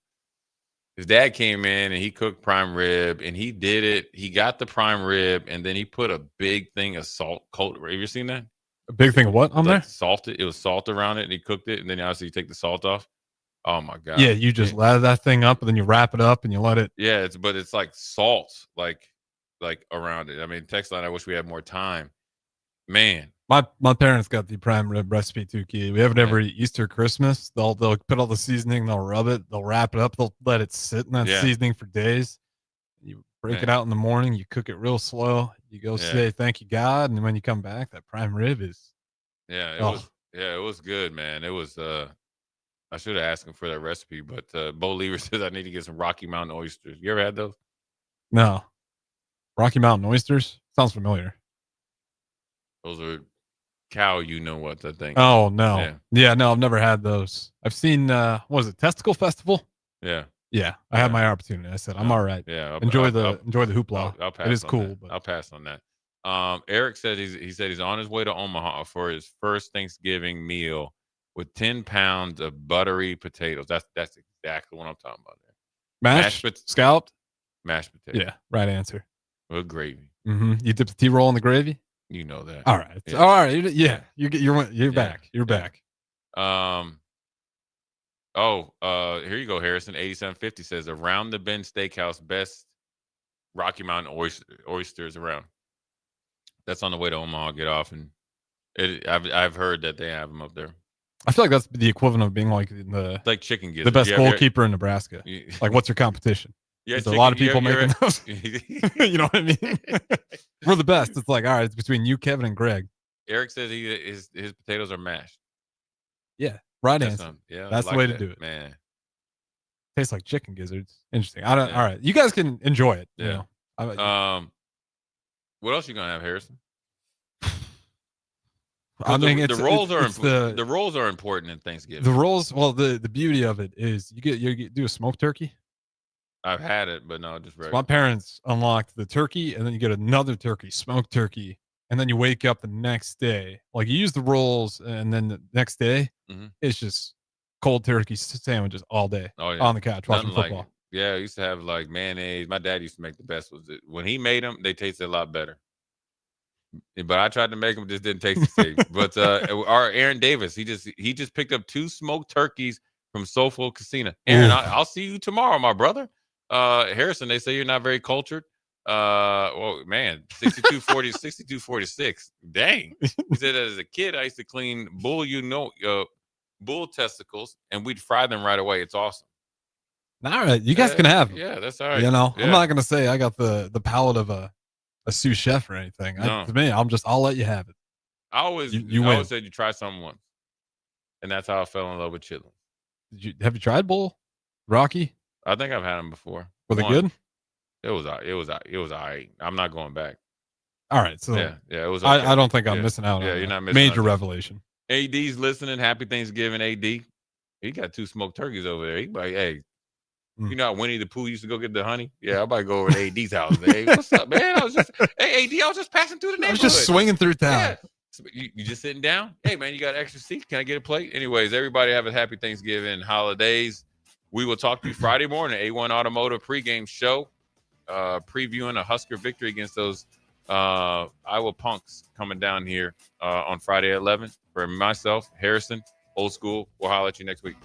Speaker 6: his dad came in and he cooked prime rib and he did it. He got the prime rib and then he put a big thing of salt coat. Have you ever seen that?
Speaker 24: A big thing of what on there?
Speaker 6: Salted. It was salt around it and he cooked it. And then obviously you take the salt off. Oh my God.
Speaker 24: Yeah. You just lather that thing up and then you wrap it up and you let it.
Speaker 6: Yeah. It's like salt, like around it. I mean, text line, I wish we had more time. Man.
Speaker 24: My parents got the prime rib recipe too, Key. We have it every Easter, Christmas. They'll put all the seasoning, they'll rub it, they'll wrap it up, they'll let it sit in that seasoning for days. You break it out in the morning, you cook it real slow. You go say thank you, God, and when you come back, that prime rib is
Speaker 6: it was good, man. It was I should have asked him for that recipe, but Bo Lever says I need to get some Rocky Mountain oysters. You ever had those?
Speaker 24: No. Rocky Mountain oysters? Sounds familiar.
Speaker 6: Those are cow, you know what, I think.
Speaker 24: Oh no. Yeah, no, I've never had those. I've seen what was it, Testicle Festival?
Speaker 6: Yeah.
Speaker 24: Yeah. I had my opportunity. I said, I'm all right.
Speaker 6: Yeah.
Speaker 24: Enjoy the hoopla.
Speaker 6: I'll pass.
Speaker 24: It is
Speaker 6: on
Speaker 24: cool.
Speaker 6: That. I'll pass on that. Eric said he's on his way to Omaha for his first Thanksgiving meal with 10 pounds of buttery potatoes. That's exactly what I'm talking about there.
Speaker 24: Scalloped?
Speaker 6: Mashed potatoes.
Speaker 24: Yeah, right answer.
Speaker 6: With gravy.
Speaker 24: Mm-hmm. You dip the tea roll in the gravy?
Speaker 6: You know that.
Speaker 24: All right.
Speaker 6: Yeah.
Speaker 24: All right. Yeah. You're back. You're back.
Speaker 6: Here you go, Harrison. 8750 says Around the Bend Steakhouse, best Rocky Mountain oysters around. That's on the way to Omaha. Get off and I've heard that they have them up there.
Speaker 24: I feel like that's the equivalent of being like
Speaker 6: like chicken gizzards.
Speaker 24: the best goalkeeper in Nebraska. Like, what's your competition?
Speaker 6: Yeah,
Speaker 24: there's a lot of people making those. You know what I mean? We're the best. It's like, all right, it's between you, Kevin, and Greg.
Speaker 6: Eric says his potatoes are mashed.
Speaker 24: Yeah, right answer. That's the way to do it,
Speaker 6: man.
Speaker 24: Tastes like chicken gizzards. Interesting. All right, you guys can enjoy it.
Speaker 6: Yeah.
Speaker 24: You know?
Speaker 6: What else you gonna have, Harrison?
Speaker 24: I mean,
Speaker 6: the rolls are the rolls are important in Thanksgiving.
Speaker 24: The rolls. Well, the beauty of it is you do a smoked turkey.
Speaker 6: I've had it, but no, just regular.
Speaker 24: So my parents unlocked the turkey, and then you get another turkey, smoked turkey, and then you wake up the next day. Like, you use the rolls, and then the next day, it's just cold turkey sandwiches all day on the couch watching football.
Speaker 6: I used to have like mayonnaise. My dad used to make the best. When he made them, they tasted a lot better. But I tried to make them, just didn't taste the same. But our Aaron Davis, he just picked up 2 smoked turkeys from Soulful Casino. Aaron, I'll see you tomorrow, my brother. Harrison, they say you're not very cultured. Well, man, 6240, 6246. Dang. He said that as a kid, I used to clean bull bull testicles, and we'd fry them right away. It's awesome.
Speaker 24: All right, you guys can have them.
Speaker 6: Yeah, that's all right.
Speaker 24: You know,
Speaker 6: Yeah.
Speaker 24: I'm not gonna say I got the palate of a sous chef or anything.
Speaker 6: No.
Speaker 24: To me, I'll let you have it.
Speaker 6: I always said you try something once, and that's how I fell in love with chitlins.
Speaker 24: Have you tried bull, Rocky?
Speaker 6: I think I've had them before.
Speaker 24: Was it good?
Speaker 6: It was all right. I'm not going back.
Speaker 24: All right, so
Speaker 6: yeah, it was. Okay.
Speaker 24: I don't think I'm missing out.
Speaker 6: Yeah,
Speaker 24: on
Speaker 6: you're
Speaker 24: that.
Speaker 6: not missing.
Speaker 24: Major
Speaker 6: out.
Speaker 24: revelation.
Speaker 6: AD's listening. Happy Thanksgiving, AD. He got 2 smoked turkeys over there. He like, hey, you know how Winnie the Pooh used to go get the honey? Yeah, I might go over to AD's house. Hey, what's up, man? I was just passing through the neighborhood.
Speaker 24: I was just swinging through town.
Speaker 6: Yeah. So you just sitting down? Hey, man, you got an extra seat? Can I get a plate? Anyways, everybody have a happy Thanksgiving holidays. We will talk to you Friday morning, A1 Automotive pregame show, previewing a Husker victory against those Iowa Punks coming down here on Friday at 11. For myself, Harrison, Old School, we'll holler at you next week.